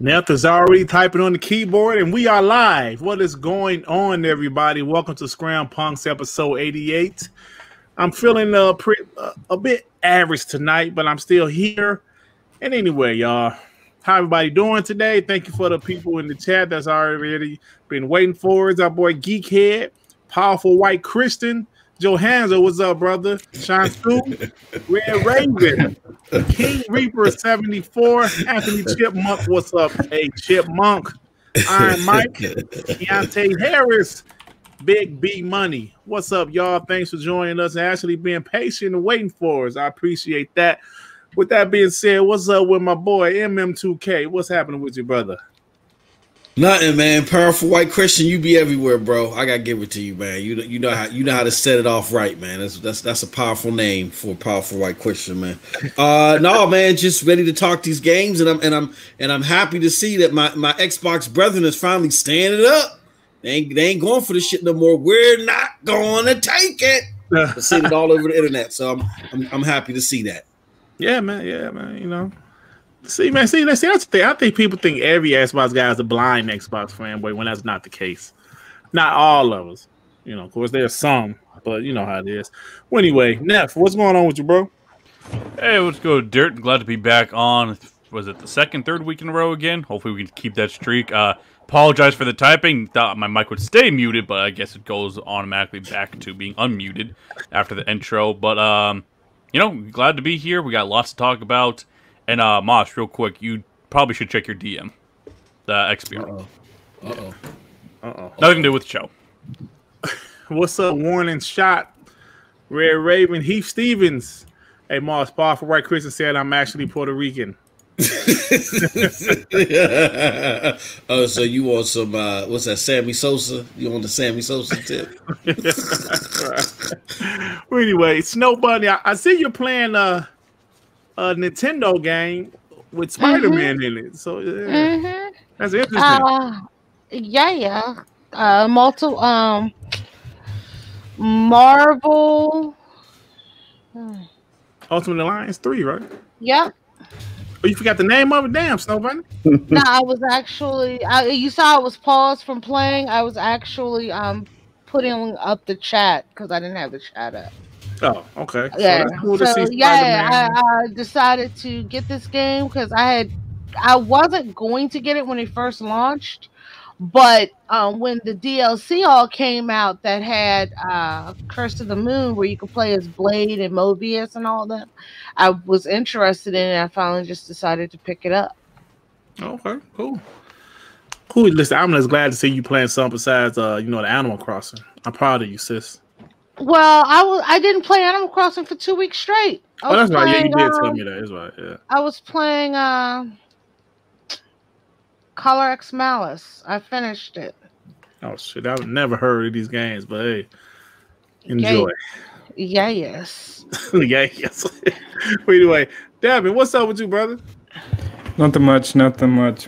Neth is already typing on the keyboard, and we are live. What is going on, everybody? Welcome to Scrampunks episode 88. I'm feeling a bit average tonight, but I'm still here. And anyway, y'all, how everybody doing today? Thank you for the people in the chat that's already been waiting for. It's our boy Geekhead, Powerful White Christian, Johanzo, what's up, brother? Sean Scoop, Red Raven, King Reaper 74, Anthony Chipmunk, what's up? Hey, Chipmunk, Iron Mike, Deontay Harris, Big B Money. What's up, y'all? Thanks for joining us and actually being patient and waiting for us. I appreciate that. With that being said, what's up with my boy MM2K? What's happening with you, brother? Nothing, man. Powerful White Christian, you be everywhere, bro. I gotta give it to you, man. You know how to set it off right, man. That's a powerful name for a powerful White Christian, man. No, man, just ready to talk these games, and I'm happy to see that my Xbox brethren is finally standing up. They ain't going for this shit no more. We're not gonna take it. I've seen it all over the internet, so I'm happy to see that. Yeah, man. You know. See, that's the thing. I think people think every Xbox guy is a blind Xbox fanboy when that's not the case. Not all of us. You know, of course, there's some, but you know how it is. Well, anyway, Neff, what's going on with you, bro? Hey, let's go, Dirt. Glad to be back on. Was it the third week in a row again? Hopefully we can keep that streak. Apologize for the typing. Thought my mic would stay muted, but I guess it goes automatically back to being unmuted after the intro. But, you know, glad to be here. We got lots to talk about. And Mosh, real quick, you probably should check your DM. The XP. Uh-oh. Nothing to do with the show. What's up, Warning Shot? Red Raven, Heath Stevens. Hey, Moss, Powerful White Christian said I'm actually Puerto Rican. Oh, so you want some, what's that, Sammy Sosa? You want the Sammy Sosa tip? Well, anyway, Snow Bunny, I see you're playing a Nintendo game with Spider-Man in it. So yeah, that's interesting. Marvel Ultimate Alliance 3, right? Yep. Oh, you forgot the name of it? Damn, Snow Bunny. No, I was actually you saw I was paused from playing. I was actually putting up the chat because I didn't have the chat up. Oh, okay. Yeah. So, that's cool to So see yeah, I decided to get this game because I wasn't going to get it when it first launched, but when the DLC all came out that had Curse of the Moon, where you could play as Blade and Mobius and all that, I was interested in it. And I finally just decided to pick it up. Okay, cool. Listen, I'm just glad to see you playing something besides the Animal Crossing. I'm proud of you, sis. Well, I didn't play Animal Crossing for 2 weeks straight. That's right. Yeah, you did tell me that. That's right. Yeah. I was playing Color X Malice. I finished it. Oh shit! I've never heard of these games, but hey, enjoy. Yeah, yes. Yeah, yes. Anyway, Devin, what's up with you, brother? Nothing much,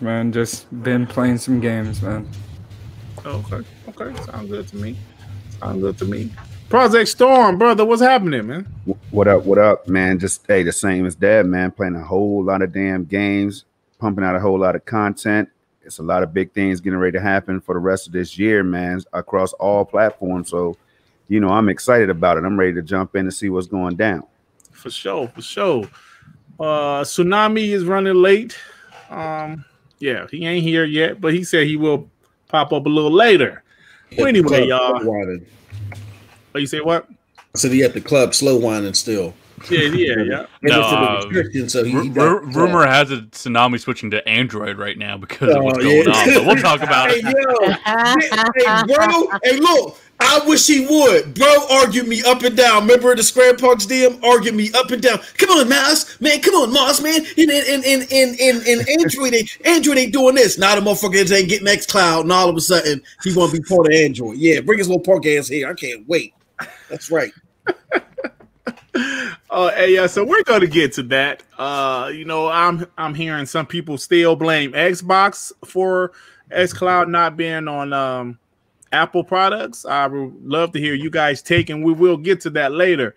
man. Just been playing some games, man. Okay. Sounds good to me. Project Storm, brother, what's happening, man? What up, man? Just the same as Dad, man. Playing a whole lot of damn games, pumping out a whole lot of content. It's a lot of big things getting ready to happen for the rest of this year, man, across all platforms. So, I'm excited about it. I'm ready to jump in and see what's going down. For sure. Tsunami is running late. Yeah, he ain't here yet, but he said he will pop up a little later. Well, anyway, y'all. Oh, you say what? I said he at the club slow winding still. Yeah. No, so rumor has it Tsunami switching to Android right now because of what's going on. But we'll talk about it. Hey, bro. Hey, look. I wish he would. Bro argued me up and down. Remember the Scrampunks DM? Argued me up and down. Come on, Moss. Man, come on, Moss, man. And Android ain't doing this. Now the motherfuckers ain't getting xCloud, and all of a sudden he want to be part of Android. Yeah, bring his little punk ass here. I can't wait. That's right. So we're going to get to that. I'm hearing some people still blame Xbox for xCloud not being on Apple products. I would love to hear you guys take, and we will get to that later.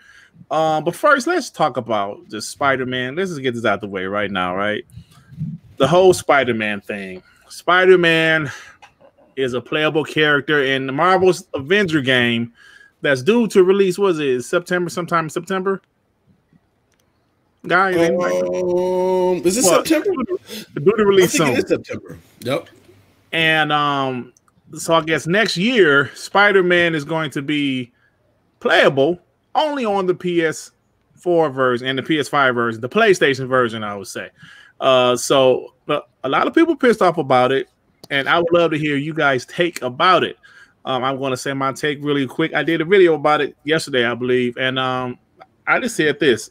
But first, let's talk about just Spider-Man. Let's just get this out the way right now, right? the whole Spider-Man thing. Spider-Man is a playable character in the Marvel's Avenger game that's due to release. Was it September? Sometime in September. Guys, is it September? Due to release soon. It is September. Yep. And so I guess next year, Spider-Man is going to be playable only on the PS4 version and the PS5 version, the PlayStation version, I would say. So a lot of people pissed off about it, and I would love to hear you guys' take about it. I'm going to say my take really quick. I did a video about it yesterday, I believe, and I just said this.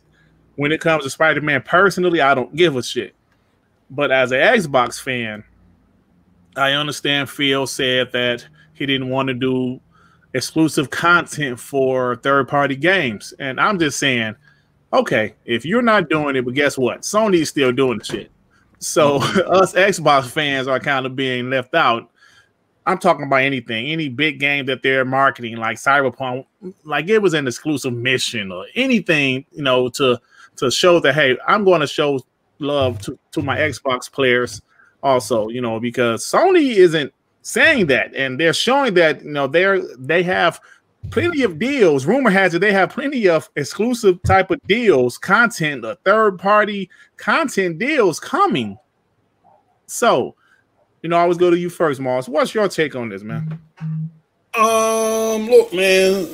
When it comes to Spider-Man, personally, I don't give a shit. But as an Xbox fan, I understand Phil said that he didn't want to do exclusive content for third-party games. And I'm just saying, okay, if you're not doing it, but guess what? Sony's still doing the shit. So us Xbox fans are kind of being left out. I'm talking about anything, any big game that they're marketing, like Cyberpunk, like it was an exclusive mission or anything, you know, to show that, hey, I'm going to show love to my Xbox players also, you know, because Sony isn't saying that, and they're showing that, you know, they have plenty of deals. Rumor has it they have plenty of exclusive type of deals, content, third-party content deals coming. So, you know, I always go to you first, Mars. What's your take on this, man? Look, man,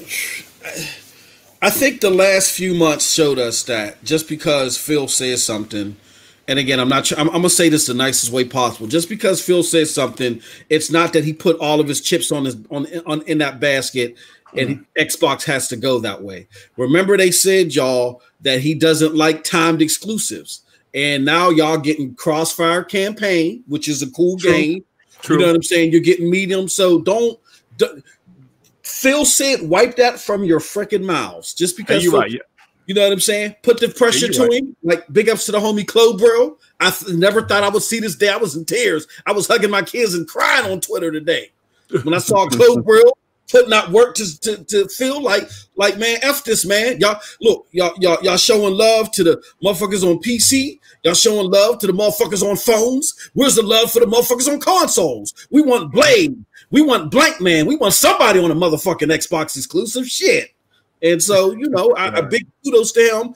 I think the last few months showed us that just because Phil says something, and again, I'm gonna say this the nicest way possible. Just because Phil says something, it's not that he put all of his chips on in that basket, and Xbox has to go that way. Remember, they said, y'all, that he doesn't like timed exclusives, and now y'all getting Crossfire Campaign, which is a cool game. True. You know what I'm saying? You're getting Medium, so don't. Phil said, wipe that from your freaking mouths. Just because Phil, right, yeah. You know what I'm saying? Put the pressure to him. Like, big ups to the homie Clobro. I never thought I would see this day. I was in tears. I was hugging my kids and crying on Twitter today when I saw Clobro putting out work to feel like man, F this, man. Y'all look, y'all showing love to the motherfuckers on PC. Y'all showing love to the motherfuckers on phones. Where's the love for the motherfuckers on consoles? We want Blade. We want Blank Man. We want somebody on a motherfucking Xbox exclusive shit. And so, you know, a big kudos to him.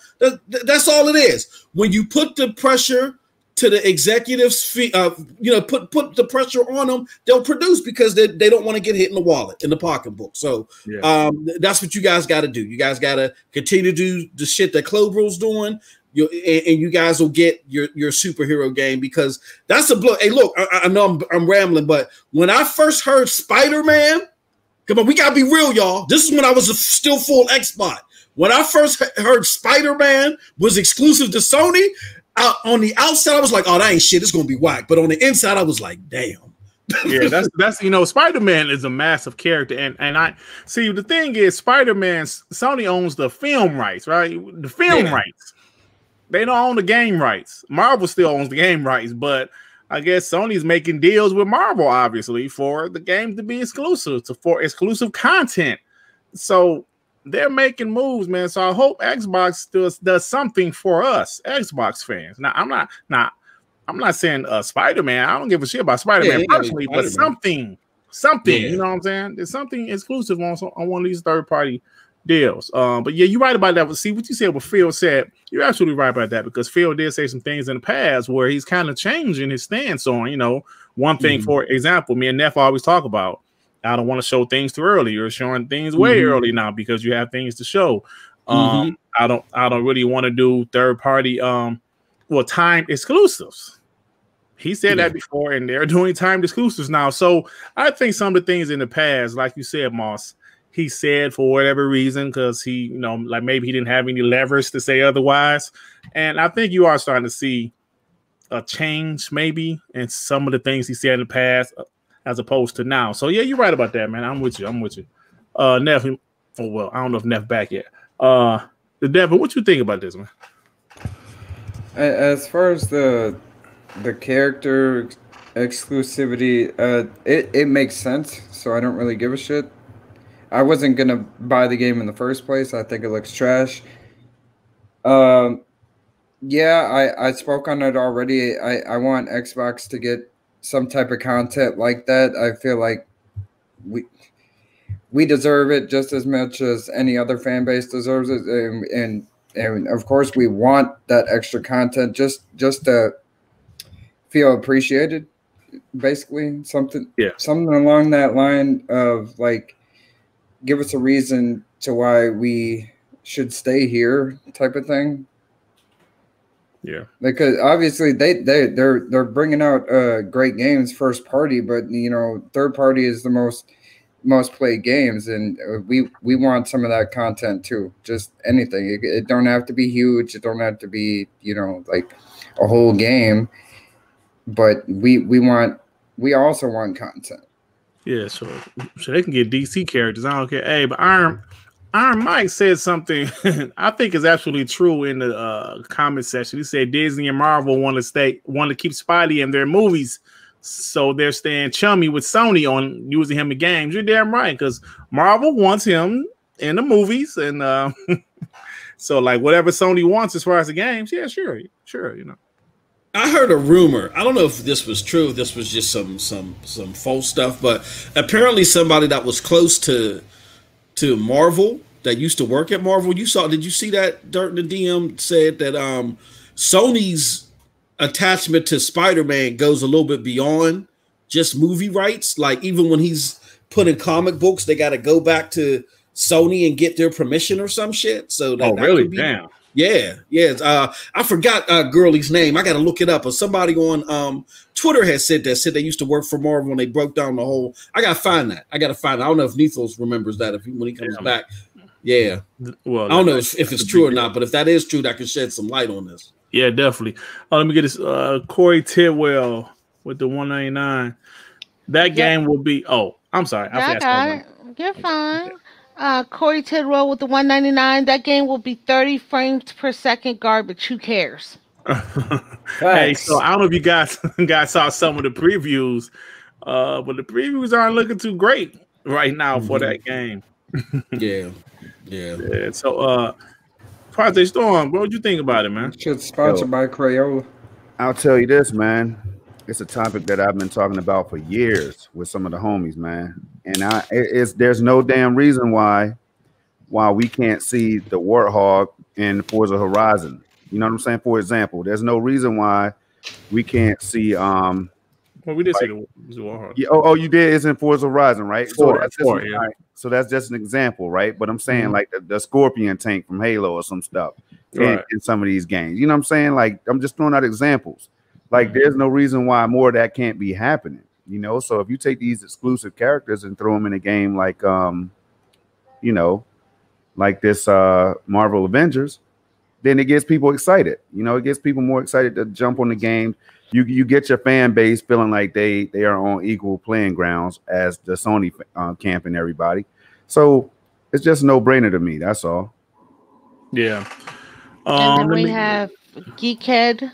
That's all it is. When you put the pressure to the executives, you know, put the pressure on them, they'll produce because they don't want to get hit in the wallet, in the pocketbook. So that's what you guys got to do. You guys got to continue to do the shit that Clover's doing. And you guys will get your superhero game, because that's a blow. Hey, look, I know I'm rambling, but when I first heard Spider-Man, come on, we gotta be real, y'all. This is when I was still full Xbox. When I first heard Spider-Man was exclusive to Sony, on the outside I was like, oh, that ain't shit. It's gonna be whack. But on the inside, I was like, damn. Yeah, that's you know, Spider-Man is a massive character, and I see the thing is, Spider-Man, Sony owns the film rights, right? The film rights. They don't own the game rights. Marvel still owns the game rights, but I guess Sony's making deals with Marvel, obviously, for the game to be exclusive, for exclusive content. So they're making moves, man. So I hope Xbox does something for us, Xbox fans. Now, I'm not saying Spider-Man. I don't give a shit about Spider-Man personally, but something. Yeah. You know what I'm saying? There's something exclusive on one of these third-party deals. But yeah, you're right about that. See what you said, what Phil said. You're absolutely right about that, because Phil did say some things in the past where he's kind of changing his stance on, you know, one thing. For example, me and Neff always talk about, I don't want to show things too early. You're showing things way early now because you have things to show. I don't really want to do third party timed exclusives. He said that before, and they're doing timed exclusives now. So I think some of the things in the past, like you said, Moss, he said for whatever reason, because he, you know, like maybe he didn't have any leverage to say otherwise. And I think you are starting to see a change maybe in some of the things he said in the past as opposed to now. So yeah, you're right about that, man. I'm with you. Neff, I don't know if Neff back yet. Devin, what you think about this, man? As far as the character exclusivity, it makes sense, so I don't really give a shit. I wasn't going to buy the game in the first place. I think it looks trash. Yeah, I spoke on it already. I want Xbox to get some type of content like that. I feel like we deserve it just as much as any other fan base deserves it, and of course we want that extra content just to feel appreciated. Basically, something along that line of like, give us a reason to why we should stay here, type of thing. Yeah, because obviously they're bringing out great games first party, but third party is the most played games, and we want some of that content too. Just anything. It don't have to be huge. It don't have to be like a whole game, but we also want content. yeah. So they can get DC characters. I don't care. Hey, but Iron Mike said something I think is absolutely true in the comment section. He said Disney and Marvel want to keep Spidey in their movies, so they're staying chummy with Sony on using him in games. You're damn right, because Marvel wants him in the movies, and so like whatever Sony wants as far as the games, yeah, sure. I heard a rumor. I don't know if this was true. If this was just some false stuff, but apparently somebody that was close to Marvel, that used to work at Marvel. Did you see that Dirt in the DM said that Sony's attachment to Spider-Man goes a little bit beyond just movie rights. Like even when he's putting comic books, they got to go back to Sony and get their permission or some shit. So that really? Damn. Yeah. I forgot girlie's name. I got to look it up. But somebody on Twitter has said they used to work for Marvel and they broke down the whole. I got to find that. I don't know if Nethos remembers that when he comes back. Yeah. Well, I don't know if it's true or not, but if that is true, that could shed some light on this. Yeah, definitely. Let me get this. Corey Tidwell with the 199. That game will be. Oh, I'm sorry. I got it. You're fine. Corey Tidwell with the 199. That game will be 30 frames per second garbage. Who cares? Hey, so I don't know if you guys saw some of the previews, but the previews aren't looking too great right now for that game. Yeah. So, Project Storm, what would you think about it, man? Shit's sponsored by Crayola. I'll tell you this, man. It's a topic that I've been talking about for years with some of the homies, man. And there's no damn reason why we can't see the Warthog in Forza Horizon. You know what I'm saying? For example, there's no reason why we can't see. Well, we did see the Warthog. Yeah, you did. It's in Forza Horizon, right? Four, yeah. Right? So that's just an example, right? But I'm saying like the Scorpion tank from Halo or some stuff in some of these games. You know what I'm saying? Like I'm just throwing out examples. Like there's no reason why more of that can't be happening. You know, so if you take these exclusive characters and throw them in a game like like this Marvel Avengers, then it gets people excited. You know, it gets people more excited to jump on the game. You get your fan base feeling like they are on equal playing grounds as the Sony camp and everybody. So it's just a no-brainer to me. That's all. Yeah. And then we have Geekhead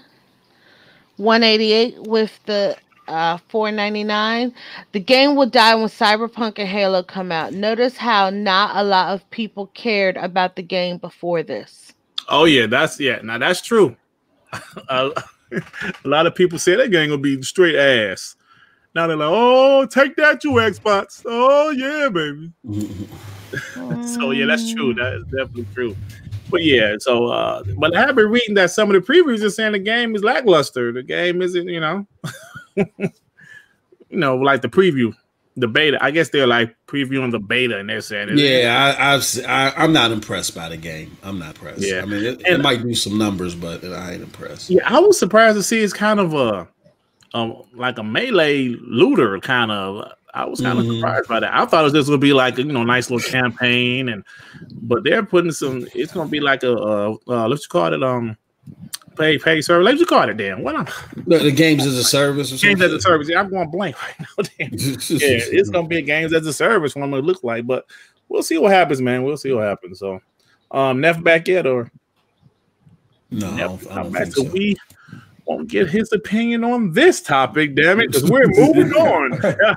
188 with the 499. The game will die when Cyberpunk and Halo come out. Notice how not a lot of people cared about the game before this. Oh yeah, now that's true. A lot of people say that game gonna be straight ass. Now they're like, oh, take that, you Xbox. Oh yeah, baby. So yeah, that's true. That is definitely true. But yeah, so but I have been reading that some of the previews are saying the game is lackluster. The game isn't, like the preview, the beta. I guess they're like previewing the beta, and they're saying, I'm not impressed by the game. I'm not impressed. Yeah, I mean, it might do some numbers, but I ain't impressed. Yeah, I was surprised to see it's kind of like a melee looter kind of. I was kind of surprised by that. I thought it was just gonna be like a nice little campaign, but they're putting some. It's gonna be like a let's call it pay service. Let's call it damn. The games as a service. Or games as a service. Yeah, I'm going blank right now. Damn. Yeah, it's gonna be a games as a service. What it looks like, but we'll see what happens, man. We'll see what happens. So, Neff back yet or no? Neff, I don't think so. won't get his opinion on this topic, damn it, because we're moving on.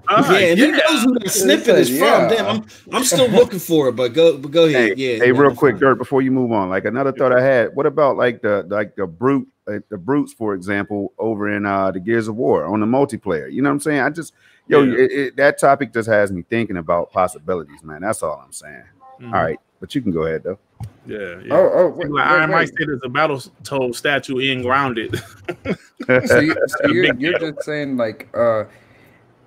And he knows who that snippet is from. Damn, I'm still looking for it, but go ahead. Hey, real quick, Dirt, before you move on, like another thought I had. What about like the brutes, for example, over in the Gears of War on the multiplayer? You know what I'm saying? I just that topic just has me thinking about possibilities, man. That's all I'm saying. All right, but you can go ahead though. Yeah. I might say there's a Battletoad statue in Grounded. So you're just saying like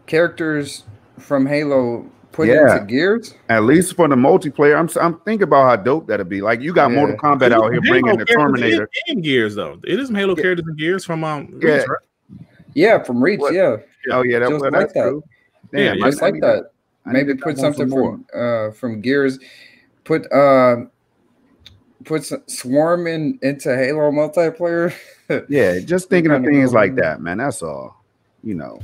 characters from Halo put into Gears? At least for the multiplayer, I'm thinking about how dope that'd be. Like you got Mortal Kombat out here bringing the Terminator in Gears though. It is some Halo characters in Gears from Reach, right? From Reach, yeah. Oh yeah, that's like true. Damn, just like that. Maybe put something from Gears. Put Swarm into Halo multiplayer. Yeah, just thinking of things like that, man. That's all. You know,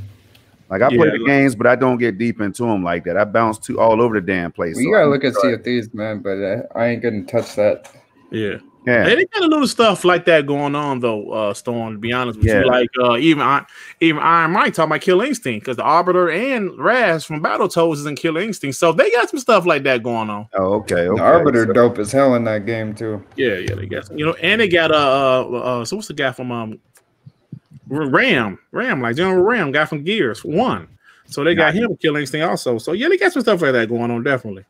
like I play the games, but I don't get deep into them like that. I bounce all over the damn place. Well, you gotta look at Sea of Thieves, man. But I ain't gonna touch that. Yeah. Hey, they got a little stuff like that going on though, Storm. To be honest with you, like even Iron Mike talking about Kill Instinct because the Arbiter and Raz from Battletoads is in Kill Instinct, so they got some stuff like that going on. Oh, okay. The Arbiter dope as hell in that game too. Yeah, they got some, and they got so what's the guy from Ram, like General Ram, guy from Gears 1. So they got him Kill Instinct also. So they got some stuff like that going on, definitely.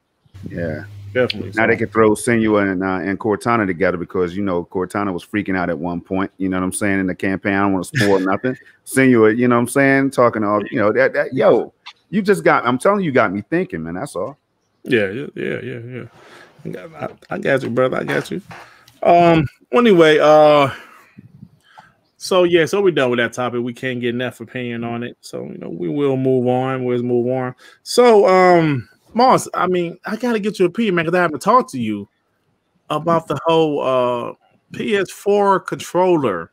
Yeah. Definitely. Now they can throw Senua and Cortana together because Cortana was freaking out at one point. You know what I'm saying in the campaign. I don't want to spoil nothing. Senua, you know what I'm saying, talking all that. Yo, you just got. I'm telling you, got me thinking, man. That's all. Yeah. I got you, brother. I got you. Anyway, so we're done with that topic. We can't get enough opinion on it. So we will move on. We'll move on. So Moss, I mean, I gotta get your opinion, man, because I haven't talked to you about the whole PS4 controller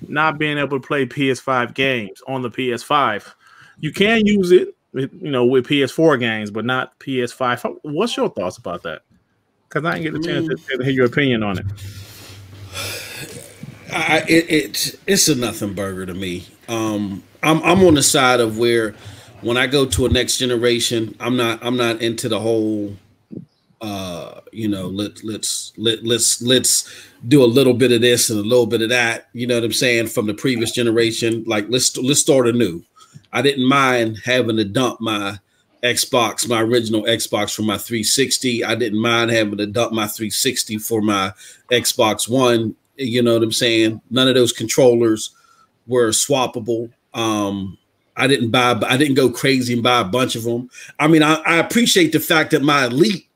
not being able to play PS5 games on the PS5. You can use it, with PS4 games, but not PS5. What's your thoughts about that? Because I didn't get the chance to hear your opinion on it. It's a nothing burger to me. I'm on the side of where. When I go to a next generation, I'm not into the whole, let's do a little bit of this and a little bit of that. You know what I'm saying? From the previous generation, like let's start anew. I didn't mind having to dump my Xbox, my original Xbox for my 360. I didn't mind having to dump my 360 for my Xbox One. You know what I'm saying? None of those controllers were swappable. I didn't go crazy and buy a bunch of them. I mean, I appreciate the fact that my Elite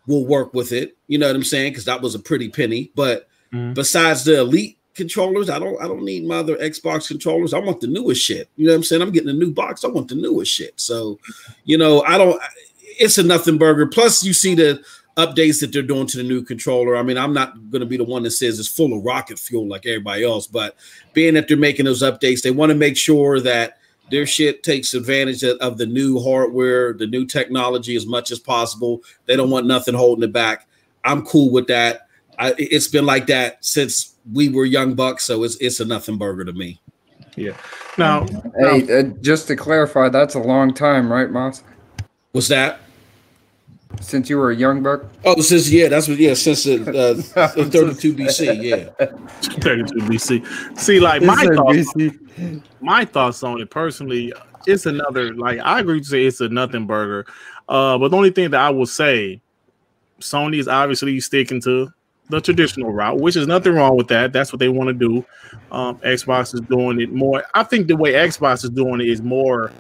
will work with it. You know what I'm saying? Because that was a pretty penny. But besides the Elite controllers, I don't need my other Xbox controllers. I want the newest shit. You know what I'm saying? I'm getting a new box. I want the newest shit. So, it's a nothing burger. Plus, you see the updates that they're doing to the new controller. I mean, I'm not going to be the one that says it's full of rocket fuel like everybody else. But being that they're making those updates, they want to make sure that their shit takes advantage of the new hardware, the new technology as much as possible. They don't want nothing holding it back. I'm cool with that. It's been like that since we were young bucks, so it's a nothing burger to me. Yeah. Now, just to clarify, that's a long time, right, Moss? What's that? Since you were a young buck? Oh, since 32 BC, yeah. 32 BC. See, like my thoughts on it personally, it's another, like I agree to say it's a nothing burger. But the only thing that I will say, Sony is obviously sticking to the traditional route, which is nothing wrong with that. That's what they want to do. Xbox is doing it more. I think the way Xbox is doing it is more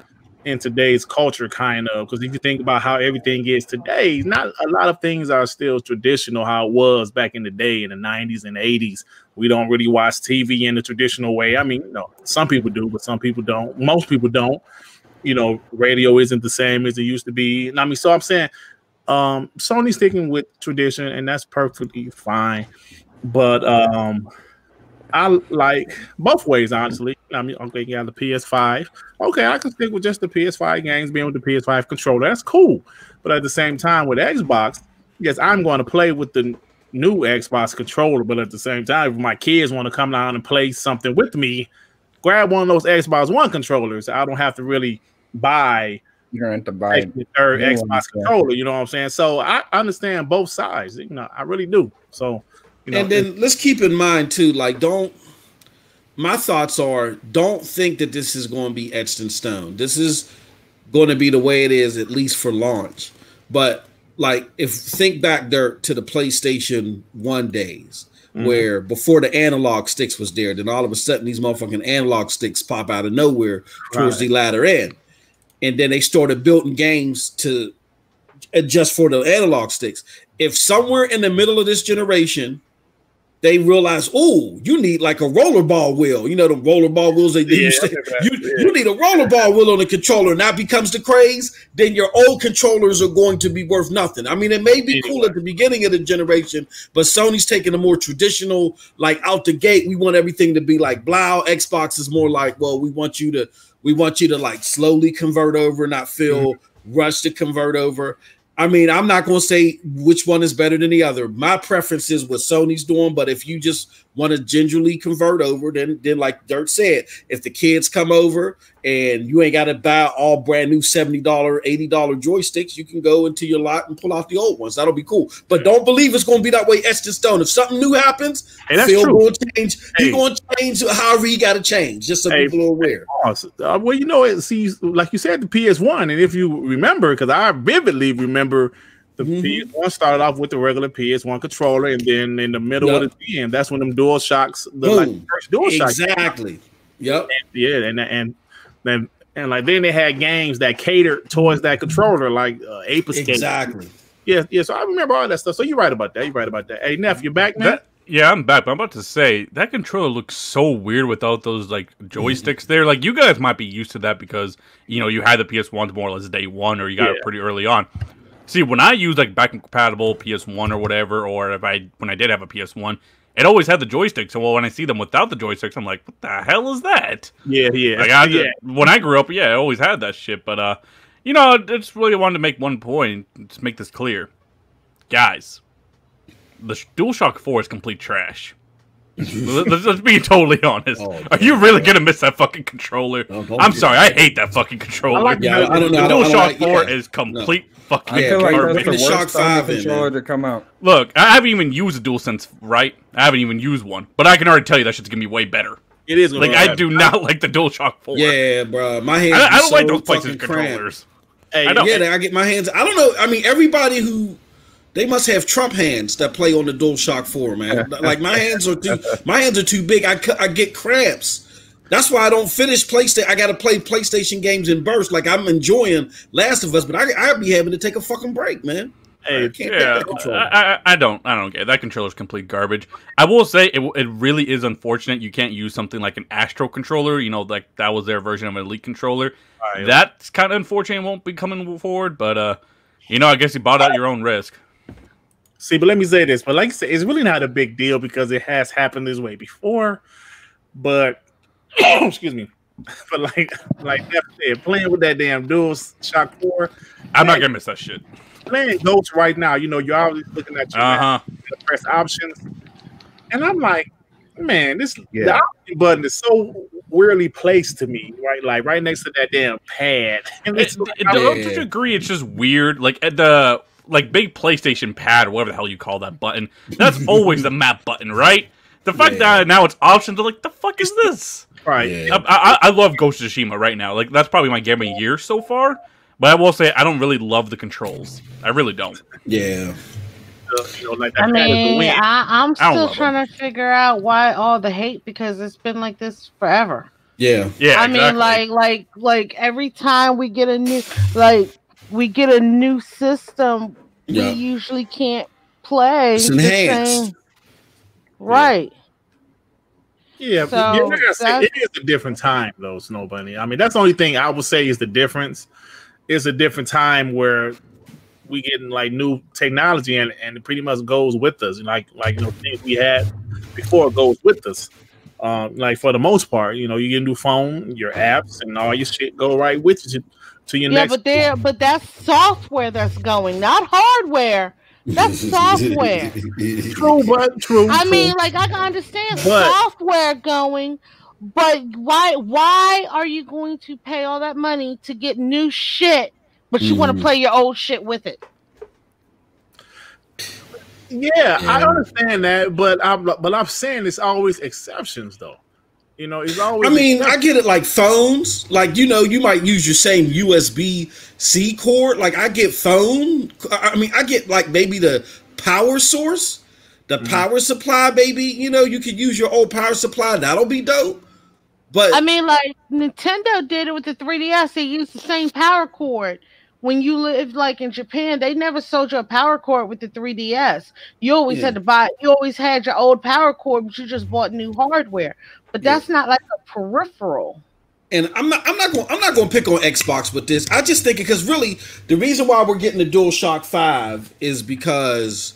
in today's culture, kind of, because if you think about how everything is today, not a lot of things are still traditional how it was back in the day in the 90s and 80s. We don't really watch TV in the traditional way. I mean, some people do, but some people don't. Most people don't. Radio isn't the same as it used to be. And I mean, so I'm saying Sony's sticking with tradition, and that's perfectly fine. But I like both ways, honestly. I mean, okay, you got the PS5. Okay, I can stick with just the PS5 games, being with the PS5 controller. That's cool. But at the same time, with Xbox, yes, I'm going to play with the new Xbox controller, but at the same time, if my kids want to come down and play something with me, grab one of those Xbox One controllers. I don't have to really buy. You don't have to buy the third Xbox controller. You know what I'm saying? So I understand both sides. You know, I really do. So, you know, and then let's keep in mind too, like my thoughts are, don't think that this is going to be etched in stone. This is going to be the way it is, at least for launch. But like, think back there to the PlayStation 1 days, where before the analog sticks was there, then all of a sudden these motherfucking analog sticks pop out of nowhere towards the latter end. And then they started building games to just for the analog sticks. If somewhere in the middle of this generation, they realize, oh, you need like a rollerball wheel. You know, the rollerball wheels they use. You need a rollerball wheel on the controller, and that becomes the craze. Then your old controllers are going to be worth nothing. I mean, it may be cool at the beginning of the generation, but Sony's taking a more traditional, like out the gate, we want everything to be like blah. Xbox is more like, well, we want you to like slowly convert over, not feel rushed to convert over. I mean, I'm not going to say which one is better than the other. My preference is what Sony's doing, but if you just want to gingerly convert over, then like Dirt said, if the kids come over and you ain't got to buy all brand new $70, $80 joysticks, you can go into your lot and pull out the old ones. That'll be cool. But don't believe it's going to be that way etched in stone. If something new happens, Phil going to change. He's going to change however he got to change, just so people are aware. Well, you know, like you said, the PS1, and if you remember, because I vividly remember the PS1 started off with the regular PS1 controller, and then in the middle of the game, that's when them Dual Shocks, the first Dual Shocks. Exactly. Yep. And like then they had games that catered towards that controller, like Ape Escape. Exactly. Yeah. So I remember all that stuff. So you're right about that. Hey, Neff, you back, man? Yeah, I'm back. But I'm about to say that controller looks so weird without those like joysticks there. Like you guys might be used to that because you know you had the PS1 more or less day one, or you got it pretty early on. See, when I use like back compatible PS1 or whatever, or when I did have a PS1, it always had the joysticks. So when I see them without the joysticks, I'm like, what the hell is that? Yeah. Like when I grew up, I always had that shit. But you know, I just really wanted to make one point, just make this clear, guys. The DualShock 4 is complete trash. Let's be totally honest. Are you really gonna miss that fucking controller? I'm sorry, I hate that fucking controller. I don't know. The DualShock 4 is complete fucking I feel like garbage. that's the worst controller to come out. Look, I haven't even used a DualSense, right? I haven't even used one, but I can already tell you that shit's gonna be way better. It is like I do not like the DualShock 4. Yeah, bro, my hands. I don't like those PlayStation controllers. Hey, I don't. I get my hands. I don't know. I mean, everybody who. They must have Trump hands that play on the DualShock 4, man. Like my hands are too big. I get cramps. That's why I don't finish PlayStation. I got to play PlayStation games in bursts. Like I'm enjoying Last of Us, but I be having to take a fucking break, man. Hey, I can't take that controller. I don't get it. That controller's complete garbage. I will say it really is unfortunate you can't use something like an Astro controller. You know, like that was their version of an Elite controller. Right. That's kind of unfortunate. It won't be coming forward, but you know, I guess you bought out your own risk. See, but let me say this. But like I said, it's really not a big deal because it has happened this way before. But excuse me. But like Neff said, playing with that damn DualShock 4, I'm not gonna miss that shit. Playing Ghost right now, you know, you're always looking at your press options, and I'm like, man, the option button is so weirdly placed to me, right? Like right next to that damn pad. And don't you agree? It's just weird. Like at the big PlayStation pad or whatever the hell you call that button, that's always the map button, right? The fact that now it's options, they're like, the fuck is this? Right. Yeah. I love Ghost of Tsushima right now. Like that's probably my game of the year so far. But I will say I don't really love the controls. I really don't. Yeah. You know, like I mean, I'm still trying to figure out why all the hate, because it's been like this forever. Yeah. Yeah. I mean, like every time we get a new system, we usually can't play. It's enhanced. Right. Yeah, so it is a different time though, Snow Bunny. I mean, that's the only thing I would say is the difference. It's a different time where we getting like new technology and it pretty much goes with us. Like you know, things we had before goes with us. Like for the most part, you know, you get a new phone, your apps and all your shit go right with you to your next. But that's software that's going, not hardware. That's software. True, but true. I true. mean, like I can understand But- software going, but why are you going to pay all that money to get new shit, but you want to play your old shit with it? Yeah, I understand that, but I'm saying it's always exceptions, though. You know, it's always. I mean, exceptions. I get it. Like phones, like you know, you might use your same USB-C cord. Like I get phone. I mean, I get like maybe the power source, the power supply. Baby, you know, you could use your old power supply. That'll be dope. But I mean, like Nintendo did it with the 3DS. They used the same power cord. When you lived like in Japan, they never sold you a power cord with the 3DS. You always had to buy. You always had your old power cord, but you just bought new hardware. But that's not like a peripheral. And I'm not going to pick on Xbox with this. I just think because really the reason why we're getting the DualShock 5 is because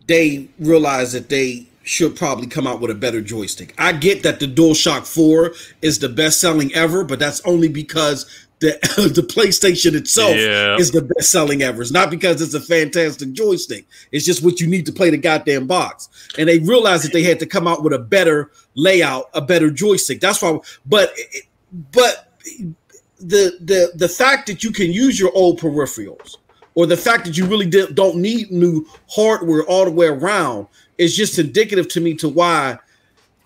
they realize that they should probably come out with a better joystick. I get that the DualShock 4 is the best selling ever, but that's only because the PlayStation itself is the best selling ever. It's not because it's a fantastic joystick. It's just what you need to play the goddamn box. And they realized that they had to come out with a better layout, a better joystick. That's why. But the fact that you can use your old peripherals, or the fact that you really don't need new hardware all the way around, is just indicative to me to why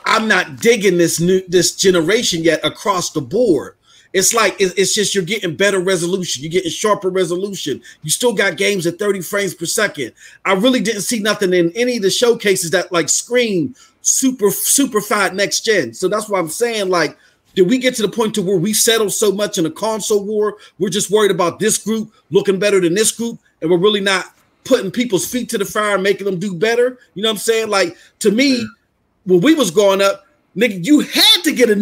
I'm not digging this generation yet across the board. It's like it's just you're getting better resolution, you're getting sharper resolution. You still got games at 30 frames per second. I really didn't see nothing in any of the showcases that like scream superfied next gen. So that's why I'm saying, like, did we get to the point to where we settled so much in a console war? We're just worried about this group looking better than this group, and we're really not putting people's feet to the fire and making them do better. You know what I'm saying? Like, to me, when we was growing up, nigga, you had to get a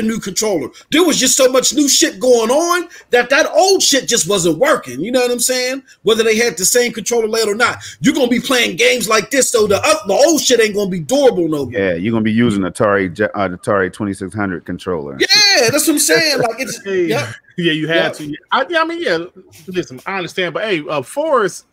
new controller. There was just so much new shit going on that old shit just wasn't working. You know what I'm saying? Whether they had the same controller layout or not, you're gonna be playing games like this, so the old shit ain't gonna be durable no more. Yeah, you're gonna be using Atari 2600 controller. Yeah, that's what I'm saying. Like it's yeah, you had to. I mean, yeah. Listen, I understand, but hey, Forrest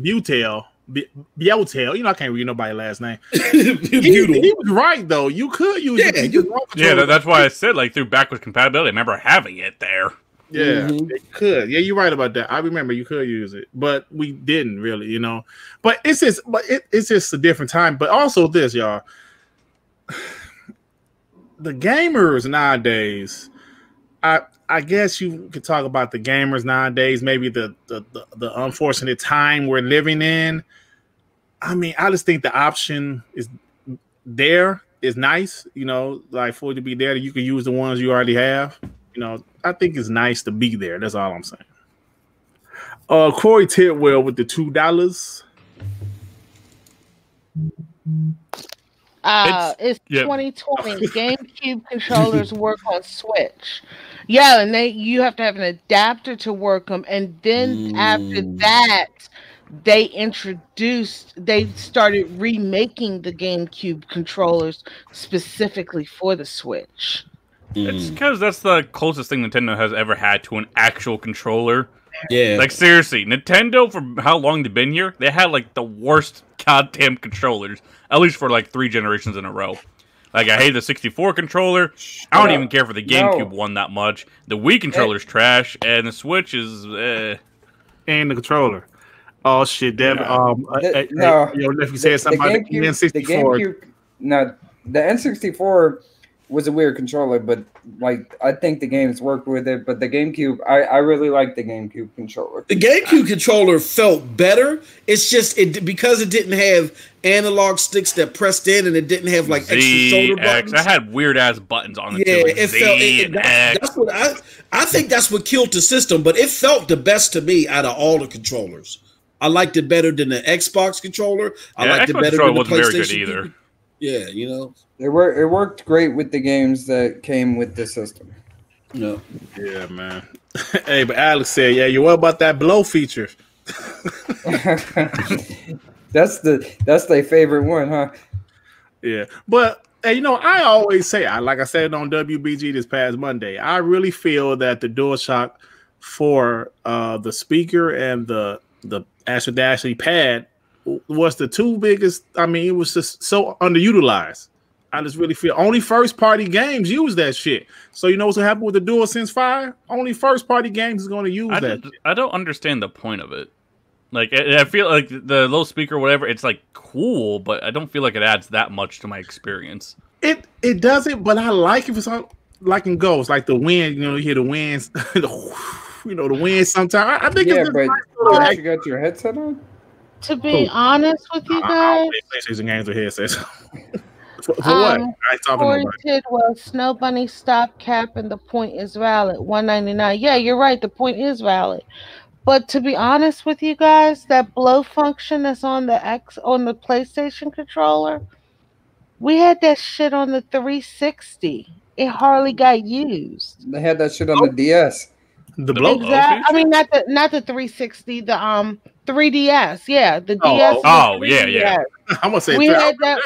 Biotel, you know, I can't read nobody's last name. he was right though. You could use it. That's why I said like through backwards compatibility. I remember having it there. Yeah, it could. Yeah, you're right about that. I remember you could use it, but we didn't really, you know. But it's just a different time. But also this, y'all, the gamers nowadays. I guess you could talk about the gamers nowadays. Maybe the unfortunate time we're living in. I mean, I just think the option is nice. You know, like for it to be there, you can use the ones you already have. You know, I think it's nice to be there. That's all I'm saying. Corey Tidwell with the $2. It's 2020. GameCube controllers work on Switch. Yeah, and you have to have an adapter to work them, and then after that, they started remaking the GameCube controllers specifically for the Switch. It's because that's the closest thing Nintendo has ever had to an actual controller. Yeah. Like, seriously, Nintendo, for how long they've been here, they had, like, the worst goddamn controllers. At least for, like, 3 generations in a row. Like, I hate the 64 controller. I don't even care for the GameCube one that much. The Wii controller's trash, and the Switch is, And the controller. Oh, shit, Devin. Your nephew said something about the N64. The N64 was a weird controller, but like I think the games worked with it. But the GameCube, I really like the GameCube controller. The GameCube controller felt better. It's just because it didn't have analog sticks that pressed in, and it didn't have like extra shoulder buttons. I had weird ass buttons on it. Yeah, too, like that's what I think. That's what killed the system. But it felt the best to me out of all the controllers. I liked it better than the Xbox controller. I liked it better than the PlayStation. Very good either. Yeah, you know. It worked great with the games that came with the system. No. Yeah, man. Hey, but Alex said, yeah, what about that blow feature? That's their favorite one, huh? Yeah. But hey, you know, I always say, like I said on WBG this past Monday, I really feel that the DualShock 4, the speaker and the the Ashley pad was the two biggest. I mean, it was just so underutilized. I just really feel only first party games use that shit. So you know what's gonna happen with the DualSense 5? Only first party games is gonna use that. I don't understand the point of it. Like I feel like the low speaker, or whatever, it's like cool, but I don't feel like it adds that much to my experience. It doesn't, but I like if it's on, like in Ghost, like the wind. You know, you hear the winds. You know, the wind sometimes. I think it's but nice you got your headset on? To be honest with you I guys, don't play PlayStation games with headsets. For what? I ain't talking about it. Well, Snow Bunny stop cap and the point is valid. $199. Yeah, you're right. The point is valid. But to be honest with you guys, that blow function that's on the PlayStation controller, we had that shit on the 360. It hardly got used. They had that shit on the DS. The blow. Exactly. I mean, not the 360. The 3DS. Yeah, the DS. Oh, yeah. I'm gonna say we had that.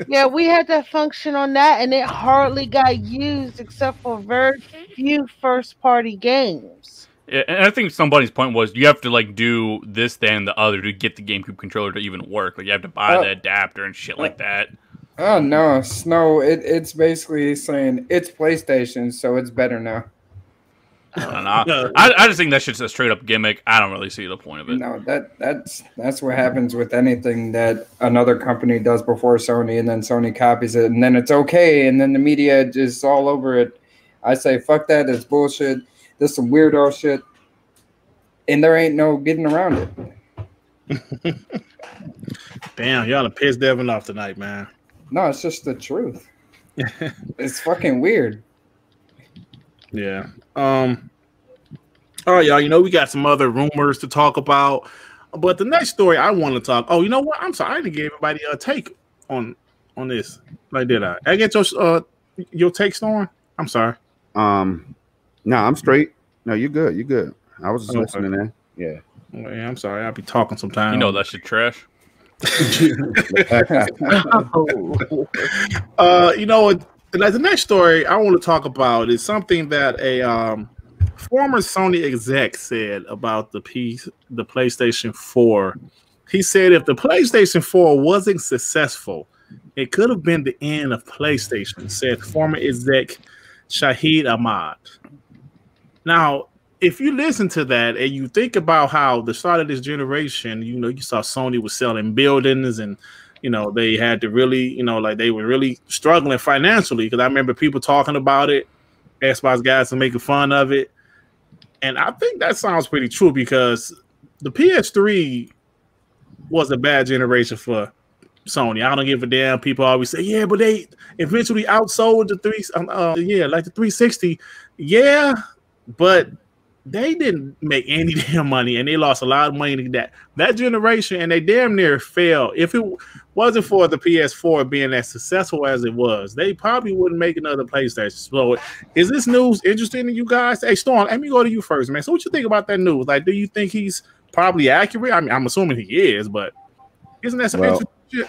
Yeah, we had that function on that, and it hardly got used except for very few first-party games. Yeah, and I think somebody's point was you have to like do this, then the other to get the GameCube controller to even work. Like you have to buy the adapter and shit like that. Oh no, Snow! It's basically saying it's PlayStation, so it's better now. I don't know. I just think that shit's a straight up gimmick. I don't really see the point of it. No, that's what happens with anything that another company does before Sony, and then Sony copies it, and then it's okay, and then the media is all over it. I say fuck that. It's bullshit. This is some weirdo shit, and there ain't no getting around it. Damn, y'all are pissed Devin off tonight, man. No, it's just the truth. It's fucking weird. Yeah. All right, y'all. You know, we got some other rumors to talk about, but the next story I want to talk. Oh, you know what? I'm sorry. I didn't give everybody a take on this. Like, did I? I get your take, Storm? I'm sorry. No, I'm straight. No, you're good. You're good. I was just listening in. Yeah. Oh, yeah. I'm sorry. I'll be talking sometimes. You know that shit trash. You know, the next story I want to talk about is something that a former Sony exec said about the PlayStation 4. He said if the PlayStation 4 wasn't successful, it could have been the end of PlayStation, said former exec Shahid Ahmad. Now, if you listen to that and you think about how the start of this generation, you know, you saw Sony was selling buildings and, you know, they had to really, you know, like they were really struggling financially because I remember people talking about it, Xbox guys were making fun of it. And I think that sounds pretty true because the PS3 was a bad generation for Sony. I don't give a damn. People always say, yeah, but they eventually outsold the 360. Yeah, but they didn't make any damn money, and they lost a lot of money to that generation, and they damn near failed. If it wasn't for the PS4 being as successful as it was, they probably wouldn't make another PlayStation. So, is this news interesting to you guys? Hey, Storm, let me go to you first, man. So, what you think about that news? Like, do you think he's probably accurate? I mean, I'm assuming he is, but isn't that some interesting shit?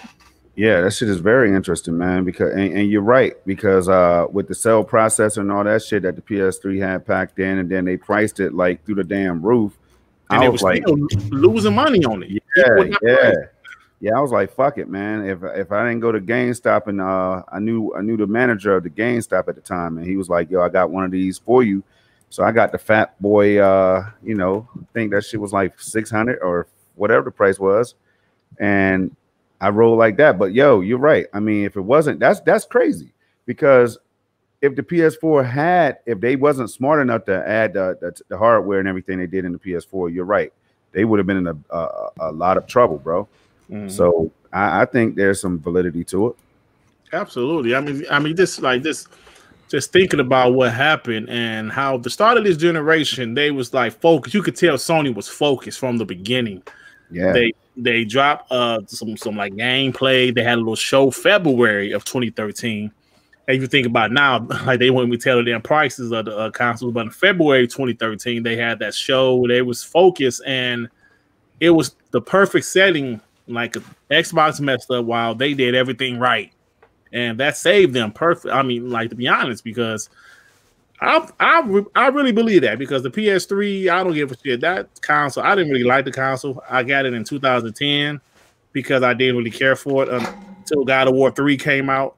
Yeah, that shit is very interesting, man. Because and you're right, because with the cell processor and all that shit that the PS3 had packed in, and then they priced it like through the damn roof. And I was like losing money on it. Yeah. I was like, fuck it, man. If I didn't go to GameStop, and I knew the manager of the GameStop at the time, and he was like, yo, I got one of these for you. So I got the Fat Boy. You know, I think that shit was like 600 or whatever the price was, and I roll like that. But yo, you're right. I mean, if it wasn't, that's crazy, because if the PS4 if they wasn't smart enough to add the hardware and everything they did in the PS4, you're right. They would have been in a lot of trouble, bro. Mm-hmm. So I think there's some validity to it. Absolutely. I mean, just thinking about what happened and how the start of this generation, they was like focused. You could tell Sony was focused from the beginning. Yeah. They dropped some like gameplay. They had a little show February of 2013. And if you think about now, like they wouldn't be telling them prices of the consoles, but in February 2013, they had that show where they was focused, and it was the perfect setting. Like Xbox messed up while they did everything right, and that saved them perfect. I mean, like, to be honest, because I really believe that because the PS3, I don't give a shit. That console, I didn't really like the console. I got it in 2010 because I didn't really care for it until God of War 3 came out.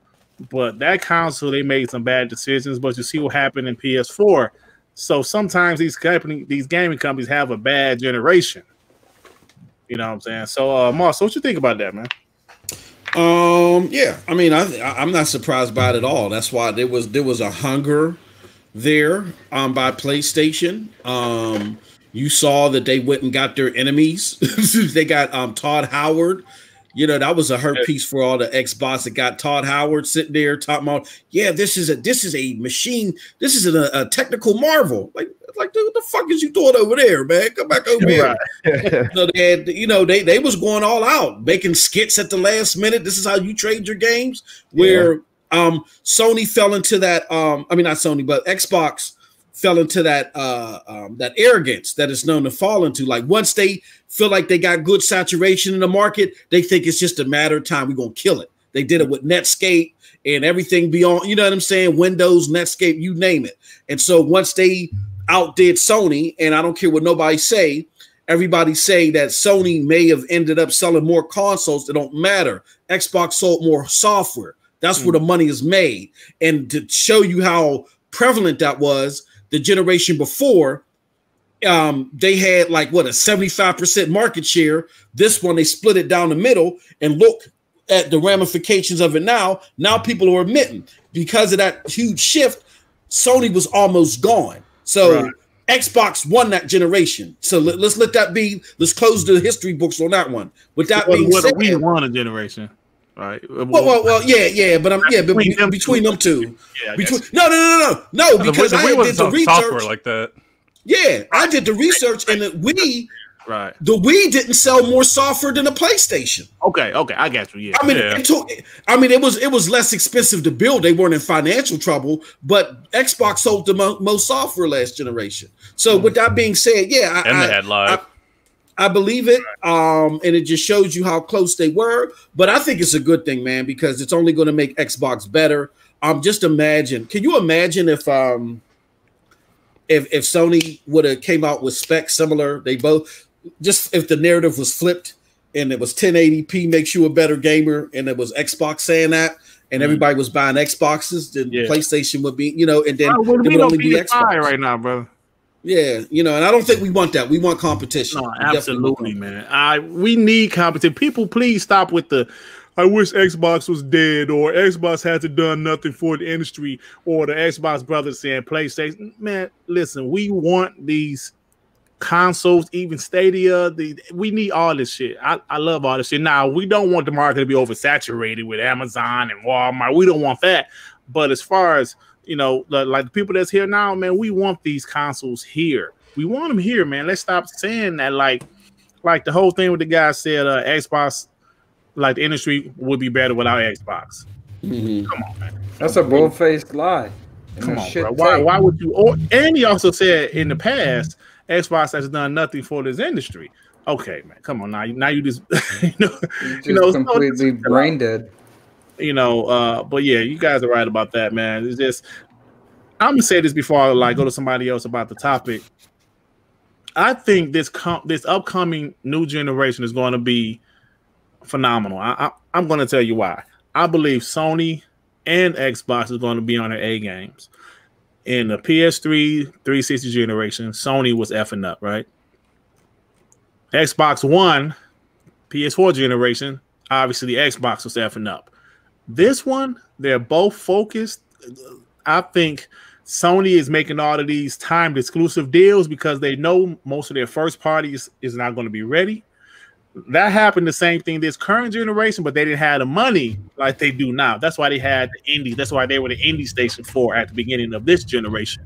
But that console, they made some bad decisions. But you see what happened in PS4. So sometimes these gaming companies have a bad generation. You know what I'm saying? So, Moss, what you think about that, man? Yeah, I mean, I'm not surprised by it at all. That's why there was a hunger there by PlayStation. You saw that they went and got their enemies. They got Todd Howard. You know, that was a hurt piece for all the Xbox that got Todd Howard sitting there talking about, yeah, this is a machine. This is a technical marvel. Like, dude, what the fuck is you doing over there, man? Come back over here. So they had, they was going all out, making skits at the last minute. This is how you trade your games. Where Sony fell into that. I mean, not Sony, but Xbox fell into that that arrogance that is known to fall into. Like once they feel like they got good saturation in the market, they think it's just a matter of time. We're gonna kill it. They did it with Netscape and everything beyond. You know what I'm saying? Windows, Netscape, you name it. And so once they outdid Sony, and I don't care what nobody say, everybody say that Sony may have ended up selling more consoles. That don't matter. Xbox sold more software. That's where the money is made. And to show you how prevalent that was, the generation before, they had like what, a 75% market share. This one, they split it down the middle, and look at the ramifications of it now. Now people are admitting because of that huge shift, Sony was almost gone. So Xbox won that generation. So let's let that be. Let's close the history books on that one. With that being said, we won a generation. Right. Well, yeah, but between them two, no, because I did the research software like that. Yeah, I did the research, and the Wii didn't sell more software than the PlayStation. Okay, I got you. Yeah, I mean, it was less expensive to build. They weren't in financial trouble, but Xbox sold the most software last generation. So, with that being said, yeah, they had live. I believe it, and it just shows you how close they were. But I think it's a good thing, man, because it's only going to make Xbox better. Just imagine. Can you imagine if Sony would have came out with specs similar? They both just if the narrative was flipped and it was 1080p makes you a better gamer, and it was Xbox saying that, and everybody was buying Xboxes, then PlayStation would be, and then it would only be Xbox right now, brother. Yeah, and I don't think we want that. We want competition. No, absolutely, man. We need competition. People, please stop with the I wish Xbox was dead, or Xbox hasn't done nothing for the industry, or the Xbox brothers saying PlayStation. Man, listen, we want these consoles, even Stadia. We need all this shit. I love all this shit. Now, we don't want the market to be oversaturated with Amazon and Walmart. We don't want that. But as far as like the people that's here now, man, we want these consoles here. We want them here, man. Let's stop saying that. Like the whole thing with the guy said, Xbox, like the industry would be better without Xbox. Come on, man. That's a bull-faced lie. Come on, bro. Why would you? And he also said in the past, Xbox has done nothing for this industry. Okay, man. Come on, now you just completely brain dead. But yeah, you guys are right about that, man. It's just, I'm gonna say this before I go to somebody else about the topic. I think this upcoming new generation is going to be phenomenal. I'm going to tell you why. I believe Sony and Xbox is going to be on their A games. In the PS3 360 generation, Sony was effing up, right? Xbox One, PS4 generation, obviously the Xbox was effing up. This one, they're both focused. I think Sony is making all of these timed exclusive deals because they know most of their first parties is not going to be ready. That happened the same thing this current generation, but they didn't have the money like they do now. That's why they had the indie. That's why they were the indie station for at the beginning of this generation.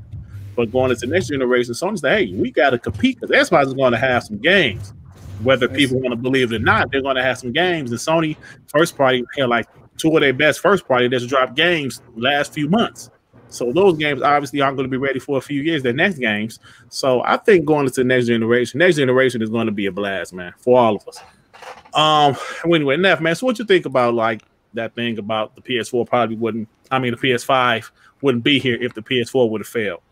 But going into the next generation, Sony's like, hey, we got to compete because Xbox is going to have some games. Whether people want to believe it or not, they're going to have some games. And Sony first party had like two of their best first party that's dropped games last few months. So those games obviously aren't going to be ready for a few years, their next games. So I think going into the next generation is going to be a blast, man, for all of us. Anyway, Neff, man, so what you think about like that thing about the PS4 the PS5 wouldn't be here if the PS4 would have failed?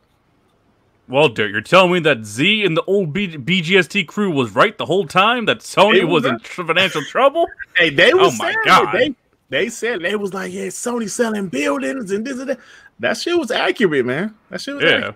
Well, Dirt, you're telling me that Z and the old BGST crew was right the whole time? That Sony was in financial trouble? Hey, they was oh my saying god! They said they was like, yeah, Sony selling buildings and this and that. That shit was accurate, man. That shit was accurate.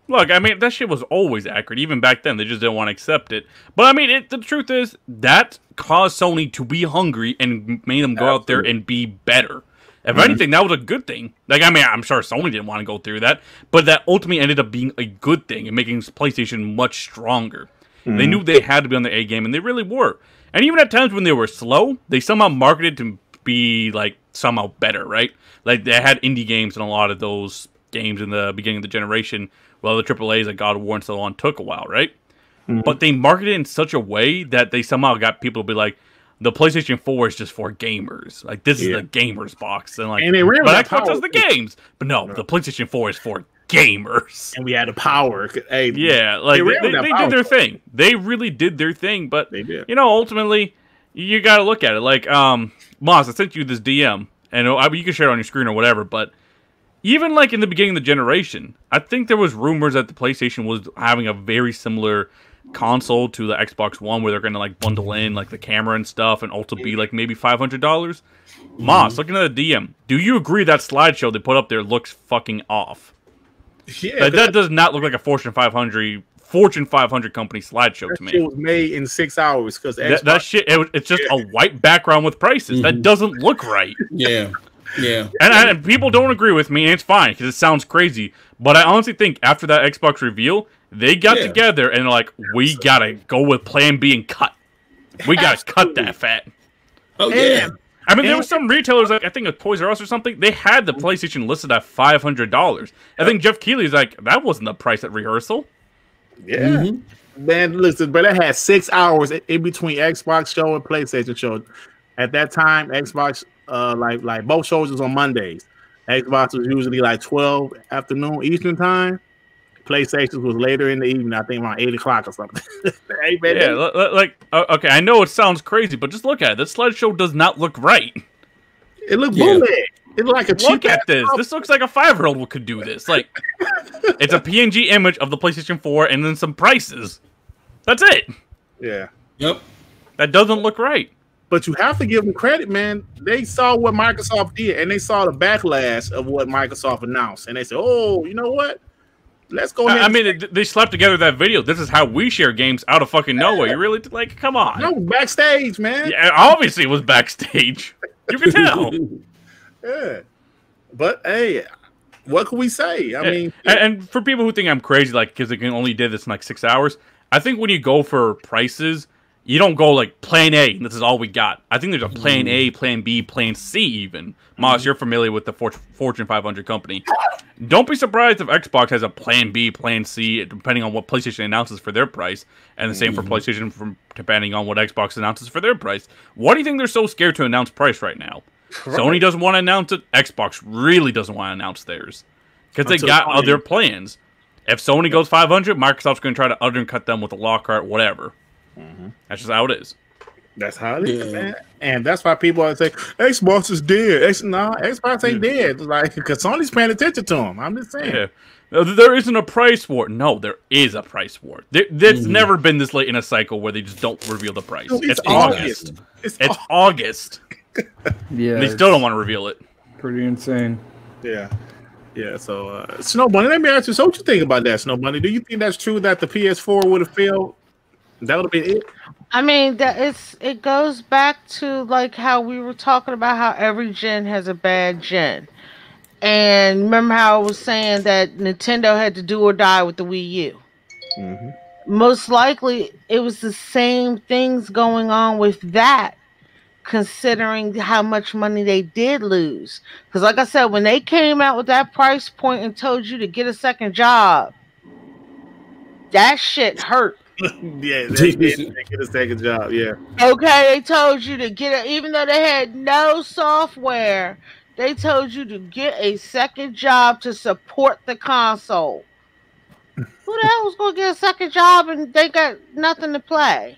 Look, I mean, that shit was always accurate. Even back then, they just didn't want to accept it. But I mean, the truth is, that caused Sony to be hungry and made them go out there and be better. If anything, that was a good thing. Like, I mean, I'm sure Sony didn't want to go through that, but that ultimately ended up being a good thing and making PlayStation much stronger. They knew they had to be on the A game, and they really were. And even at times when they were slow, they somehow marketed to be, like, somehow better, right? Like, they had indie games in a lot of those games in the beginning of the generation. Well, the AAAs like God of War and so on took a while, right? But they marketed in such a way that they somehow got people to be like, the PlayStation 4 is just for gamers. Like, this is the gamers box. And, like, and but Xbox has the games. But no, the PlayStation 4 is for gamers. And we had the power. Hey, yeah, like, they did their thing. They really did their thing. But, they did. You know, ultimately, you got to look at it. Like, Moss, I sent you this DM. And you can share it on your screen or whatever. But even, like, in the beginning of the generation, I think there was rumors that the PlayStation was having a very similar console to the Xbox One, where they're going to, like, bundle in, like, the camera and stuff, and also be, like, maybe $500. Moss, looking at the DM, do you agree that slideshow they put up there looks fucking off? Yeah, like, that does not look like a Fortune 500 company slideshow to me. It was made in 6 hours because that shit. It's just a white background with prices. That doesn't look right. Yeah. And people don't agree with me, and it's fine because it sounds crazy. But I honestly think after that Xbox reveal, they got together and like, we gotta go with Plan B and cut. We gotta cut that fat. Oh yeah. I mean, there were some retailers, like I think at Toys R Us or something, they had the PlayStation listed at $500. I think Jeff Keighley's like, that wasn't the price at rehearsal. Yeah. Man, listen, but it had 6 hours in between Xbox show and PlayStation show. At that time, Xbox, like both shows was on Mondays. Xbox was usually like 12 afternoon Eastern time. PlayStation was later in the evening, I think around 8 o'clock or something. Hey, man, okay, I know it sounds crazy, but just look at it. This slideshow does not look right. It looked bootleg. It looked like a cheap. Look at this. This looks like a 5-year-old could do this. Like, it's a PNG image of the PlayStation 4 and then some prices. That's it. Yeah. Yep. That doesn't look right. But you have to give them credit, man. They saw what Microsoft did, and they saw the backlash of what Microsoft announced, and they said, "Oh, you know what? Let's go ahead." I mean, they slapped together that video. This is how we share games out of fucking nowhere. You really like? Come on. No, backstage, man. Yeah, obviously it was backstage. You can tell. Yeah. But hey, what can we say? I mean, and for people who think I'm crazy, like because they only did this in like 6 hours, I think when you go for prices, you don't go like Plan A, and this is all we got. I think there's a Plan A, Plan B, Plan C even. Moss, you're familiar with the Fortune 500 company. Don't be surprised if Xbox has a Plan B, Plan C, depending on what PlayStation announces for their price, and the same for PlayStation, depending on what Xbox announces for their price. Why do you think they're so scared to announce price right now? Right. Sony doesn't want to announce it. Xbox really doesn't want to announce theirs because they got other plans. If Sony goes 500, Microsoft's going to try to undercut them with a Lockhart, whatever. That's just how it is. That's how it is, man. And that's why people always say Xbox is dead. Xbox ain't dead. Like, because Sony's paying attention to them. I'm just saying. Yeah. There isn't a price war. No, there is a price war. There's never been this late in a cycle where they just don't reveal the price. No, it's August. It's August. Yeah, they still don't want to reveal it. Pretty insane. Yeah. So, Snow Bunny, let me ask you. So, what you think about that, Snow Bunny? Do you think that's true that the PS4 would have failed? That would have been it. I mean, it goes back to like how we were talking about how every gen has a bad gen, and remember how I was saying that Nintendo had to do or die with the Wii U. Most likely, it was the same things going on with that. Considering how much money they did lose. Because like I said, when they came out with that price point and told you to get a second job, that shit hurt. Yeah, they get a second job, yeah. Okay, they told you to get it, even though they had no software, they told you to get a second job to support the console. Who the hell was going to get a second job and they got nothing to play?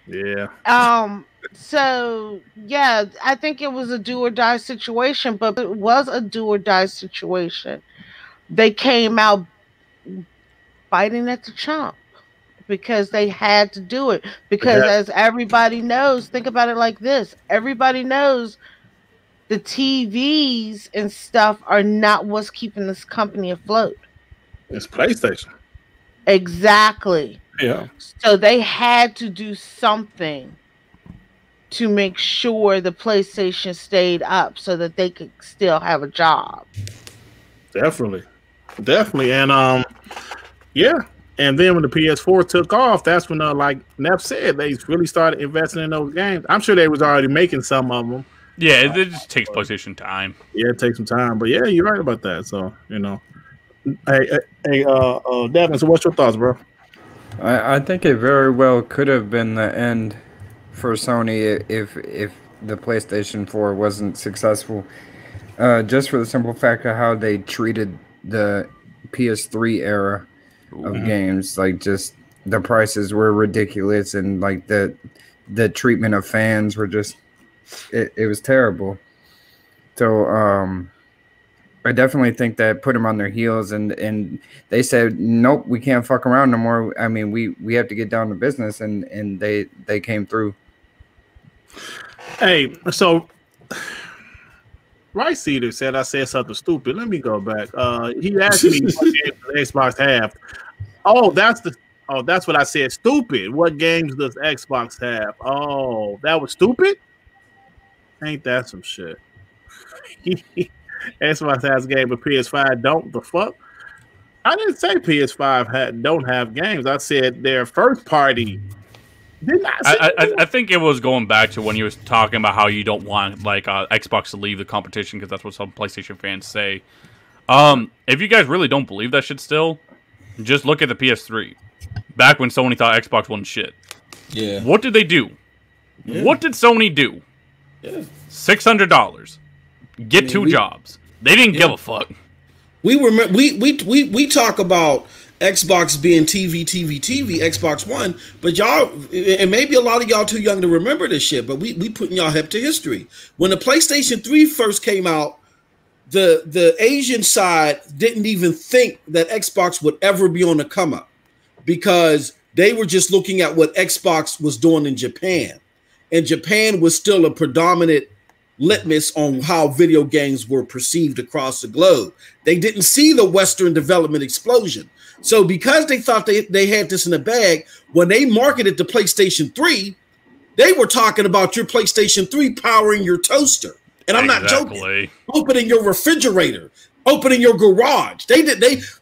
Yeah. So, yeah, I think it was a do or die situation, but it was a do or die situation. They came out biting at the chomp because they had to do it. Because as everybody knows, think about it like this: everybody knows the TVs and stuff are not what's keeping this company afloat. It's PlayStation. Exactly. Yeah. So they had to do something to make sure the PlayStation stayed up so that they could still have a job. Definitely. And yeah. And then when the PS4 took off, that's when like Neff said, they really started investing in those games. I'm sure they was already making some of them. Yeah, it just takes PlayStation time. Yeah, it takes some time. But yeah, you're right about that. So, you know. Hey, Devin, so what's your thoughts, bro? I think it very well could have been the end for Sony if the PlayStation 4 wasn't successful. Just for the simple fact of how they treated the PS3 era of games. Like, just the prices were ridiculous, and like the treatment of fans were just it was terrible. So I definitely think that put them on their heels, and they said, nope, we can't fuck around no more. I mean, we have to get down to business, and they came through. Hey, so Rice Eater said I said something stupid. Let me go back. He asked me what games does Xbox have. Oh, that's what I said. Stupid. What games does Xbox have? Oh, that was stupid? Ain't that some shit? Xbox has a game, but PS5 don't. The fuck? I didn't say PS5 don't have games. I said they're first party. Didn't I think it was going back to when you was talking about how you don't want like Xbox to leave the competition because that's what some PlayStation fans say. If you guys really don't believe that shit still, just look at the PS3. Back when Sony thought Xbox wasn't shit. Yeah. What did they do? Yeah. What did Sony do? Yeah. $600. Get two jobs. They didn't give a fuck. We talk about Xbox being TV, Xbox One, but y'all, and maybe a lot of y'all too young to remember this shit, but we putting y'all hip to history. When the PlayStation 3 first came out, the Asian side didn't even think that Xbox would ever be on the come up because they were just looking at what Xbox was doing in Japan. And Japan was still a predominant litmus on how video games were perceived across the globe. They didn't see the Western development explosion. So because they thought they had this in the bag, when they marketed the PlayStation 3, they were talking about your PlayStation 3 powering your toaster. And I'm not joking. Opening your refrigerator, opening your garage.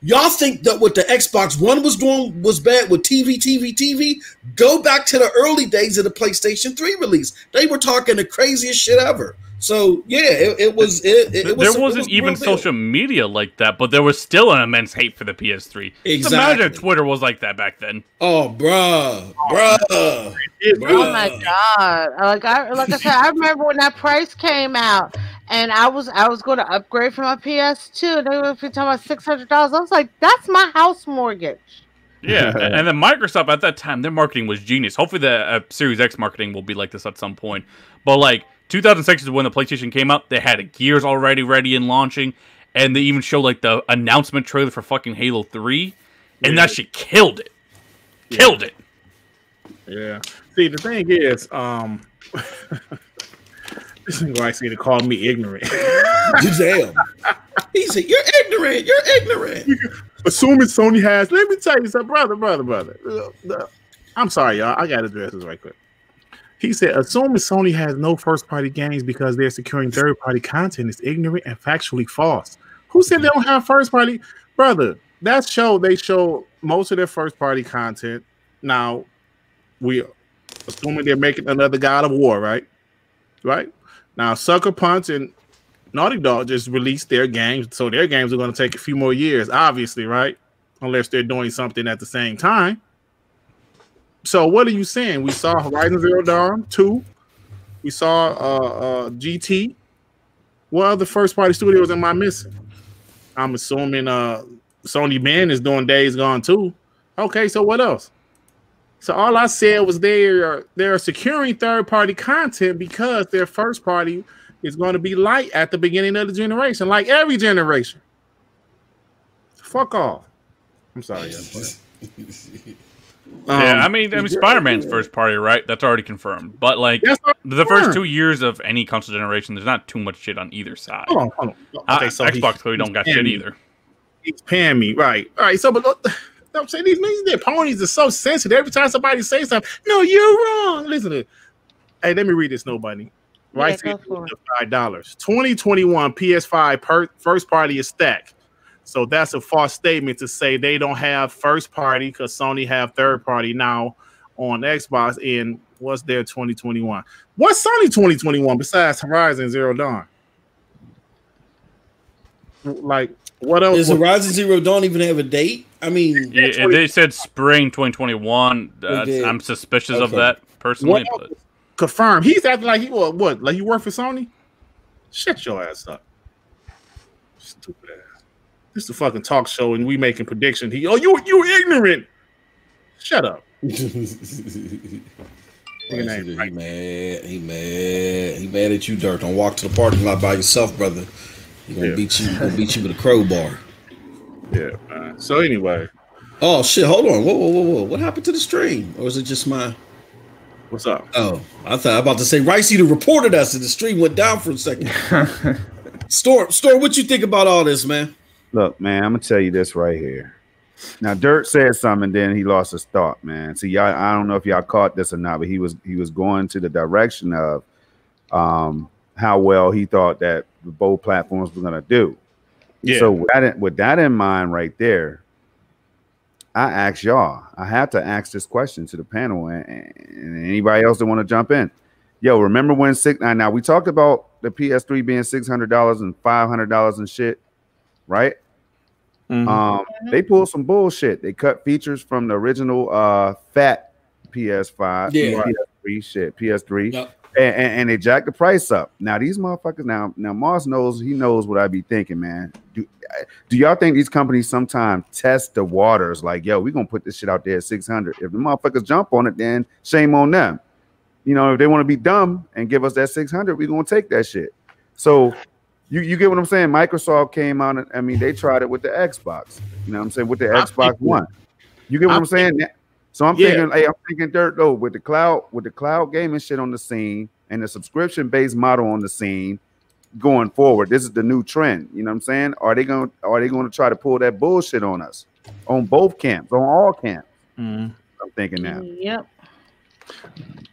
Y'all think that what the Xbox One was doing was bad with TV? Go back to the early days of the PlayStation 3 release. They were talking the craziest shit ever. So yeah, it was. There wasn't even social media like that, but there was still an immense hate for the PS3. Exactly. Just imagine Twitter was like that back then. Oh, bruh. Oh my god! Like I said, I remember when that price came out, and I was going to upgrade from my PS2. And they were talking about $600. I was like, that's my house mortgage. Yeah, and then Microsoft at that time, their marketing was genius. Hopefully, the Series X marketing will be like this at some point. But like 2006 is when the PlayStation came out. They had Gears already ready and launching, and they even showed like the announcement trailer for fucking Halo 3, and that shit killed it. Killed it. Yeah. See, the thing is, this is why I see to call me ignorant. Damn. He said, "You're ignorant. You're ignorant." Assuming Sony has. Let me tell you something, brother. I'm sorry, y'all. I gotta address this right quick. He said, assuming Sony has no first-party games because they're securing third-party content is ignorant and factually false. Who said they don't have first-party? Brother, they show most of their first-party content. Now, we assuming they're making another God of War, right? Right? Now, Sucker Punch and Naughty Dog just released their games, so their games are going to take a few more years, obviously, right? Unless they're doing something at the same time. So what are you saying? We saw Horizon Zero Dawn 2. We saw GT. What other first-party studios am I missing? I'm assuming Sony Ben is doing Days Gone 2. Okay, so what else? So all I said was they're securing third-party content because their first-party is going to be light at the beginning of the generation, like every generation. Fuck off. I'm sorry. Yeah, I mean, Spider-Man's first party, right? That's already confirmed. But like the first 2 years of any console generation, there's not too much shit on either side. Hold on. Okay, so Xbox clearly don't got shit either. He's paying me, right? All right. So, but I'm saying these ponies are so sensitive. Every time somebody says something, no, you're wrong. Listen to it. Hey, let me read this, nobody. Right, go for it. $5. 2021 PS5 first party is stacked. So that's a false statement to say they don't have first party because Sony have third party now on Xbox. And what's their 2021? What's Sony 2021 besides Horizon Zero Dawn? Like, what else? Does Horizon Zero Dawn even have a date? I mean, yeah, they said spring 2021. I'm suspicious of that personally. But confirmed. He's acting like he what? Like you work for Sony? Shut your ass up, stupid ass. This is a fucking talk show, and we making predictions. You ignorant. Shut up. He mad at you, Dirt. Don't walk to the parking lot by yourself, brother. He gonna beat you. Gonna beat you with a crowbar. Yeah. So anyway. Oh shit! Hold on. Whoa! What happened to the stream? Or is it just my? What's up? Oh, I thought I was about to say Ricey reported us, and the stream went down for a second. Storm, what you think about all this, man? Look, man, I'm gonna tell you this right here. Now, Dirt said something, and then he lost his thought, man. See, y'all, I don't know if y'all caught this or not, but he was going to the direction of how well he thought that both platforms were gonna do. Yeah. So with that in mind, right there, I asked y'all. I had to ask this question to the panel and anybody else that want to jump in. Yo, remember when now we talked about the PS3 being $600 and $500 and shit, right? Mm-hmm. They pulled some bullshit. They cut features from the original fat PS5, PS3, yep. and they jacked the price up. Now these motherfuckers, now Moss knows, he knows what I be thinking, man. Do y'all think these companies sometimes test the waters? Like, yo, we gonna put this shit out there at 600. If the motherfuckers jump on it, then shame on them. You know, if they want to be dumb and give us that 600, we gonna take that shit. So you get what I'm saying? Microsoft came out, and I mean, they tried it with the Xbox. You know what I'm saying? With the Xbox One. You get what I'm saying? So I'm thinking, hey, I'm thinking Dirt though, with the cloud gaming shit on the scene and the subscription-based model on the scene going forward. This is the new trend. You know what I'm saying? Are they going to try to pull that bullshit on us? On both camps, on all camps. I'm thinking now. Yep.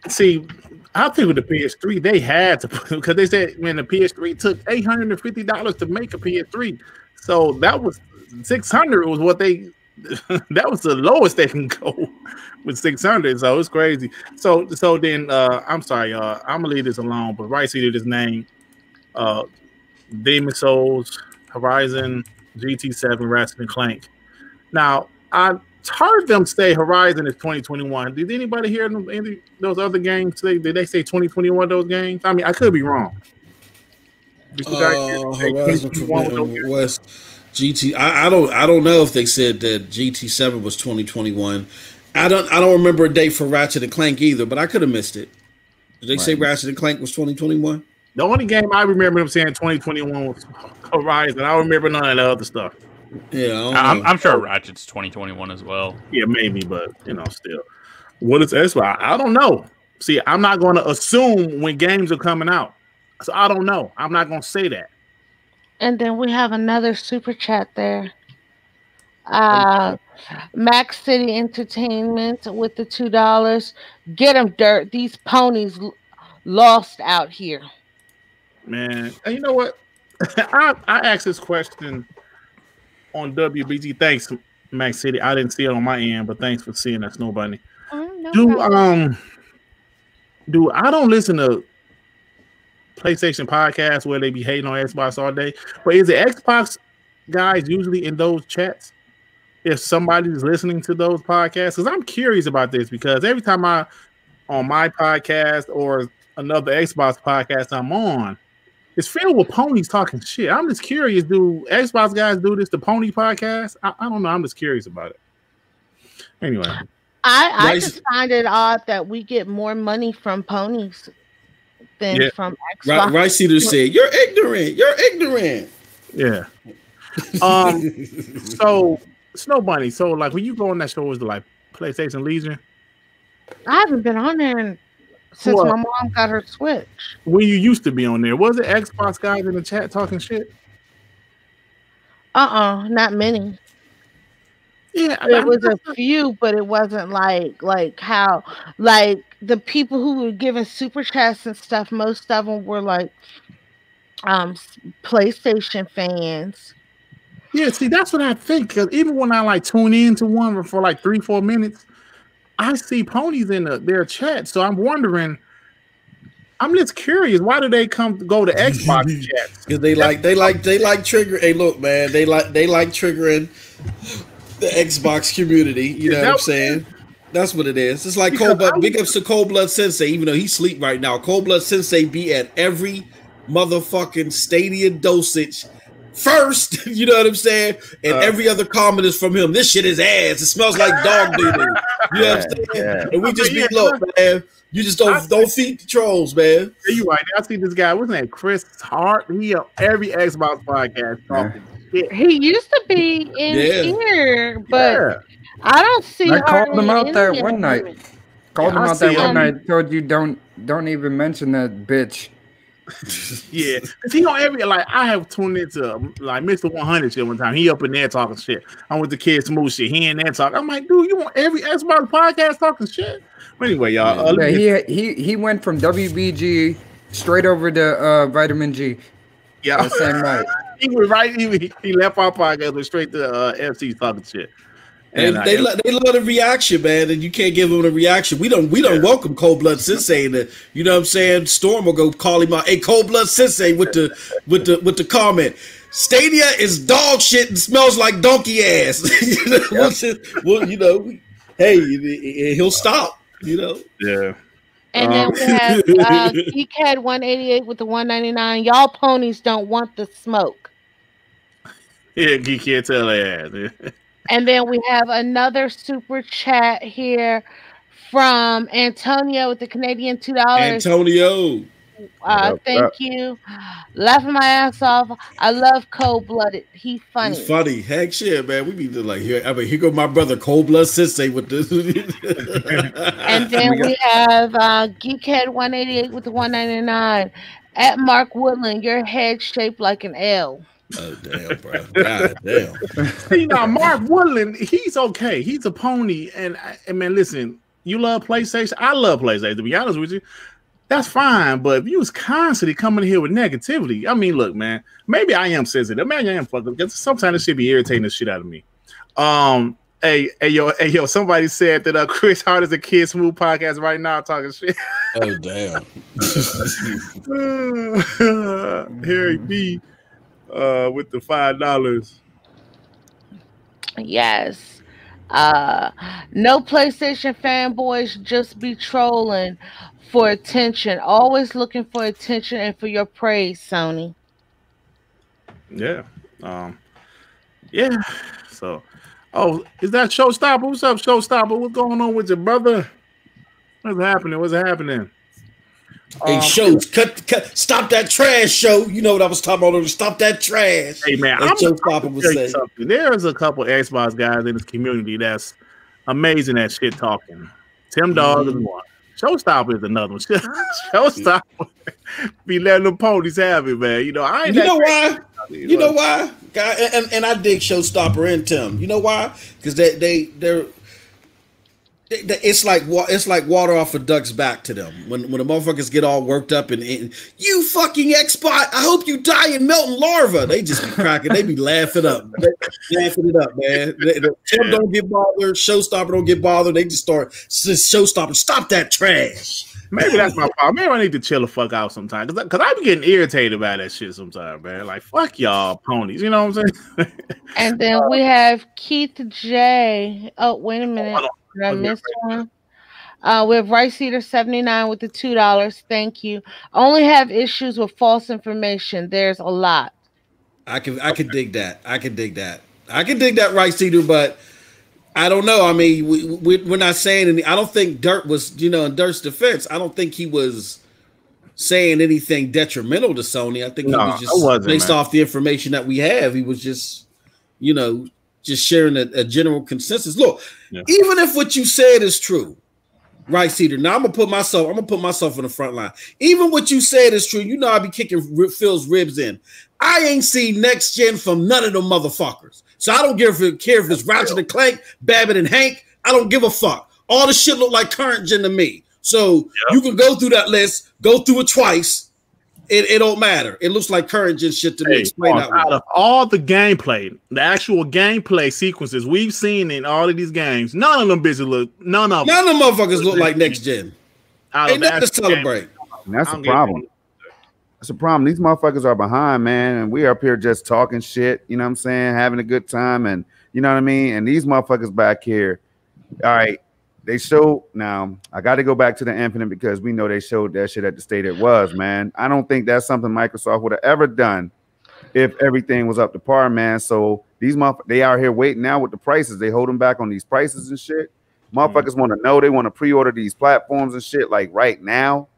See, I think with the PS3, they had to, because they said when the PS3 took $850 to make a PS3, so that was $600 was what they. That was the lowest they can go with 600. So it's crazy. So then I'm sorry, I'm gonna leave this alone. But right see this name, Demon Souls, Horizon, GT7, Ratchet and Clank. Now I heard them say Horizon is 2021. Did anybody hear them? Any of those other games? Did they say 2021? Those games? I mean, I could be wrong. Horizon Forbidden West, GT. I don't know if they said that GT7 was 2021. I don't remember a date for Ratchet and Clank either, but I could have missed it. Did they say Ratchet and Clank was 2021? The only game I remember them saying 2021 was Horizon. I don't remember none of the other stuff. Yeah, I'm sure Ratchet's 2021 as well. Yeah, maybe, but still. What is Xbox? I don't know. See, I'm not going to assume when games are coming out. So I don't know. I'm not going to say that. And then we have another super chat there. Max City Entertainment with the $2. Get them, Dirt. These ponies lost out here. Man, and you know what? I asked this question on WBG. Thanks, Max City. I didn't see it on my end, but thanks for seeing us, nobody. No do I don't listen to PlayStation podcasts where they be hating on Xbox all day, but is the Xbox guys usually in those chats if somebody's listening to those podcasts? Because I'm curious about this, because every time on my podcast or another Xbox podcast I'm on, it's filled with ponies talking shit. I'm just curious, do Xbox guys do this, the pony podcast? I don't know. I'm just curious about it. Anyway. I just find it odd that we get more money from ponies than from Xbox. Right, Cedar said, "You're ignorant. You're ignorant." Yeah. So Snow Bunny. So like when you go on that show, was it like PlayStation Legion? I haven't been on there since Well, my mom got her Switch. When you used to be on there, was it Xbox guys in the chat talking shit? Not many. Yeah, There was a few, but it wasn't like how like the people who were giving super chats and stuff. Most of them were like PlayStation fans. Yeah, see, that's what I think. Because even when I like tune into one for like 3-4 minutes, I see ponies in their chat. So I'm wondering. I'm just curious. Why do they go to Xbox chats? Because they like trigger. Hey, look, man, they like triggering the Xbox community. You know what I'm saying? That's what it is. It's like Cold Blood. Big ups to Cold Blood Sensei, even though he's asleep right now. Cold Blood Sensei be at every motherfucking Stadia dosage first. You know what I'm saying? And every other comment is from him. This shit is ass. It smells like dog doo. You know what I'm saying? Yeah. And we just be look, man. You just don't feed the trolls, man. Yeah, you right. I see this guy. What's his name? Chris Hart. He on every Xbox podcast talking shit. He used to be in here, but I don't see. I called him out that any one of night. them. Called him I out that see one him. night. Told you don't even mention that bitch. Yeah, cause he on every like I have tuned into like Mr. 100 shit one time. He up in there talking shit. I'm with the Kid Smooth shit. He in there talking. I'm like, dude, you on every Xbox podcast talking shit? But anyway, y'all. He went from WBG straight over to Vitamin G. Yeah, that same night. He was right. He left our podcast went straight to FC talking shit. And they love the reaction, man, and you can't give them the reaction. We don't welcome Cold Blood Sensei. You know what I'm saying? Storm will go call him out. Hey, Cold Blood Sensei with the comment. Stadia is dog shit and smells like donkey ass. Hey, he'll stop. You know. Yeah. And then we have Geekhead 188 with the 199. Y'all ponies don't want the smoke. Yeah, Geek can't tell that. And then we have another super chat here from Antonio with the Canadian $2. Antonio. Thank you. Laughing my ass off. I love Cold Blooded. He's funny. He's funny. Heck shit, man. We need to like here. I mean, here go my brother Cold Blood Sensei with this. And then we have Geekhead 188 with the 199. At Mark Woodland, your head shaped like an L. Oh damn, bro! God damn. See now, Mark Woodland, he's okay. He's a pony, and man, listen, you love PlayStation. I love PlayStation. To be honest with you, that's fine. But if you was constantly coming here with negativity, I mean, look, man, maybe I am sensitive. Maybe I am fucking. Because sometimes it should be irritating the shit out of me. Hey, yo, somebody said that Chris Hart is a Kid Smooth podcast right now talking shit. Oh damn. Harry B. With the $5. Yes. No PlayStation fanboys just be trolling for attention. Always looking for attention and for your praise, Sony. Yeah. Yeah. So, is that Showstopper? What's up, Showstopper? What's going on with your brother? What's happening? Hey, shows, cut, stop that trash show. You know what I was talking about? Stop that trash. Hey, man, I'm tell you something. There's a couple Xbox guys in this community that's amazing at shit talking. Tim Dog is one. Showstopper is another one. Showstopper be letting them ponies have it, man. You know, You know why? You know why? And I dig Showstopper and Tim. You know why? Because they're it's like water off a duck's back to them when the motherfuckers get all worked up and you fucking Xbox. I hope you die in melting larva. They just be cracking. They be laughing it up, man. Tim don't get bothered. Showstopper don't get bothered. They just start Showstopper. Stop that trash. Maybe that's my problem. Maybe I need to chill the fuck out sometimes because I be getting irritated by that shit sometimes, man. Like fuck y'all ponies. You know what I'm saying? And then we have Keith J. Oh, wait a minute. Did I miss one? We have Rice Eater 79 with the $2. Thank you. Only have issues with false information. There's a lot. I can dig that. I can dig that Rice Eater, but I don't know. I mean, we're not saying anything. I don't think Dirt was, in Dirt's defense, I don't think he was saying anything detrimental to Sony. I think he was just based off the information that we have. He was just, just sharing a general consensus. Look, even if what you said is true, Rice Eater. Now I'm gonna put myself in the front line. Even what you said is true. You know I be kicking Phil's ribs in. I ain't seen next gen from none of them motherfuckers. So I don't care if it's Ratchet and Clank, Babbitt and Hank. I don't give a fuck. All the shit look like current gen to me. So you can go through that list, go through it twice. It don't matter. It looks like current gen shit to me. Explain that out of all the gameplay, the actual gameplay sequences we've seen in all of these games, none of them motherfuckers look like next gen. Ain't nothing to celebrate. And that's the problem. That's the problem. These motherfuckers are behind, man, and we up here just talking shit, you know what I'm saying, having a good time, and you know what I mean? And these motherfuckers back here, all right, they show now. I got to go back to the Infinite because we know they showed that shit at the state it was, man. I don't think that's something Microsoft would have ever done if everything was up to par, man. So these motherfuckers, they out here waiting now with the prices. They hold them back on these prices and shit. Motherfuckers want to know. They want to pre-order these platforms and shit like right now.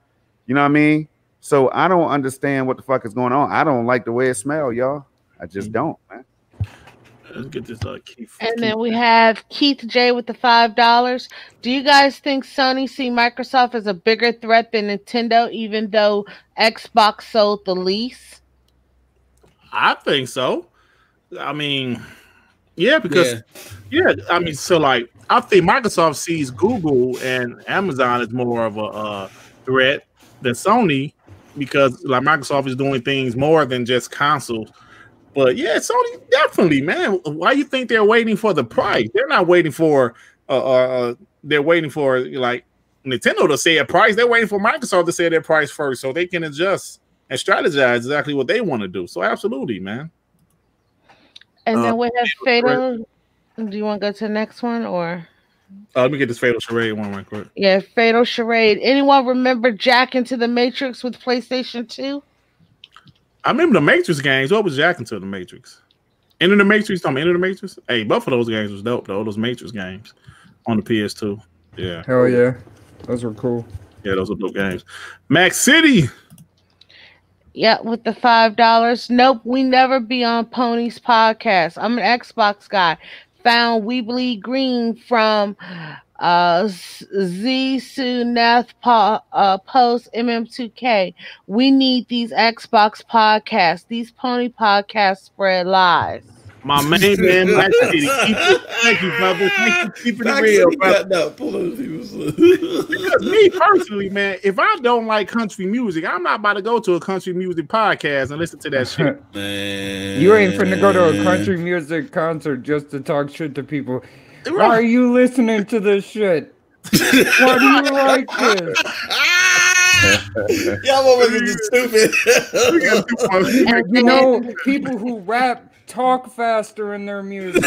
You know what I mean? So I don't understand what the fuck is going on. I don't like the way it smells, y'all. I just don't, man. Let's get this Keith. And then we have Keith J with the $5. Do you guys think Sony see Microsoft as a bigger threat than Nintendo, even though Xbox sold the lease? I think so. I mean, yeah, because I mean, so like I think Microsoft sees Google and Amazon as more of a threat than Sony because like Microsoft is doing things more than just consoles. But yeah, Sony definitely, man. Why you think they're waiting for the price? They're not waiting for they're waiting for like Nintendo to say a price. They're waiting for Microsoft to say their price first so they can adjust and strategize exactly what they want to do. So absolutely, man. And then we have Fatal. Do you want to go to the next one or? Let me get this Fatal Charade one right quick. Yeah, Fatal Charade. Anyone remember Jack into the Matrix with PlayStation 2? I remember the Matrix games. What was Jack into the Matrix? Into the Matrix? Into the Matrix? Hey, both of those games was dope, though. Those Matrix games on the PS2. Yeah. Hell yeah. Those were cool. Yeah, those are dope games. Max City. Yeah, with the $5. Nope, we never be on Pony's podcast. I'm an Xbox guy. Found We Bleed Green from Z Suneth post MM2K. We need these Xbox podcasts. These Pony podcasts spread lies. My main man, Max City. Thank you, brother. Thank you for keeping it real, brother. Because me personally, man, if I don't like country music, I'm not about to go to a country music podcast and listen to that shit. Man. You ain't finna go to a country music concert just to talk shit to people. Why are you listening to this shit? Why do you like this? Y'all motherfuckers are stupid. And you know, people who rap talk faster in their music.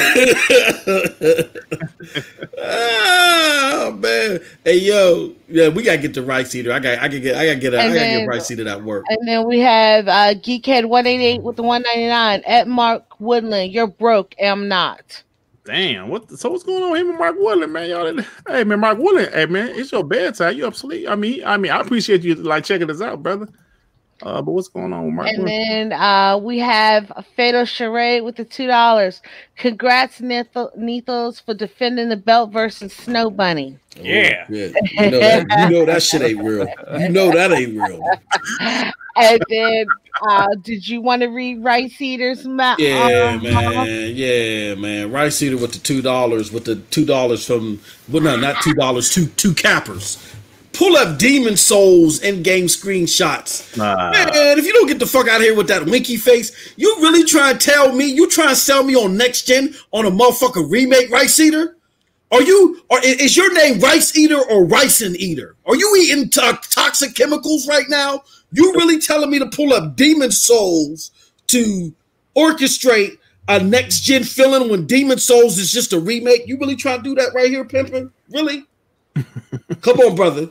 Oh man! Hey yo, yeah, we gotta get the Rice Eater. I gotta get Rice Eater at work. And then we have Geekhead 188 with the 199 at Mark Woodland. You're broke, am not. Damn, so what's going on with him and Mark Woodland, man? Y'all, hey man, Mark Woodland, hey man, it's your bedtime. You up sleep? I mean, I appreciate you like checking this out, brother. But what's going on with Mark Woodland? And then we have a Fatal Charade with the $2. Congrats, Nethos, for defending the belt versus Snow Bunny. Yeah. You know that shit ain't real. You know that ain't real. And then, did you want to read Rice Eater's map? Yeah, man. Rice Eater with the $2, with the $2 from, well, no, not $2, two cappers. Pull up Demon Souls in-game screenshots. Man, if you don't get the fuck out of here with that winky face, you really try and tell me, you try and sell me on next gen on a motherfucking remake, Rice Eater? Is your name Rice Eater or Ricin Eater? Are you eating toxic chemicals right now? You really telling me to pull up Demon Souls to orchestrate a next gen feeling when Demon Souls is just a remake? You really try to do that right here, pimpin'? Really? Come on, brother.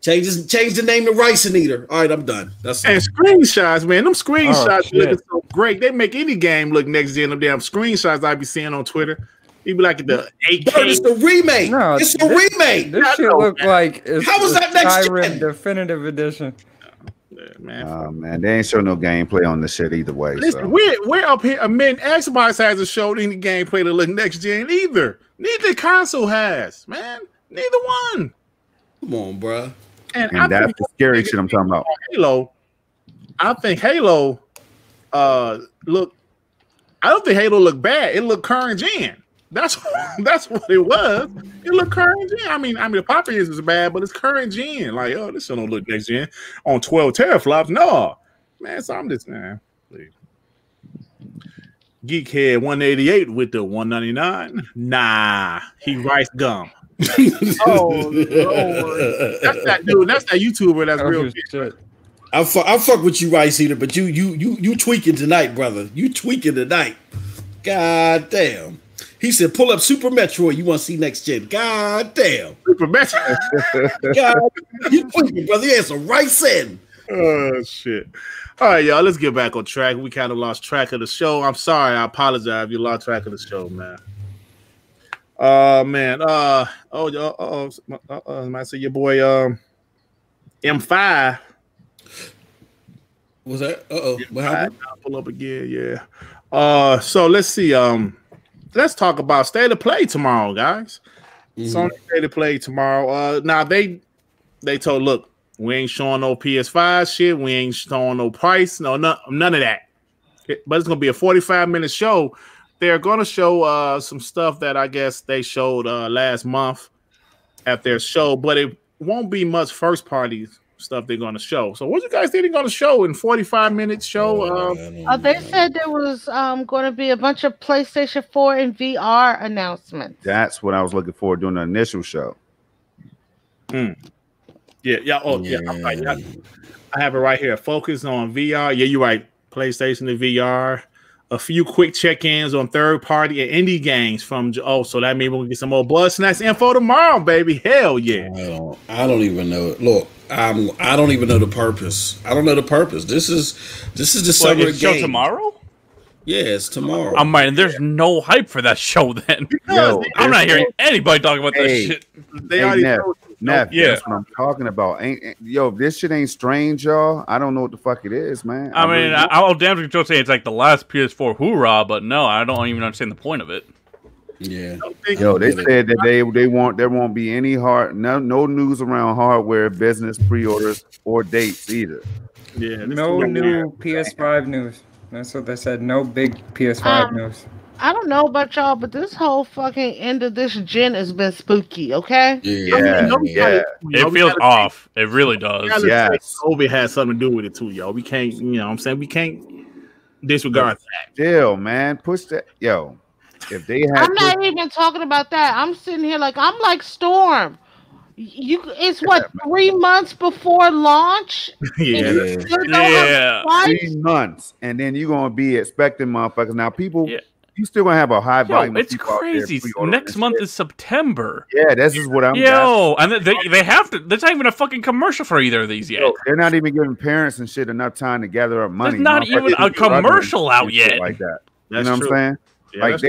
Change the name to Ricin Eater. All right, I'm done. That's and screenshots, man. Them screenshots looking so great. They make any game look next gen. Them damn screenshots I be seeing on Twitter. You be like the 8K. But it's a remake. No, it's a remake. This shit look like how was that next Skyrim gen? Definitive Edition. Yeah, man. Man, they ain't show no gameplay on the shit either way. Listen, So. we're up here. I mean, Xbox hasn't showed any gameplay to look next gen either. Neither console has, man. Neither one. Come on, bro. And that's the scary shit I'm talking about. Halo. I think Halo look. I don't think Halo looked bad. It looked current gen. That's what it was. It looked current gen. I mean, the Poppy is bad, but it's current gen. Like, oh, this shit don't look next gen on 12 teraflops. No, man. So I'm just please. Geekhead 188 with the 199. Nah, he writes gum. Oh Lord, that's that dude. That's that YouTuber. That's real shit. I fuck with you, Rice Eater, but you tweaking tonight, brother. You tweaking tonight. God damn. He said, "Pull up Super Metroid. You want to see next gen?" God damn. Super Metroid. God, you tweaking, brother. You had some rice in. Oh shit. All right, y'all. Let's get back on track. We kind of lost track of the show. I'm sorry. I apologize if you lost track of the show, man. Man. Might say your boy M5. Was that? What happened? I'll pull up again, yeah. So let's see. Let's talk about State of Play tomorrow, guys. Sony State of Play tomorrow. Now they told, look, we ain't showing no PS5 shit. We ain't showing no price. No, none of that. But it's gonna be a 45-minute show. They're gonna show some stuff that I guess they showed last month at their show, but it won't be much first party stuff they're going to show. So what you guys think they're going to show in 45-minute show? They said there was going to be a bunch of PlayStation 4 and VR announcements. That's what I was looking for during the initial show. Yeah. Oh, yeah. I'm right. I have it right here. Focus on VR. Yeah, you're right. PlayStation and VR. A few quick check-ins on third-party and indie games from. Oh, so that means we'll get some more Blood Snacks info tomorrow, baby. Hell yeah! I don't even know. Look, I don't even know the purpose. I don't know the purpose. This is the summer show tomorrow. Yeah, it's tomorrow. I'm right, and there's no hype for that show. Then I'm not hearing anybody talking about that shit. They already. Neff, that's what I'm talking about. Yo, this shit ain't strange, y'all. I don't know what the fuck it is, man. I mean, I'll damn sure say it's like the last PS4 hoorah, but no, I don't even understand the point of it. Yeah. Yo, they said that there won't be any no news around hardware, business, pre-orders, or dates either. Yeah, no new PS5 news. That's what they said. No big PS5 news. I don't know about y'all, but this whole fucking end of this gen has been spooky, okay? Yeah. It feels off. It really does. Yes. COVID has something to do with it too, y'all. We can't, you know what I'm saying? We can't disregard that. Still, man. Push that. Yo, if they have. I'm not even talking about that. I'm sitting here I'm like Storm. It's what, 3 months before launch? Yeah. 3 months. And then you're going to be expecting motherfuckers. Now, people. Yeah. You still gonna have a high volume. It's crazy. Next month is September. Yeah, this is what I'm. And they have to. There's not even a fucking commercial for either of these yet. They're not even giving parents and shit enough time to gather up money. There's not even a commercial out yet. Like that. You know what I'm saying? Yeah, like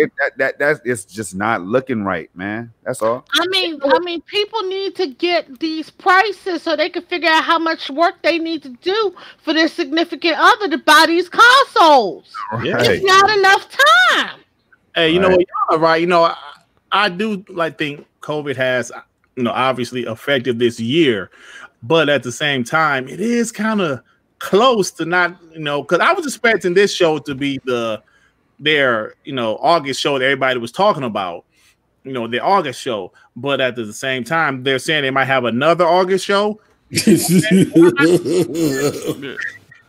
that's it's just not looking right, man. That's all. I mean, people need to get these prices so they can figure out how much work they need to do for their significant other to buy these consoles. Right. It's not enough time. Hey, you know what? Y'all are right. You know, I do think COVID has, obviously affected this year, but at the same time, it is kind of close to not, because I was expecting this show to be their August show that everybody was talking about, the August show, but at the same time, they're saying they might have another August show.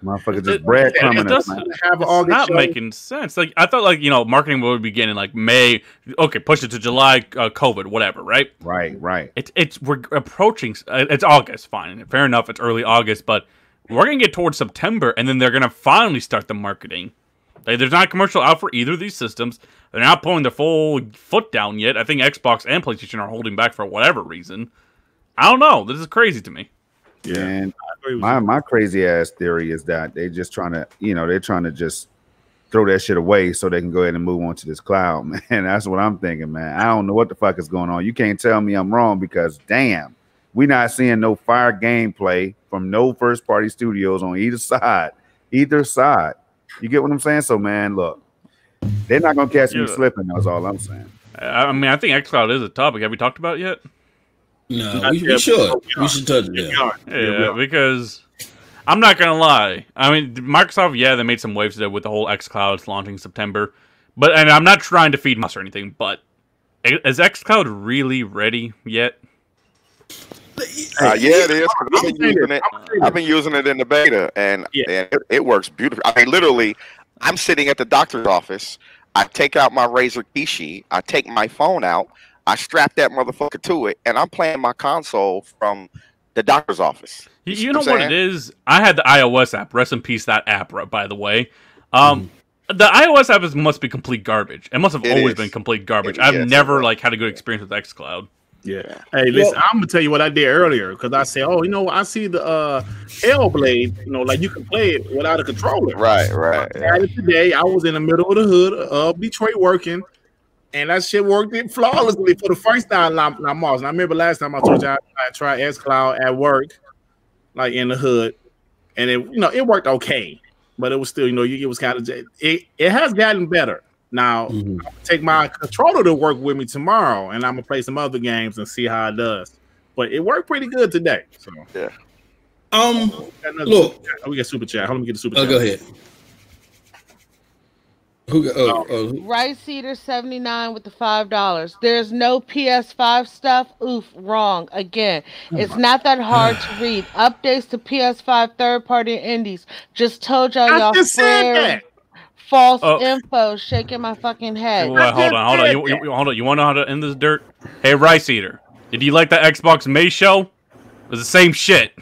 Motherfucker just breadcrumbing us. It's not making sense. Like I thought, marketing would begin in May. Okay, push it to July. COVID, whatever. Right. Right. We're approaching. It's August. Fine, fair enough. It's early August, but we're gonna get towards September, and then they're gonna finally start the marketing. There's not a commercial out for either of these systems. They're not pulling their full foot down yet. I think Xbox and PlayStation are holding back for whatever reason. I don't know. This is crazy to me. Yeah, and my crazy ass theory is that they just trying to, they're trying to just throw that shit away so they can go ahead and move on to this cloud, man. That's what I'm thinking, man. I don't know what the fuck is going on. You can't tell me I'm wrong because damn, we're not seeing no fire gameplay from no first party studios on either side. Either side. You get what I'm saying? So, man, look, they're not gonna catch me slipping. That's all I'm saying. I mean, I think xCloud is a topic. Have we talked about it yet? No, we should. We should touch it. Yeah, because I'm not gonna lie. I mean, Microsoft, they made some waves there with the whole xCloud launching in September. And I'm not trying to feed us or anything, but is xCloud really ready yet? Yeah, it is. I've been using it in the beta, and it works beautifully. I mean, literally, I'm sitting at the doctor's office. I take out my Razer Kishi. I take my phone out. I strap that motherfucker to it, and I'm playing my console from the doctor's office. You know what it is? I had the iOS app. Rest in peace, that app, by the way. The iOS app must be complete garbage. It must have always been complete garbage. I've never had a good experience with xCloud. Yeah. Hey, listen, I'm gonna tell you what I did earlier because I said, I see the Hellblade. You can play it without a controller. Right. Today, I was in the middle of the hood of Detroit working, and that shit worked flawlessly for the first time. And I remember last time I told you I tried xCloud at work, in the hood, and it worked okay. But it was still, it was kind of it has gotten better. Now, I'm gonna take my controller to work with me tomorrow, and I'm gonna play some other games and see how it does. But it worked pretty good today. So yeah. Look, we got super chat. Hold on, let me get the super chat. Go ahead. Rice Cedar 79 with the $5. There's no PS5 stuff. Oof, wrong again. It's not that hard to read. Updates to PS5 third-party indies. Just told y'all spread false info. Shaking my fucking head. Well, hold on. You want to know how to end this dirt? Hey, Rice Eater, did you like that Xbox May show? It was the same shit.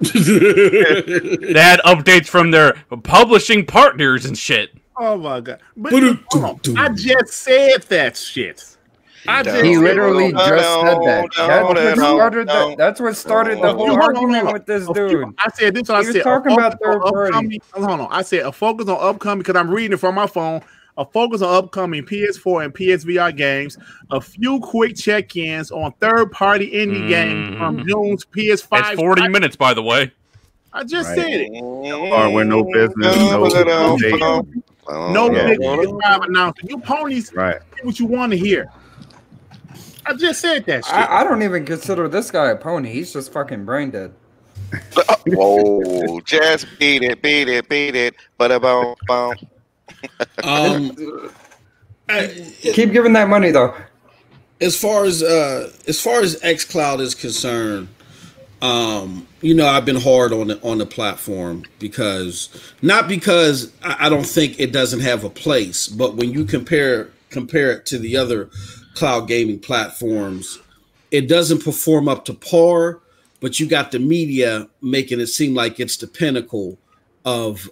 They had updates from their publishing partners and shit. Oh my god! But I just said that shit. He literally just said that. That's what started the whole argument with this dude. I said this. I said talking about third party. Hold on. I said a focus on upcoming because I'm reading it from my phone. A focus on upcoming PS4 and PSVR games. A few quick check-ins on third-party indie games from June's PS5. It's 40 minutes, by the way. I just said it. With no business, no big PS5 announcement. You ponies, get what you want to hear. I just said that shit. I don't even consider this guy a pony. He's just fucking brain dead. Whoa, just beat it. Ba-da-boom. Keep giving that money though. As far as xCloud is concerned, I've been hard on the platform because I don't think it doesn't have a place, but when you compare it to the other cloud gaming platforms, it doesn't perform up to par, but you got the media making it seem like it's the pinnacle of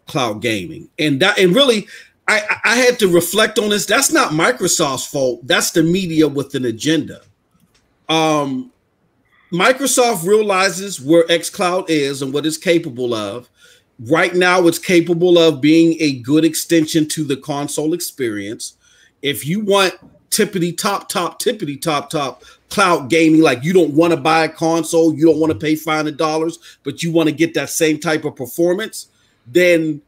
cloud gaming. And really, I had to reflect on this. That's not Microsoft's fault. That's the media with an agenda. Microsoft realizes where xCloud is and what it's capable of. Right now, it's capable of being a good extension to the console experience. If you want tippity top cloud gaming, like you don't want to buy a console, you don't want to pay $500, but you want to get that same type of performance, then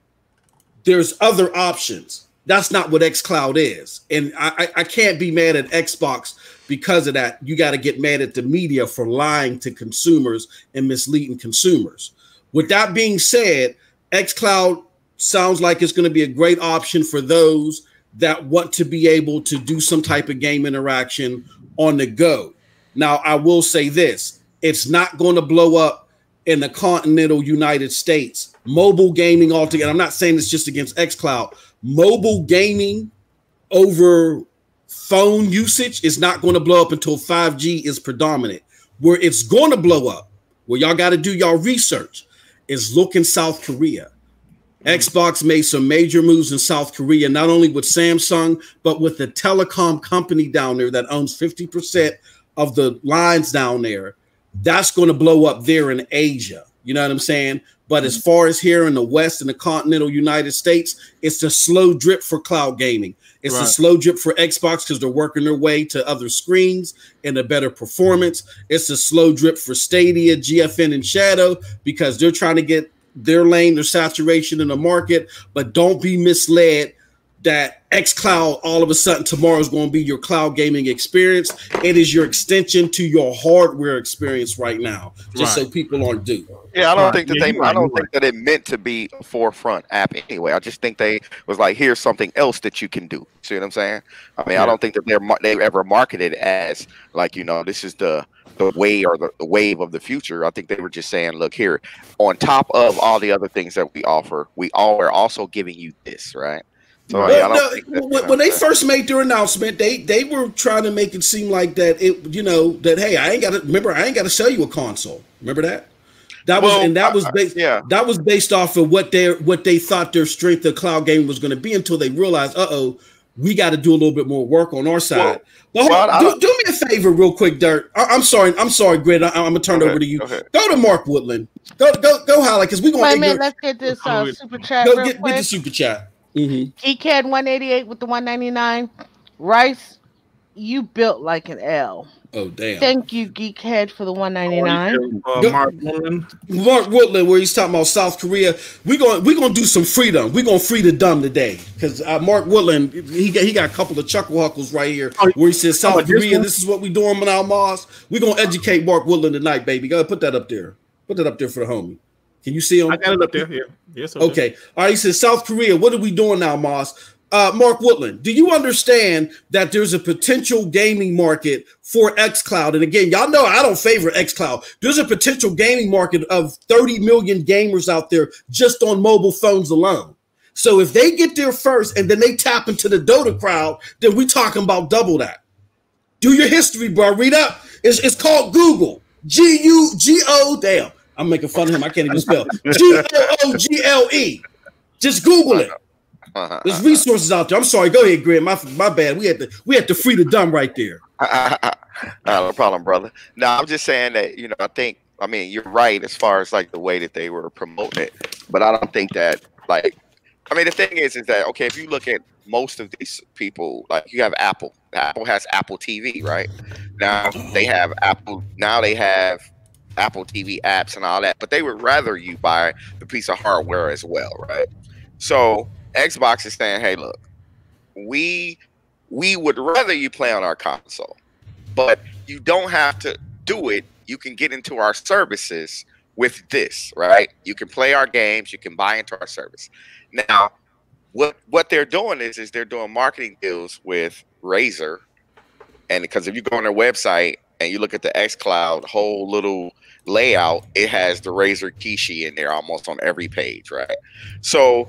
there's other options. That's not what xCloud is. And I can't be mad at Xbox because of that. You got to get mad at the media for lying to consumers and misleading consumers. With that being said, xCloud sounds like it's going to be a great option for those that want to be able to do some type of game interaction on the go. Now, I will say this. It's not going to blow up in the continental United States. Mobile gaming altogether. I'm not saying it's just against xCloud. Mobile gaming over phone usage is not going to blow up until 5G is predominant. Where it's going to blow up, where y'all got to do y'all research, is look in South Korea. Xbox made some major moves in South Korea, not only with Samsung, but with the telecom company down there that owns 50% of the lines down there. That's going to blow up there in Asia. You know what I'm saying? But as far as here in the West and the continental United States, it's a slow drip for cloud gaming. It's a slow drip for Xbox because they're working their way to other screens and a better performance. It's a slow drip for Stadia, GFN, and Shadow because they're trying to get their lane, their saturation in the market. But don't be misled that xCloud all of a sudden tomorrow is going to be your cloud gaming experience. It is your extension to your hardware experience right now, just so people aren't duped. Yeah, I don't think that I don't think that it meant to be a forefront app anyway. I just think they was like, here's something else that you can do. See what I'm saying? I mean, I don't think that they ever marketed as like, you know, this is the way or the wave of the future. I think they were just saying, look here, on top of all the other things that we offer, we are also giving you this, right? So when they first made their announcement, they were trying to make it seem like that hey, I ain't got to sell you a console. Remember that? That was based off of what they thought their strength of cloud gaming was going to be until they realized, we got to do a little bit more work on our side. Do me a favor, real quick, Dirt. I'm sorry, Grid. I'm gonna turn it over to you. Go to Mark Woodland. Go, highlight because we're gonna. Wait a minute, let's get this super chat. Get the super chat. Geekhead 188 with the 199. Rice, you built like an L. Oh damn! Thank you, Geekhead, for the 199. Mark Woodland. Mark Woodland, where he's talking about South Korea. We're gonna do some freedom. We're gonna free the dumb today because Mark Woodland he got a couple of chuckle huckles right here where he says South Korea. This is what we doing in our mosque. We're gonna educate Mark Woodland tonight, baby. Go ahead, put that up there. Put that up there for the homie. Can you see him? I got it up there. Yeah. Yes. Okay. All right. He says South Korea. What are we doing now, Moss? Mark Woodland, do you understand that there's a potential gaming market for xCloud? And again, y'all know I don't favor xCloud. There's a potential gaming market of 30 million gamers out there just on mobile phones alone. So if they get there first and then they tap into the Dota crowd, then we talking about double that. Do your history, bro. Read up. It's called Google. G-U-G-O. Damn. I'm making fun of him. I can't even spell. G-O-O-G-L-E. Just Google it. There's resources out there. I'm sorry. Go ahead, Grant. My bad. We had to free the dumb right there. No problem, brother. No, I'm just saying that, I mean, you're right as far as like the way that they were promoting it, but I don't think that the thing is that, okay, if you look at most of these people, like you have Apple. Apple has Apple TV, right? Now they have Apple TV apps and all that, but they would rather you buy the piece of hardware as well, right? So Xbox is saying, hey, look, we would rather you play on our console, but you don't have to do it. You can get into our services with this, right? You can play our games, you can buy into our service. Now, what they're doing is they're doing marketing deals with Razer, and because if you go on their website and you look at the xCloud whole little layout, it has the Razer Kishi in there almost on every page, right? So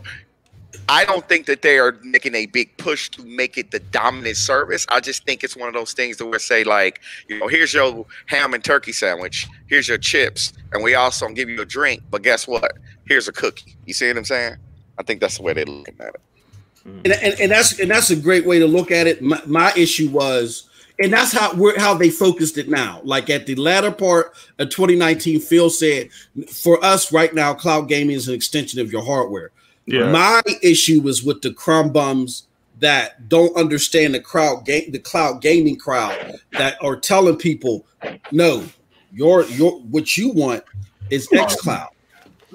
I don't think that they are making a big push to make it the dominant service. I just think it's one of those things that we say, like, here's your ham and turkey sandwich, here's your chips, and we also give you a drink, but guess what? Here's a cookie. You see what I'm saying? I think that's the way they're looking at it. And that's a great way to look at it. My issue was, and that's how they focused it now. Like at the latter part of 2019, Phil said, for us right now, cloud gaming is an extension of your hardware. Yeah. My issue was with the crumb bums that don't understand the cloud gaming crowd that are telling people, no, your what you want is xCloud.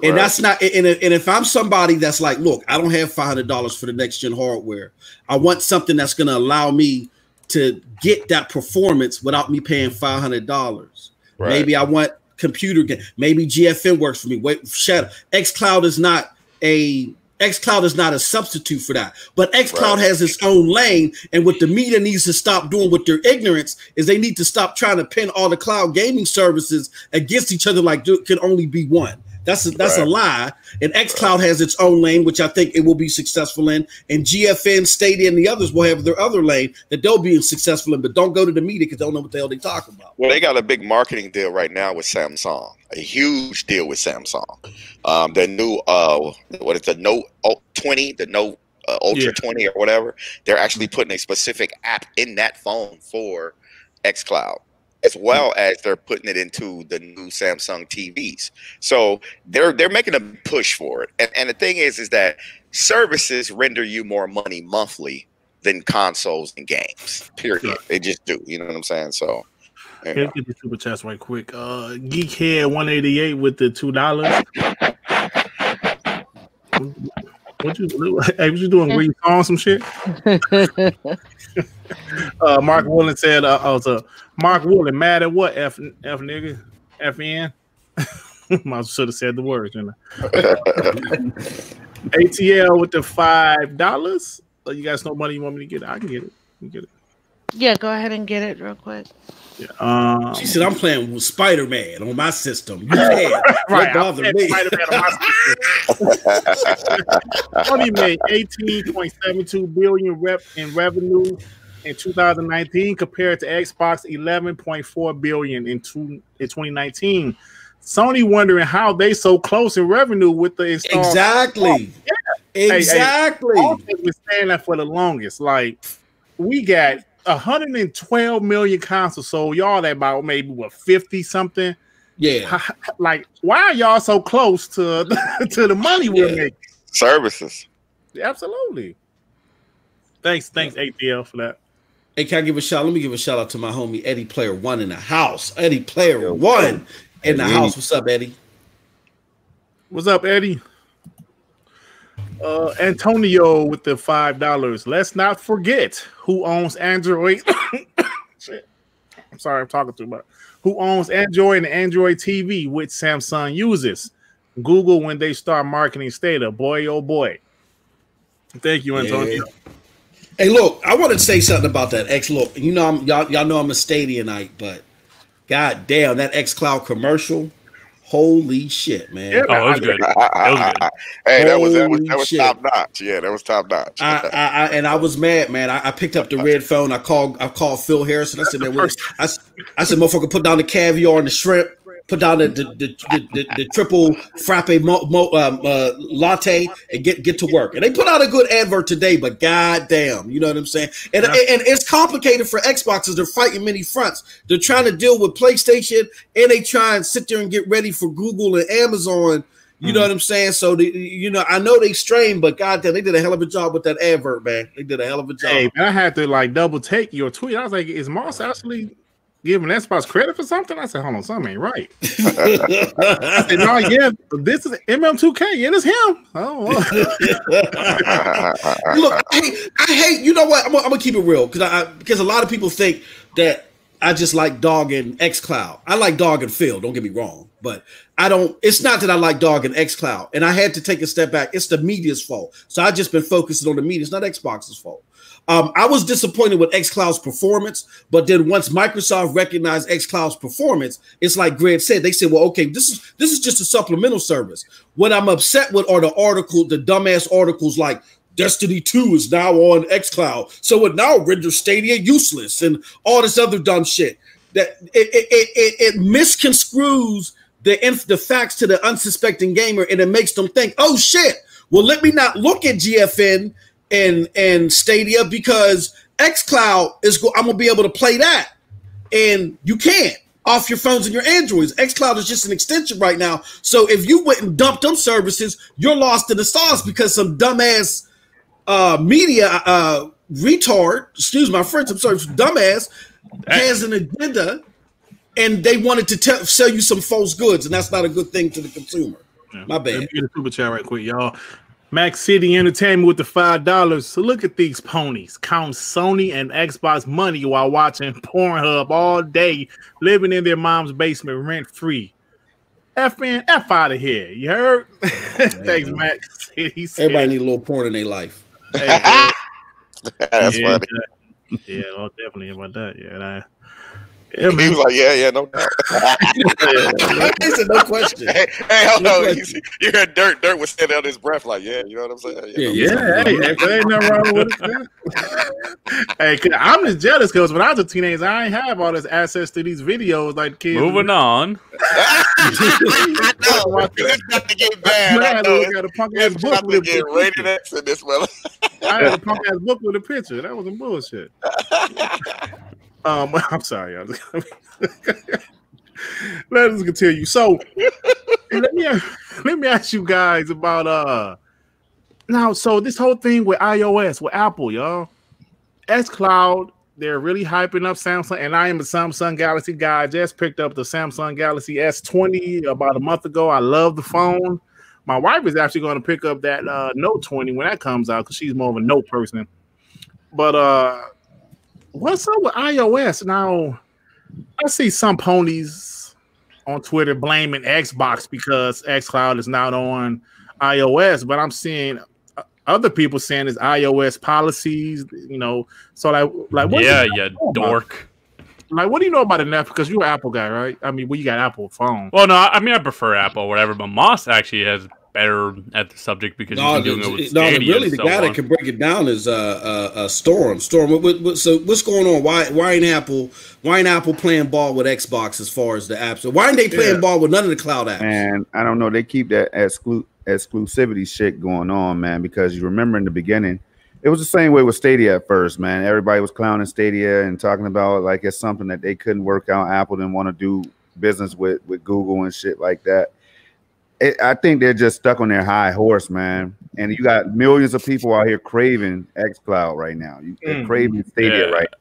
And that's not, and if I'm somebody that's like, look, I don't have $500 for the next gen hardware. I want something that's going to allow me to get that performance without me paying $500. Right. Maybe I want computer game. Maybe GFN works for me. Wait, Shadow. xCloud is not a substitute for that. But xCloud has its own lane, and what the media needs to stop doing with their ignorance is they need to stop trying to pin all the cloud gaming services against each other like there can only be one. That's a lie. And xCloud has its own lane, which I think it will be successful in. And GFN, Stadia, and the others will have their other lane that they'll be successful in. But don't go to the media because they don't know what the hell they're talking about. Well, they got a big marketing deal right now with Samsung, a huge deal with Samsung. The new, the Note 20, the Note Ultra 20 or whatever, they're actually putting a specific app in that phone for xCloud. as well as they're putting it into the new Samsung TVs. So they're making a push for it. And the thing is that services render you more money monthly than consoles and games. Period. Sure. They just do. You know what I'm saying? So let's get the super chats right quick. Geekhead 188 with the $2. What you do? Hey, what you doing? Were you on some shit? Mark Woolen said, Mark Woolen, mad at what? F nigga? FN? I should have said the words, you know. ATL with the $5. You guys know money you want me to get it? I can get it. You get it. Yeah, go ahead and get it real quick. Yeah. She said, I'm playing with Spider-Man on my system. You can. Right. Bother me. Spider-Man on my system. Sony made $18.72 billion in revenue in 2019 compared to Xbox $11.4 billion in 2019. Sony wondering how they so close in revenue with the installed. Exactly. Yeah. Exactly. We've been saying that for the longest. Like, we got 112 million consoles sold. Y'all at about maybe 50 something. Yeah. Like, why are y'all so close to the money we're making? Services. Absolutely. Thanks, ATL for that. Hey, can I give a shout? Let me give a shout out to my homie Eddie Player One in the house. Eddie Player One in the house. What's up, Eddie? What's up, Eddie? Antonio with the $5. Let's not forget who owns Android. Shit. I'm sorry, I'm talking too much. Who owns Android and Android TV, which Samsung uses? Google when they start marketing Stadia. Boy, oh boy. Thank you, Antonio. Yeah. Hey, look, I want to say something about that X. Look, you know, y'all know I'm a Stadianite, but god damn, that xCloud commercial. Holy shit, man! Yeah, that was good. Hey, that was top notch. Yeah, that was top notch. And I was mad, man. I picked up the red phone. I called Phil Harrison. I said, man, I said, motherfucker, put down the caviar and the shrimp. Put down the triple frappe latte and get to work. And they put out a good advert today, but goddamn, you know what I'm saying? And it's complicated for Xboxes. They're fighting many fronts. They're trying to deal with PlayStation, and they try and sit there and get ready for Google and Amazon. You know what I'm saying? So, I know they strained, but goddamn, they did a hell of a job with that advert, man. They did a hell of a job. Hey, man, I had to like double take your tweet. I was like, is Moss actually giving Xbox credit for something? I said, hold on, something ain't right. I said, no, yeah, this is MM2K, and it's him. Oh, look, I hate. You know what? I'm gonna keep it real because a lot of people think that I just like dogging xCloud. I like dogging Phil. Don't get me wrong, but I don't. It's not that I like dogging xCloud, and I had to take a step back. It's the media's fault. So I just been focusing on the media. It's not Xbox's fault. I was disappointed with xCloud's performance, but then once Microsoft recognized xCloud's performance, it's like Greg said. They said, "Well, okay, this is just a supplemental service." What I'm upset with are the dumbass articles like Destiny 2 is now on xCloud, so it now renders Stadia useless, and all this other dumb shit. That it misconstrues the facts to the unsuspecting gamer, and it makes them think, "Oh shit! Well, let me not look at GFN." And Stadia, because xCloud I'm gonna be able to play that, and you can't off your phones and your Androids. xCloud is just an extension right now. So if you went and dumped them services, you're lost in the sauce because some dumbass media retard, excuse my French, I'm sorry, dumbass has an agenda, and they wanted to sell you some false goods, and that's not a good thing to the consumer. Yeah. My bad. Let me get a super chat right quick, y'all. Max City Entertainment with the $5. So look at these ponies. Count Sony and Xbox money while watching Pornhub all day, living in their mom's basement rent-free. F out of here. You heard? Thanks, Max City. Everybody need a little porn in their life. Hey, that's funny. Yeah, well, definitely about that. Yeah, he was like, yeah, no doubt. He said, no question. Hey, hold on. You heard Dirt was standing on his breath, like, yeah, you know what I'm saying? Yeah, hey, there ain't nothing wrong with it. Hey, I'm just jealous because when I was a teenager, I ain't have all this access to these videos like kids. Moving on. I know. It's got to get bad. I had to look at a punk ass book with a picture. Rated X in this one. I had a punk ass book with a picture. That was some bullshit. I'm sorry. Let us continue. So let me ask you guys about now. So this whole thing with iOS with Apple, y'all, xCloud, they're really hyping up Samsung, and I am a Samsung Galaxy guy. I just picked up the Samsung Galaxy S20 about a month ago. I love the phone. My wife is actually going to pick up that Note 20 when that comes out because she's more of a Note person. But what's up with iOS now? I see some ponies on Twitter blaming Xbox because xCloud is not on iOS, but I'm seeing other people saying it's iOS policies, you know. So like what dork. Like, what do you know about it now? Because you're an Apple guy, right? I mean, you got Apple phone. Well, no, I mean I prefer Apple or whatever, but Moss actually has better at the subject because he's been doing it with Stadia. Really, the guy that can break it down is Storm. Storm. So what's going on? Why ain't Apple playing ball with Xbox as far as the apps? So why ain't they playing ball with none of the cloud apps? And I don't know. They keep that exclusivity shit going on, man. Because you remember in the beginning, it was the same way with Stadia at first, man. Everybody was clowning Stadia and talking about like it's something that they couldn't work out. Apple didn't want to do business with Google and shit like that. I think they're just stuck on their high horse, man. And you got millions of people out here craving xCloud right now. They're craving Stadia right now.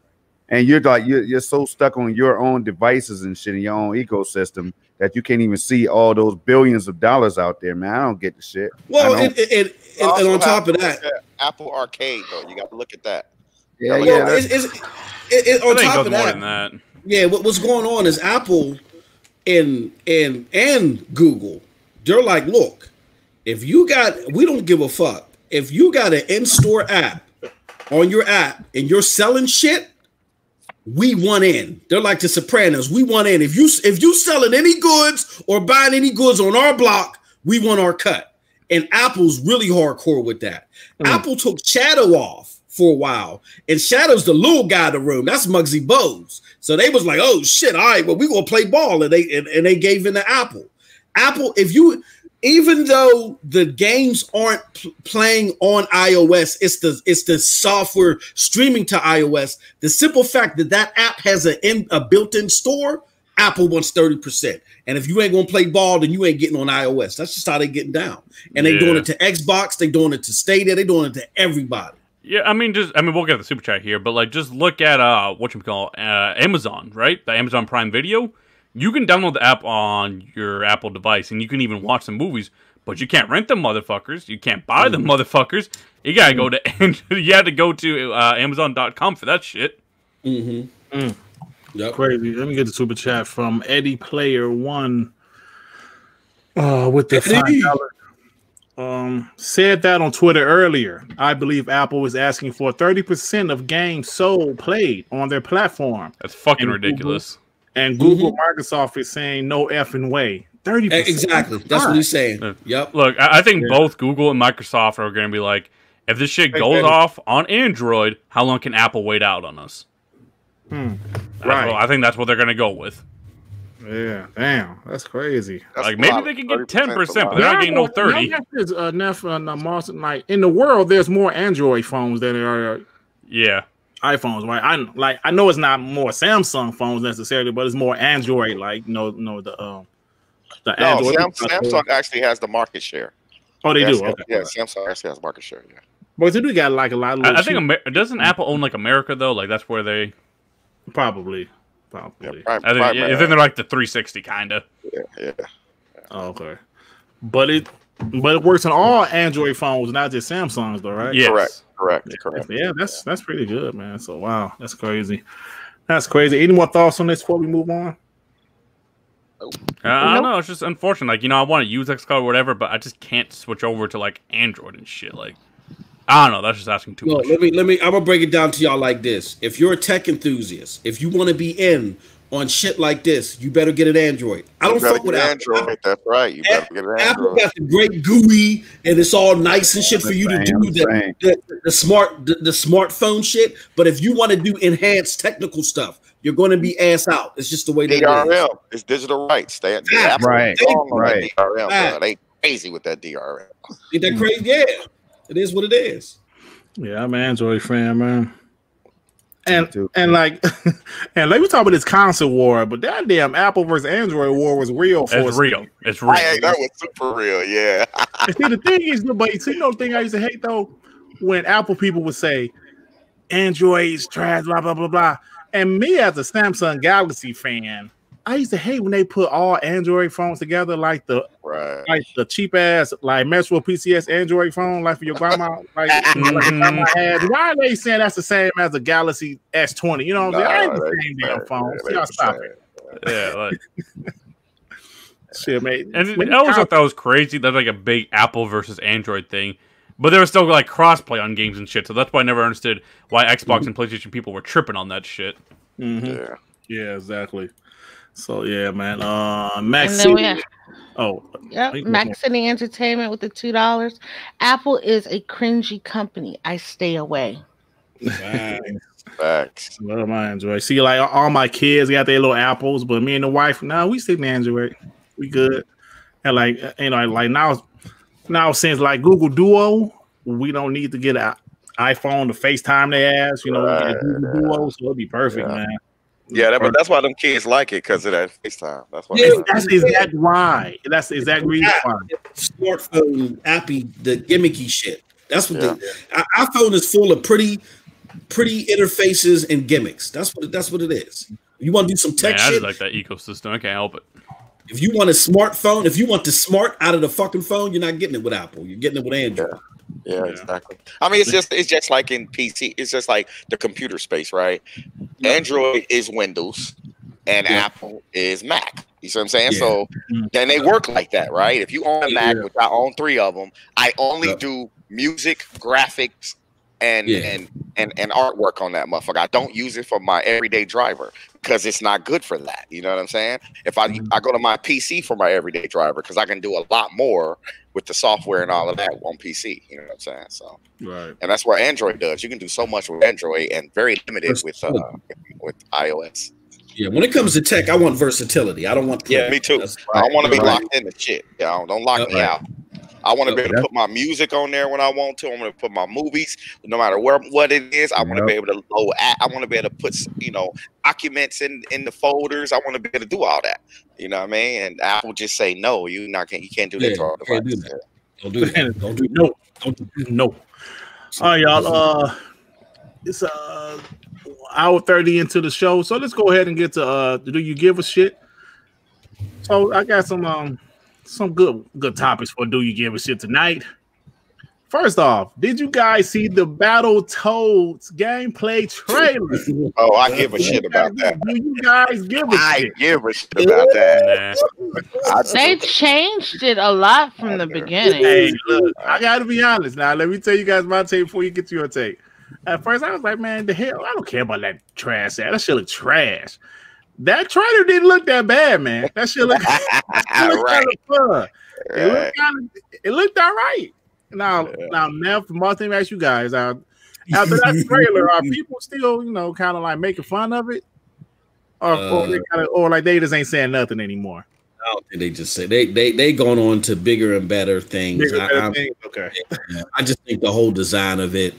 And you're like you're so stuck on your own devices and shit in your own ecosystem that you can't even see all those billions of dollars out there, man. I don't get the shit. Well, and on top of that, Apple Arcade though, you got to look at that. Yeah. On top of that, yeah. What's going on is Apple and Google. They're like, look, we don't give a fuck. If you got an in-store app on your app and you're selling shit, we want in. They're like the Sopranos. We want in. If you selling any goods or buying any goods on our block, we want our cut. And Apple's really hardcore with that. Apple took Shadow off for a while, and Shadow's the little guy in the room. That's Muggsy Bogues. So they was like, oh shit, all right, well, we gonna play ball, and they gave in to Apple. Apple, even though the games aren't playing on iOS, it's the software streaming to iOS. The simple fact that app has a built-in store, Apple wants 30%. And if you ain't gonna play ball, then you ain't getting on iOS. That's just how they getting down. And they doing it to Xbox, they doing it to Stadia, they doing it to everybody. Yeah, I mean, we'll get the super chat here, but like, just look at Amazon, right? The Amazon Prime Video. You can download the app on your Apple device, and you can even watch the movies, but you can't rent them motherfuckers. You can't buy them motherfuckers. You gotta go to Amazon.com for that shit. Yep. Crazy. Let me get the super chat from Eddie Player 1 with the $5. Said that on Twitter earlier. I believe Apple was asking for 30% of games sold played on their platform. That's fucking ridiculous. And Google, Microsoft is saying no effing way. 30%. Exactly. That's what he's saying. Yep. Look, I think both Google and Microsoft are going to be like, if this shit goes off on Android, how long can Apple wait out on us? Right. I think that's what they're going to go with. Yeah, damn, that's crazy. Like maybe they can get 10%, but they're not getting no 30. Like in the world, there's more Android phones than there are. iPhones, right? I know it's not more Samsung phones necessarily, but it's more Android. Like the Android. Samsung actually has the market share. Oh, they do. Okay. Yeah, Samsung actually has market share. Yeah, but they do got like a lot of. I think doesn't Apple own like America though? Like that's where they probably. I think they're like the 360 kind of. Yeah. Oh, okay, but it works on all Android phones, not just Samsungs, though, right? Yes. Correct. Yeah, that's pretty good, man. So wow, that's crazy. That's crazy. Any more thoughts on this before we move on? I don't know. It's just unfortunate. Like, I want to use xCloud or whatever, but I just can't switch over to like Android and shit. Like, I don't know. That's just asking too much. Let me. I'm gonna break it down to y'all like this. If you're a tech enthusiast, if you want to be in on shit like this, you better get an Android. I don't fuck with Android. That's right. You better get an Android. Apple got the great GUI, and it's all nice and shit for you to do the smartphone shit. But if you want to do enhanced technical stuff, you're going to be ass out. It's just the way they DRM. It's digital rights. Right. DRM. They crazy with that DRM. Ain't that crazy? Yeah, it is what it is. Yeah, I'm an Android fan, man. and like and let me talk about this console war, but that damn Apple versus Android war was real for us. It's real. It's real. That was super real, yeah. And see, the thing is, but see, you know the thing I used to hate though, when Apple people would say Android's trash, blah blah blah blah. And me as a Samsung Galaxy fan, I used to hate when they put all Android phones together, like the cheap ass like Metro PCS Android phone, like for your grandma, like your grandma had. Why are they saying that's the same as a Galaxy S20? You know what I'm saying? I ain't the same damn phone. So y'all stop it. Yeah, like shit, mate. And I always thought that was crazy. That's like a big Apple versus Android thing. But there was still like crossplay on games and shit, so that's why I never understood why Xbox and PlayStation people were tripping on that shit. Mm-hmm. Yeah, exactly. So yeah, man. Max and City. then Max City Entertainment with the $2. Apple is a cringy company. I stay away. Facts. Love my Android. See, like all my kids got their little Apples, but me and the wife, we stick to Android. We good. And like like now since like Google Duo, we don't need to get an iPhone to FaceTime their ass. We get Google Duo, so it'll be perfect, man. Yeah, but that's why them kids like it, because of that FaceTime. That's why. That's exactly why. That's exactly why. Smartphone appy, the gimmicky shit. That's what the iPhone is full of pretty interfaces and gimmicks. That's what it is. You want to do some tech shit? I just like that ecosystem. I can't help it. If you want a smartphone, if you want the smart out of the fucking phone, you're not getting it with Apple. You're getting it with Android. Yeah, exactly. I mean, it's just like in PC. It's just like the computer space, right? Android is Windows, and Apple is Mac. You see what I'm saying? Yeah. So then they work like that, right? If you own a Mac, which I own 3 of them, I only do music, graphics, and artwork on that motherfucker. I don't use it for my everyday driver because it's not good for that. You know what I'm saying? If I go to my PC for my everyday driver because I can do a lot more with the software and all of that on PC. You know what I'm saying? So and that's what Android does. You can do so much with Android and very limited with iOS. Yeah, when it comes to tech, I want versatility. I don't want me too. I don't want to be locked into shit. Yeah, don't lock me out. I want to be able to put my music on there when I want to. I want to put my movies, no matter what it is. I want to be able to load. I want to be able to put documents in the folders. I want to be able to do all that. You know what I mean? And Apple just say no. You can't do that to our devices. Don't do that. Don't do no. Don't no. All right, y'all. It's hour 30 into the show, so let's go ahead and get to do you give a shit? So I got some good topics for do you give a shit tonight. First off, did you guys see the Battletoads gameplay trailer? Oh, I give a shit about that. Do you guys give a shit? I give a shit about that. They changed it a lot from the beginning. Hey, look, I gotta be honest. Now, let me tell you guys my take before you get to your take. At first, I was like, man, the hell, I don't care about that trash. That shit look trash. That trailer didn't look that bad, man. That shit looked kind of fun. It looked all right. Now, for most thing, ask you guys, after that trailer, are people still, kind of like making fun of it, or like they just ain't saying nothing anymore? I don't think they just say they going on to bigger and better things. Okay. I just think the whole design of it.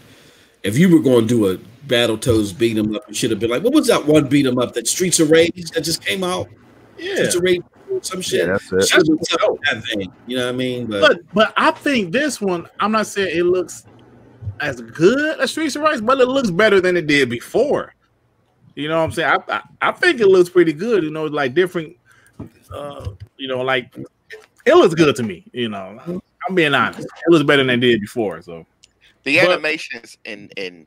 If you were going to do a Battletoads beat 'em up, you should have been like, what was that one beat 'em up that Streets of Rage that just came out? Yeah, Streets of Rage, some shit. Yeah, that's it. That thing, you know what I mean? But I think this one, I'm not saying it looks as good as Streets of Rage, but it looks better than it did before. You know what I'm saying? I think it looks pretty good. Like different. Like it looks good to me. I'm being honest. It looks better than it did before. So. The animations in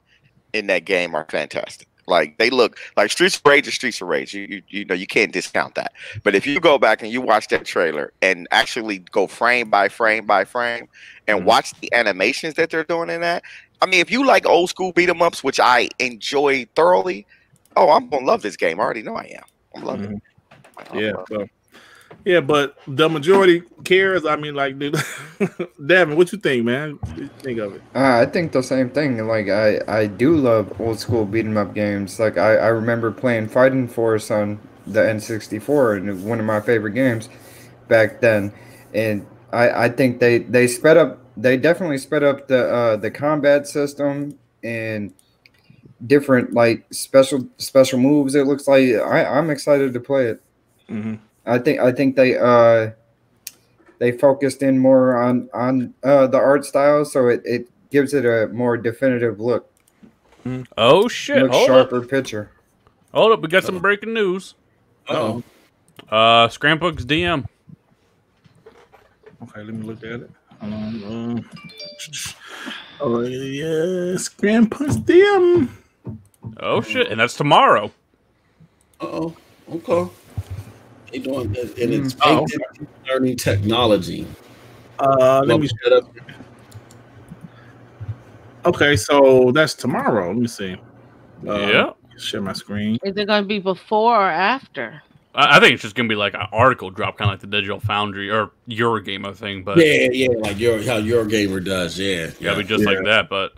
that game are fantastic. Like they look like Streets of Rage is Streets of Rage. You can't discount that. But if you go back and you watch that trailer and actually go frame by frame by frame and watch the animations that they're doing in that, I mean, if you like old school beat 'em ups, which I enjoy thoroughly, I'm gonna love this game. I already know I am. I'm loving it. Yeah, but the majority cares. I mean, like, Devin, what you think, man? What do you think of it? I think the same thing. Like, I do love old school beat 'em up games. Like, I remember playing Fighting Force on the N64, and one of my favorite games back then. And I think they sped up. They definitely sped up the combat system, and different like special moves. It looks like I'm excited to play it. Mm-hmm. I think they focused in more on the art style, so it gives it a more definitive look. Oh shit! Looks sharper picture. Hold up, we got some breaking news. Uh-oh. Scrampunks DM. Okay, let me look at it. Oh yeah, Scrampunks DM. Oh shit! And that's tomorrow. Uh-oh. Okay. They doing it, and it's baked into learning technology. Let me shut up. Okay, so that's tomorrow. Let me see. Yeah. Share my screen. Is it going to be before or after? I think it's just gonna be like an article drop, kind of like the Digital Foundry or Eurogamer thing. But yeah, like how Eurogamer does. Yeah, be just like that. But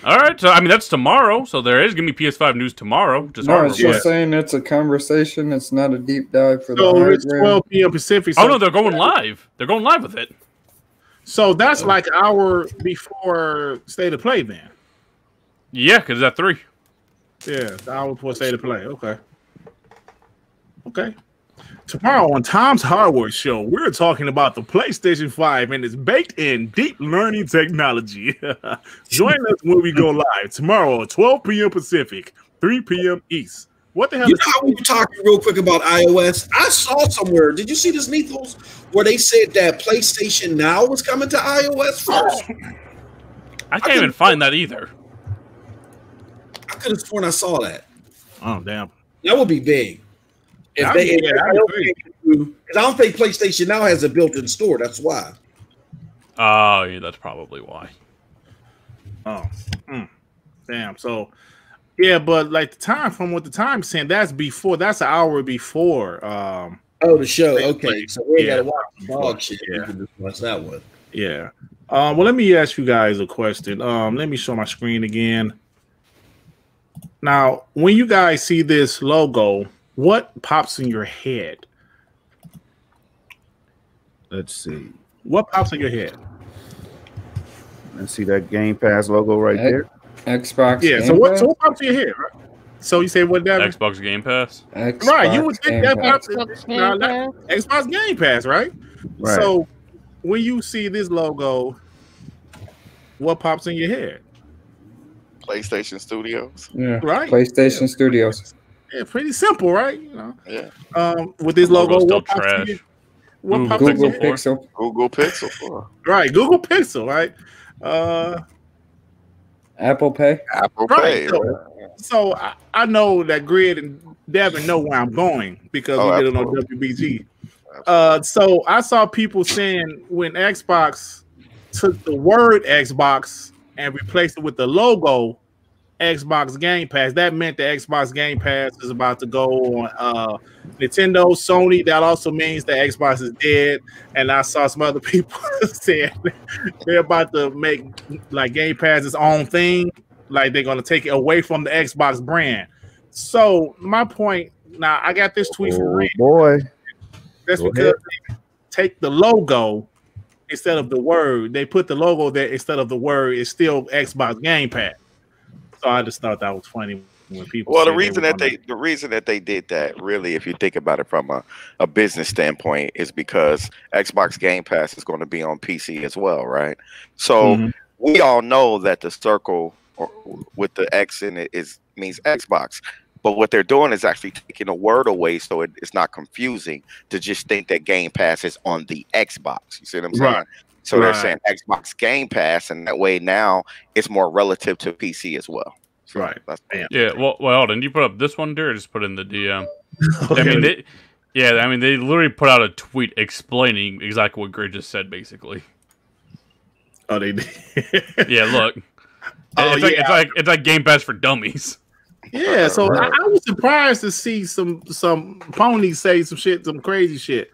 all right, so I mean that's tomorrow. So there is gonna be PS5 news tomorrow. It's just saying it's a conversation. It's not a deep dive for so the it's 12 p.m. Pacific. So no, they're going live. They're going live with it. So that's like an hour before State of Play, then. Yeah, because it's at 3. Yeah, the hour before State of Play. Okay. Tomorrow on Tom's Hardware Show, we're talking about the PlayStation 5 and its baked-in deep learning technology. Join us when we go live tomorrow at 12 p.m. Pacific, 3 p.m. East. What the hell? You know how we were talking real quick about iOS? I saw somewhere. Did you see this, Nethos, where they said that PlayStation Now was coming to iOS first? I can't even find that either. I could have sworn I saw that. Oh, damn. That would be big. I don't think PlayStation Now has a built-in store. That's why. Oh, yeah, that's probably why. Oh, damn. So, yeah, but like the time from what the time's saying, that's an hour before. The show. Okay, so we gotta watch the dog shit. Yeah. You can just watch that one. Yeah. Well, let me ask you guys a question. Let me show my screen again. Now, when you guys see this logo, what pops in your head? Let's see. What pops in your head? Let's see that Game Pass logo right there. Xbox. Yeah. So what pops in your head? Right? So you say what? That Xbox Game Pass. Right. You would think that pops in Xbox Game Pass, right? So when you see this logo, what pops in your head? PlayStation Studios. Yeah. Right. PlayStation Studios. Yeah, pretty simple, right? You know. Yeah. With this logo, still trash. What pops in Google your head? Pixel. Google Pixel 4. Right, Google Pixel, right? Apple Pay. Apple Right. Pay. So I know that Grid and Devin know where I'm going because we did it on WBG. So I saw people saying when Xbox took the word Xbox and replaced it with the logo Xbox Game Pass, that meant the Xbox Game Pass is about to go on Nintendo, Sony. That also means that Xbox is dead. And I saw some other people saying they're about to make like Game Pass its own thing, like they're going to take it away from the Xbox brand. So my point now, I got this tweet from Red. Boy, that's because they take the logo instead of the word. They put the logo there instead of the word. It's still Xbox Game Pass. So I just thought that was funny when people. Well, the reason that they did that, really, if you think about it from a business standpoint, is because Xbox Game Pass is going to be on PC as well, right? So we all know that the circle with the X in it means Xbox, but what they're doing is actually taking a word away, so it's not confusing to just think that Game Pass is on the Xbox. You see what I'm saying? Right. So they're saying Xbox Game Pass, and that way now it's more relative to PC as well. So right. Yeah. Well, hold on. You put up this one, or just put in the DM? Okay. I mean, they literally put out a tweet explaining exactly what Grid just said, basically. Oh, they did. Yeah. Look. It's like Game Pass for dummies. Yeah. So I was surprised to see some ponies say some crazy shit.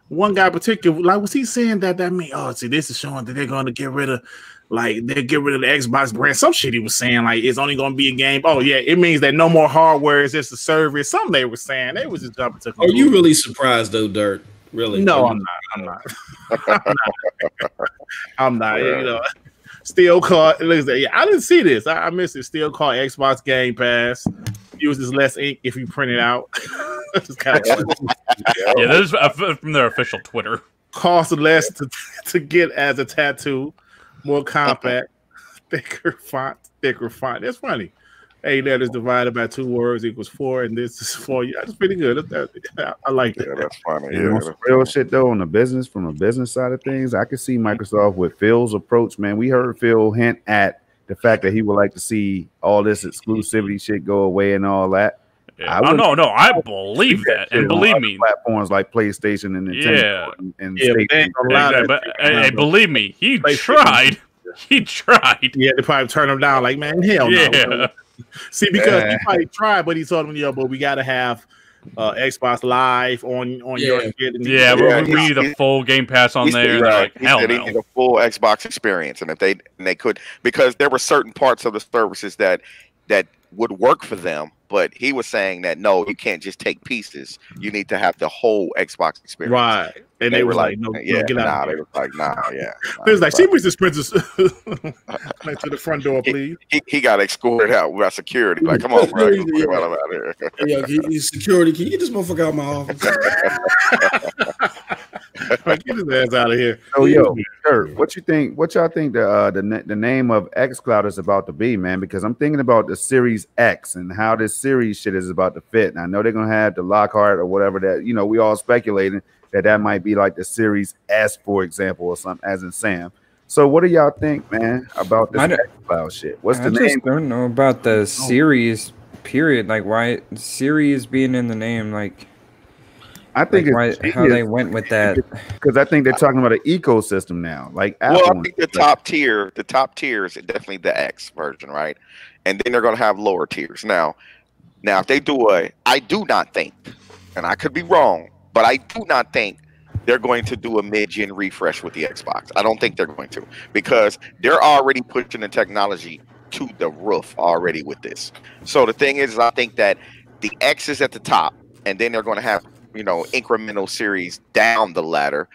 One guy in particular, like, was he saying that mean? Oh, see, this is showing that they're going to get rid of, like, they'll get rid of the Xbox brand. Some shit he was saying, like, it's only going to be a game. Oh yeah, it means that no more hardware. It's just a service. Something they were saying. They was just jumping to. Are you really surprised though, Dirt? Really? No, I'm not. I'm not. I'm not. You know. Still called. Yeah, I didn't see this. I missed it. Still called Xbox Game Pass. Uses less ink if you print it out. Kind of yeah, that is from their official Twitter. Costs less to get as a tattoo. More compact. Thicker font. That's funny. 8 letters divided by 2 words equals 4, and this is 4. That's pretty good. I like that. Yeah, that's funny. Yeah, that's real shit though. On the business, from a business side of things, I can see Microsoft with Phil's approach. Man, we heard Phil hint at the fact that he would like to see all this exclusivity shit go away and all that. Yeah. I believe that, and believe me, platforms like PlayStation and Nintendo, but believe me, he tried. He tried. Yeah, they probably turn him down. Like, man, hell no. Yeah. See, because he probably tried, but he told him, but we got to have Xbox Live on your shit. We need the full Game Pass on there. Right. Like, hell no. He need a full Xbox experience, and if they could, because there were certain parts of the services that would work for them. But he was saying that no, you can't just take pieces. You need to have the whole Xbox experience. Right. And they were like, no, get out. They were like, nah, yeah. It was like, see Mrs. Princess like to the front door, please. He got escorted out. We got security. Like, come on, bro. Get him out of here. Yeah, security. Can you get this motherfucker out of my office? Get his ass out of here. Oh, Kurt, what you think? What y'all think the name of xCloud is about to be, man? Because I'm thinking about the Series X and how this series shit is about to fit. And I know they're gonna have the Lockhart or whatever that we all speculating that might be like the Series S, for example, or something, as in Sam. So what do y'all think, man, about this xCloud shit? What's the name? I just don't know about the series, period. Like, why series being in the name, like, I think how they went with that, because I think they're talking about an ecosystem now. Like, Apple, I think the top tier is definitely the X version, right? And then they're going to have lower tiers. Now, if they do I do not think, and I could be wrong, but I do not think they're going to do a mid-gen refresh with the Xbox. I don't think they're going to, because they're already pushing the technology to the roof already with this. So the thing is, I think that the X is at the top, and then they're going to have incremental series down the ladder.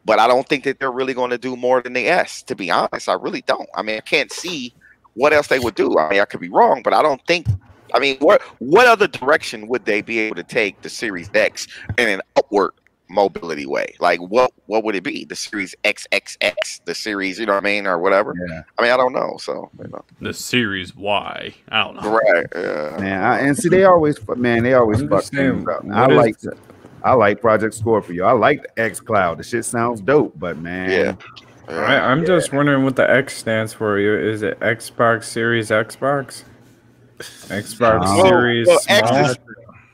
But I don't think that they're really going to do more than the S, to be honest. I really don't. I mean, I can't see what else they would do. I mean, I could be wrong, but I don't think. I mean, what other direction would they be able to take the Series X in an upward mobility way? Like, what would it be? The Series XXX, the Series, or whatever. Yeah. I mean, I don't know. So the Series Y, I don't know. Right? Yeah. Man, and see, they always fuck things up. I like Project Scorpio. I like the xCloud. The shit sounds dope, but man, yeah. I'm just wondering what the X stands for. Is it Xbox Series Xbox? Xbox Series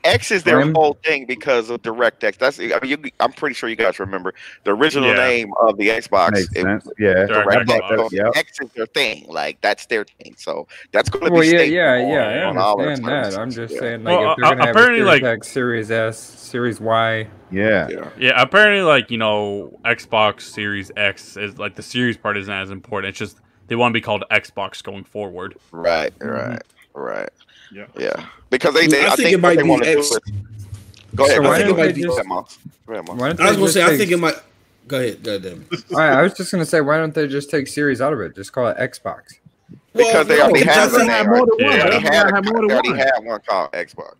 X is their whole thing because of DirectX. I'm pretty sure you guys remember the original name of the Xbox. DirectX. X is their thing. Like, that's their thing. So that's going to be I understand that. I'm just saying, like, if they're going to have a Series X, Series S, Series Y. Yeah. Apparently, Xbox Series X is like the series part isn't as important. It's just they want to be called Xbox going forward. Right. Yeah. Because I think it might be X. Go ahead. I was going to say, I think it might. Go ahead. I was just going to say, why don't they just take series out of it? Just call it Xbox. Because they already have more than one. They already have one called Xbox.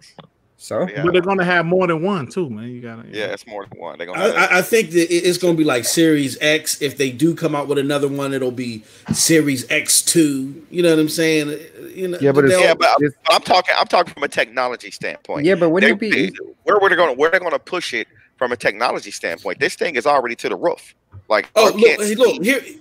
So, but they're gonna have more than one too, man. You gotta, it's more than one. I think that it's gonna be like Series X. If they do come out with another one, it'll be Series X2. You know what I'm saying? But I'm talking from a technology standpoint. Yeah, but wouldn't it be where they're gonna push it from a technology standpoint? This thing is already to the roof. Like, look here,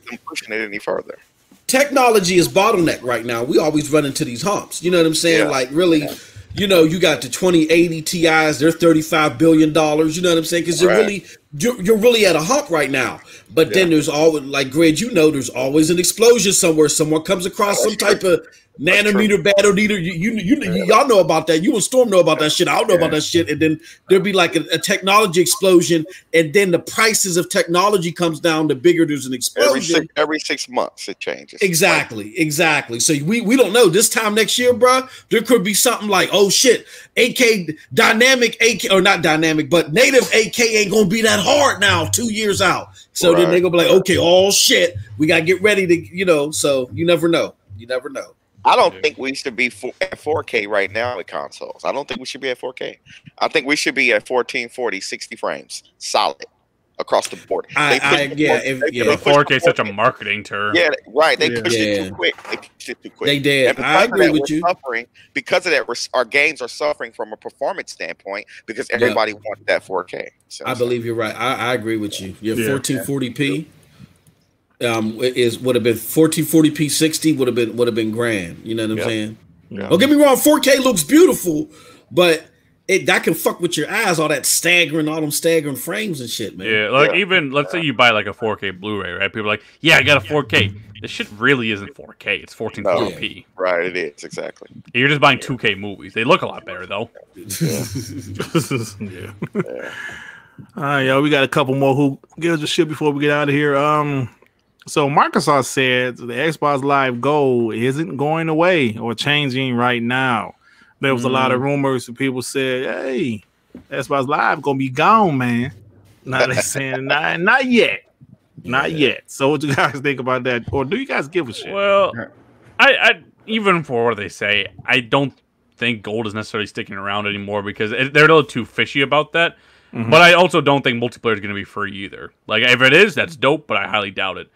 I'm pushing it any further. Technology is bottleneck right now. We always run into these humps. You know what I'm saying? Like, really. You got the 2080 Ti's. They're $35 billion. You know what I'm saying? Because you're really at a hump right now. But then there's always, like Greg, there's always an explosion somewhere. Someone comes across some type of nanometer battle meter. Y'all know about that. You and Storm know about that shit. I don't know about that shit. And then there'll be like a technology explosion, and then the prices of technology comes down. The bigger there's an explosion. Every 6 months it changes. Exactly. So we don't know. This time next year, bro, there could be something like, oh shit, AK dynamic AK, or not dynamic, but native AK ain't gonna be that hard now 2 years out. So then they're gonna be like, okay, oh shit, we gotta get ready to, so you never know. I don't think we should be at 4K right now with consoles. I don't think we should be at 4K. I think we should be at 1440, 60 frames, solid across the board. 4K is such a marketing term. Yeah, right. They pushed it too quick. They did. I agree with you. Because of that, our games are suffering from a performance standpoint because everybody wants that 4K. So, I believe you're right. I agree with you. 1440p. Would have been 1440p 60 would have been grand. You know what I'm saying? Yeah. Don't get me wrong, 4K looks beautiful, but that can fuck with your eyes, all them staggering frames and shit, man. Yeah, even let's say you buy like a 4K Blu-ray, right? People are like, yeah, I got a 4K. This shit really isn't 4K. It's 1440p. No. Right, it is, exactly. You're just buying 2K movies. They look a lot better though. We got a couple more who give us a shit before we get out of here. So Microsoft said the Xbox Live Gold isn't going away or changing right now. There was a lot of rumors and people said, hey, Xbox Live gonna be gone, man. Now they're saying not yet. Not yet. So what do you guys think about that? Or do you guys give a shit? Well, I even for what they say, I don't think Gold is necessarily sticking around anymore because they're a little too fishy about that. But I also don't think multiplayer is going to be free either. Like, if it is, that's dope, but I highly doubt it.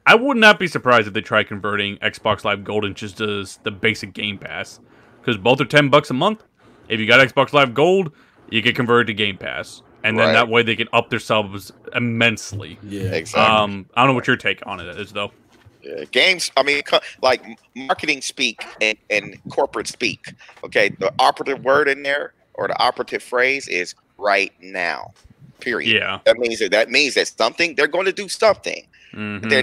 I would not be surprised if they try converting Xbox Live Gold into just the basic Game Pass. Because both are $10 a month. If you got Xbox Live Gold, you get converted to Game Pass. And then that way they can up their subs immensely. Yeah, exactly. I don't know what your take on it is, though. Yeah, games, I mean, like marketing speak and corporate speak. Okay, the operative word in there, or the operative phrase is right now. Period. Yeah. That means that something, they're going to do something. They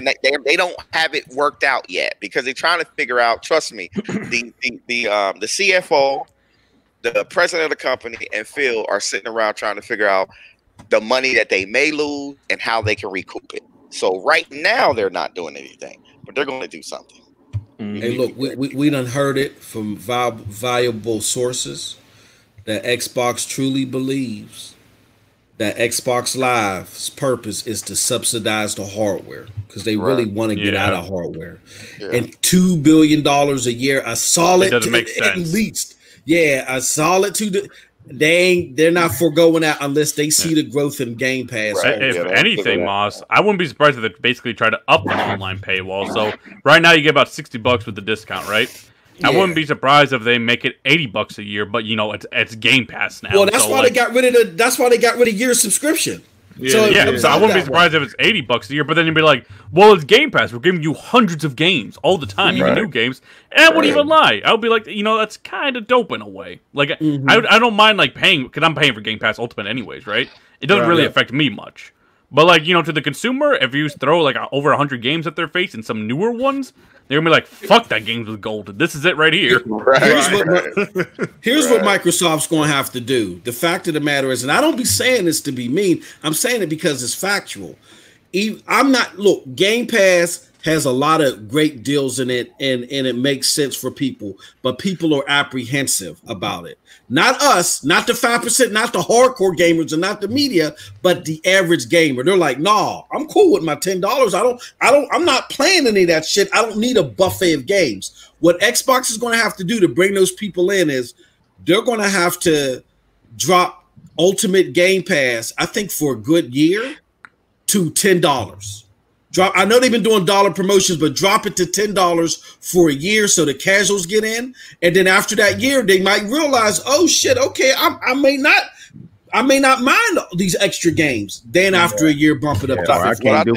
don't have it worked out yet because they're trying to figure out. Trust me, the CFO, the president of the company, and Phil are sitting around trying to figure out the money that they may lose and how they can recoup it. So right now they're not doing anything, but they're going to do something. Hey, look, we done heard it from viable sources that Xbox truly believes that Xbox Live's purpose is to subsidize the hardware because they really want to get out of hardware. And $2 billion a year, a solid doesn't make sense. At least. Yeah, a solid they're not foregoing that unless they see the growth in Game Pass. If anything, Moss, I wouldn't be surprised if they basically try to up the online paywall. So right now you get about $60 with the discount, right? I wouldn't be surprised if they make it $80 a year, but it's Game Pass now. Well, that's why they got rid of year subscription. So I wouldn't be surprised if it's $80 a year, but then you'd be like, well, it's Game Pass. We're giving you hundreds of games all the time, even new games. And I wouldn't even lie. I would be like, that's kind of dope in a way. Like, I don't mind like paying, because I'm paying for Game Pass Ultimate anyways, right? It doesn't really affect me much. But like, to the consumer, if you throw like over 100 games at their face and some newer ones, they're gonna be like, fuck that game's with gold. This is it right here. Here's what Microsoft's gonna have to do. The fact of the matter is, and I don't be saying this to be mean, I'm saying it because it's factual. Game Pass has a lot of great deals in it, and it makes sense for people, but people are apprehensive about it. Not us, not the 5%, not the hardcore gamers, and not the media, but the average gamer. They're like, nah, I'm cool with my $10. I'm not playing any of that shit. I don't need a buffet of games. What Xbox is going to have to do to bring those people in is they're going to have to drop Ultimate Game Pass, I think for a good year, to $10. I know they've been doing dollar promotions, but drop it to $10 for a year so the casuals get in, and then after that year, they might realize, oh shit, okay, I may not mind these extra games. Then after a year, bump it up. I can't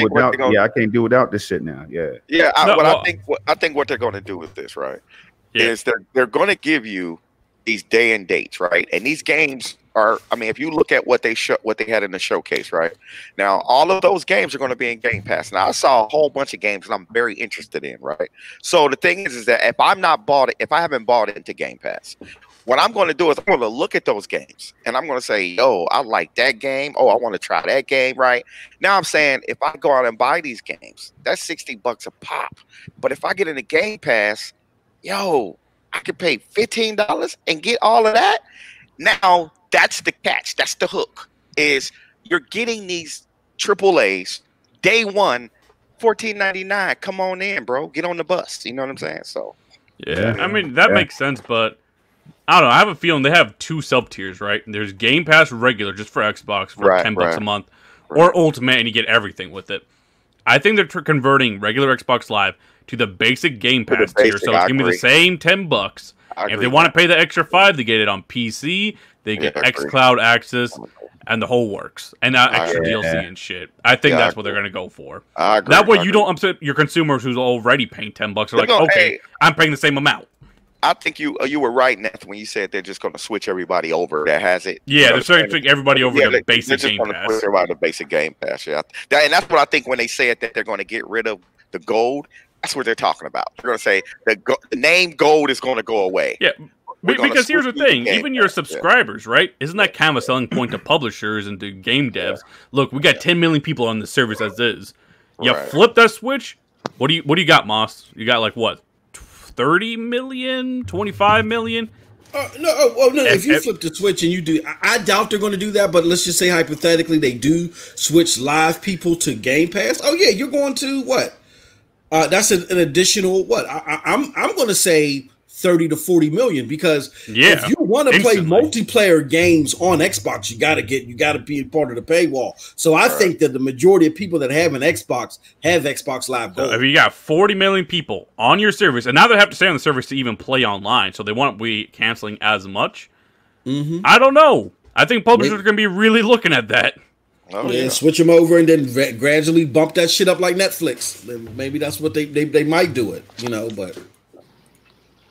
do without this shit now. I think what they're going to do with this, right, is they're going to give you these day and dates, right, and these games are, I mean, if you look at what they had in the showcase, right? Now, all of those games are going to be in Game Pass. Now, I saw a whole bunch of games that I'm very interested in, right? So the thing is that if I haven't bought it into Game Pass, what I'm going to do is I'm going to look at those games and I'm going to say, yo, I like that game. Oh, I want to try that game, right? Now I'm saying if I go out and buy these games, that's $60 a pop. But if I get in the Game Pass, yo, I could pay $15 and get all of that. Now, that's the catch. That's the hook. Is you're getting these AAAs day one, $14.99. Come on in, bro. Get on the bus. You know what I'm saying? So, yeah. I mean, that makes sense, but I don't know. I have a feeling they have two sub tiers, right? There's Game Pass regular, just for Xbox, for $10 a month, or Ultimate, and you get everything with it. I think they're converting regular Xbox Live to the basic Game Pass tier, so it's gonna be the same $10. If they want to pay the extra $5, they get it on PC. They get xCloud access and the whole works, and extra DLC and shit. I think that's what they're gonna go for. That way, you don't upset your consumers who's already paying $10. Are like, okay, I'm paying the same amount. I think you were right, Nathan, when you said they're just going to switch everybody over that has it. Yeah, they're switching everybody over to basic Game Pass. Switch everybody to basic Game Pass. Yeah, and that's what I think when they said that they're going to get rid of the gold. That's what they're talking about. They're going to say the name gold is going to go away. Yeah, because here's the thing: even your subscribers, right? Isn't that kind of a selling point to publishers and to game devs? Look, we got 10 million people on the service as is. You flip that switch. What do you got, Moss? You got like what? 30 million, 25 million. No. If you flip the switch and you do, I doubt they're going to do that. But let's just say hypothetically they do switch live people to Game Pass. Oh yeah, you're going to what? That's an additional what? I'm going to say 30 to 40 million because if you want to play multiplayer games on Xbox, you got to be part of the paywall. So I think that the majority of people that have an Xbox have Xbox Live Gold. So if you got 40 million people on your service, and now they have to stay on the service to even play online, so they won't be canceling as much. I don't know. I think publishers are going to be really looking at that. Oh, yeah, switch them over and then gradually bump that shit up like Netflix. Maybe that's what they might do it, but.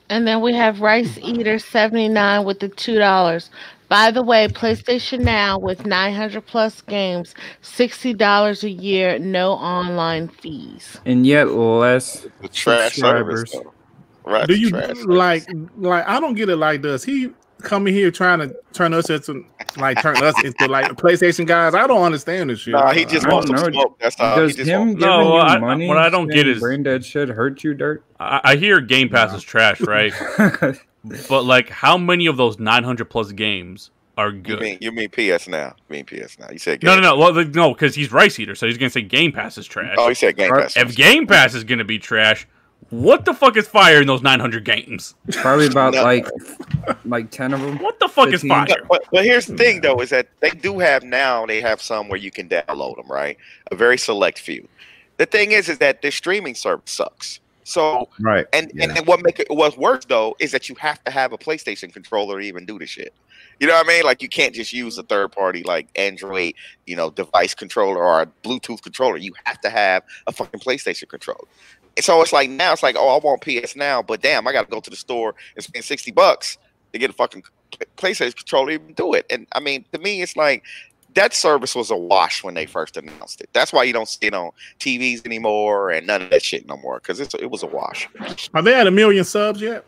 And then we have Rice Eater 79 with the $2. By the way, PlayStation Now with 900 plus games, $60 a year, no online fees, and yet less subscribers. Right? Do you like? I don't get it. Like, does he come in here trying to turn us into like PlayStation guys? I don't understand this shit. Nah, he just wants to smoke. That's how. Does him giving you money? What I don't get is brain dead shit hurt you, Dirt. I hear Game Pass is trash, right? But like, how many of those 900 plus games are good? You mean PS Now? You said Game No. Well, no, because he's Rice Eater, so he's gonna say Game Pass is trash. Oh, he said Game Pass. If Game Pass is gonna be trash, what the fuck is fire in those 900 games? Probably about like 10 of them. What the fuck 15? Is fire? But here's the thing, though, is that they have some where you can download them, right? A very select few. The thing is that their streaming service sucks. So and what's worse though is that you have to have a PlayStation controller to even do the shit. You know what I mean? Like, you can't just use a third party like Android, device controller or a Bluetooth controller. You have to have a fucking PlayStation controller. So it's like now it's like, oh, I want PS Now, but damn, I got to go to the store and spend $60 to get a fucking PlayStation controller to even do it. And I mean, to me, it's like that service was a wash when they first announced it. That's why you don't see it on TVs anymore and none of that shit no more, because it was a wash. Are they at 1 million subs yet?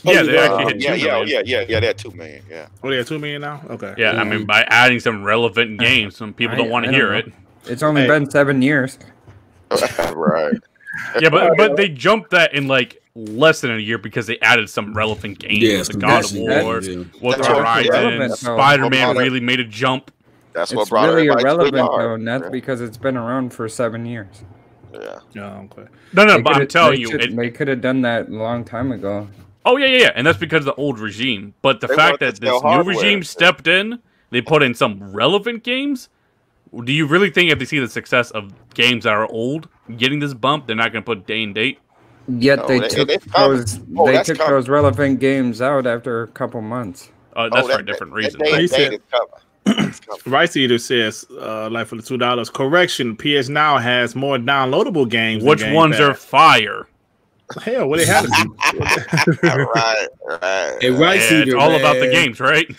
Yeah, they actually hit 2 million. Yeah, they're 2 million. Yeah. Oh, they're 2 million now. Okay. Yeah, I mean, by adding some relevant games, some people don't want to hear it. It's only been 7 years. Right. Yeah, but they jumped that in like less than a year because they added some relevant games. Yeah, with the God of War, with Horizon, Spider-Man really made a jump. That's what it's brought really everybody irrelevant to the though, and that's because it's been around for 7 years. Yeah. Okay. No, but I'm telling you, they could have done that a long time ago. Oh yeah, and that's because of the old regime. But the fact that this new regime stepped in, they put in some relevant games. Do you really think if they see the success of games that are old getting this bump, they're not going to put day and date? Yet they took those relevant games out after a couple months. That's for a different reason. Rice Eater says, like for the $2, correction, PS Now has more downloadable games. Which ones are fire? Hell, what they had to be. Right. Hey, Rice Eater, it's all man. about the games, right?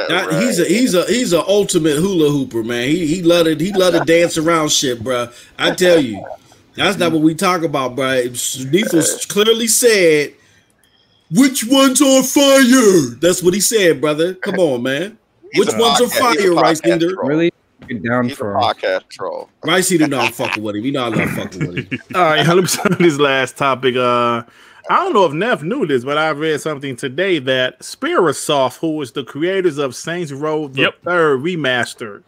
Right. He's a ultimate hula hooper, man. He love to dance around shit, bro. I tell you, that's not what we talk about, bro. Neefles clearly said, "Which one's on fire?" That's what he said, brother. Come on, man. Which one's on fire, Rice Eater? Really down for a podcast troll. Rice Eater not fucking with him. He not fucking with him. All right, let me start on this last topic. I don't know if Neff knew this, but I read something today that Spirasoft, who is the creators of Saints Row the Third Remastered,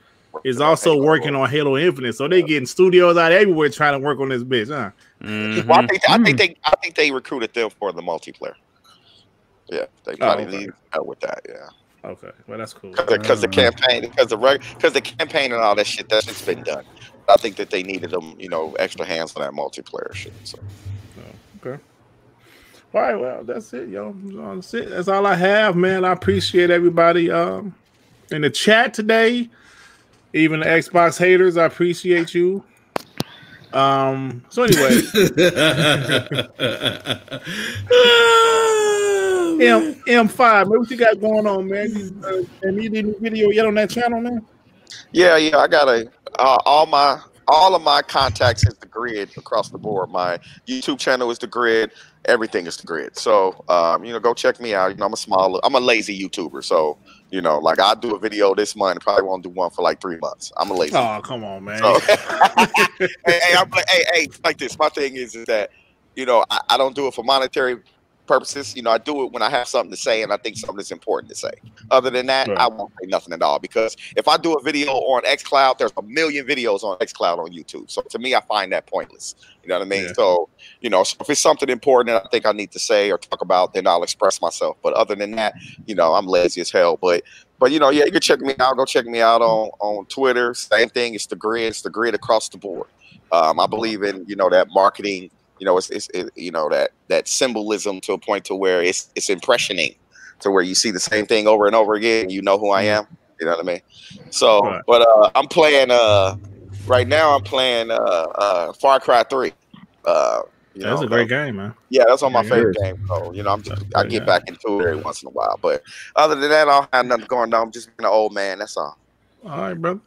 is also working on Halo Infinite. So they getting studios out everywhere trying to work on this bitch, huh? Mm-hmm. Well, I think they recruited them for the multiplayer. Yeah, they probably need help with that. Yeah. Okay, well that's cool. Because the campaign, because the campaign and all that shit, that shit's been done. I think that they needed them, extra hands on that multiplayer shit. So. Okay. All right, well that's it, yo. That's it. That's all I have, man. I appreciate everybody in the chat today. Even the Xbox haters, I appreciate you. So anyway. M5, man, what you got going on, man? You did a video yet on that channel, man? Yeah, I got all of my contacts is the grid across the board. My YouTube channel is the grid. Everything is the grid. So, go check me out. I'm a lazy YouTuber. So, like I'll do a video this month. Probably won't do one for like 3 months. I'm a lazy. Oh, come on, man. So, hey, like this. My thing is that, I don't do it for monetary purposes. I do it when I have something to say and I think something is important to say. Other than that, I won't say nothing at all, because if I do a video on xCloud, there's a million videos on xCloud on YouTube. So to me, I find that pointless. You know what I mean? Yeah. So, so if it's something important that I think I need to say or talk about, then I'll express myself. But other than that, I'm lazy as hell. But you can check me out. Go check me out on Twitter. Same thing. It's the grid. It's the grid across the board. I believe in, that marketing. It's that symbolism to a point to where it's impressioning, to where you see the same thing over and over again. You know who I am. You know what I mean? So, right. But I'm playing right now. I'm playing Far Cry 3. That's a great game, man. Yeah, that's on my favorite game. So I get back into it every once in a while. But other than that, I don't have nothing going on. I'm just being an old man. That's all. All right, brother.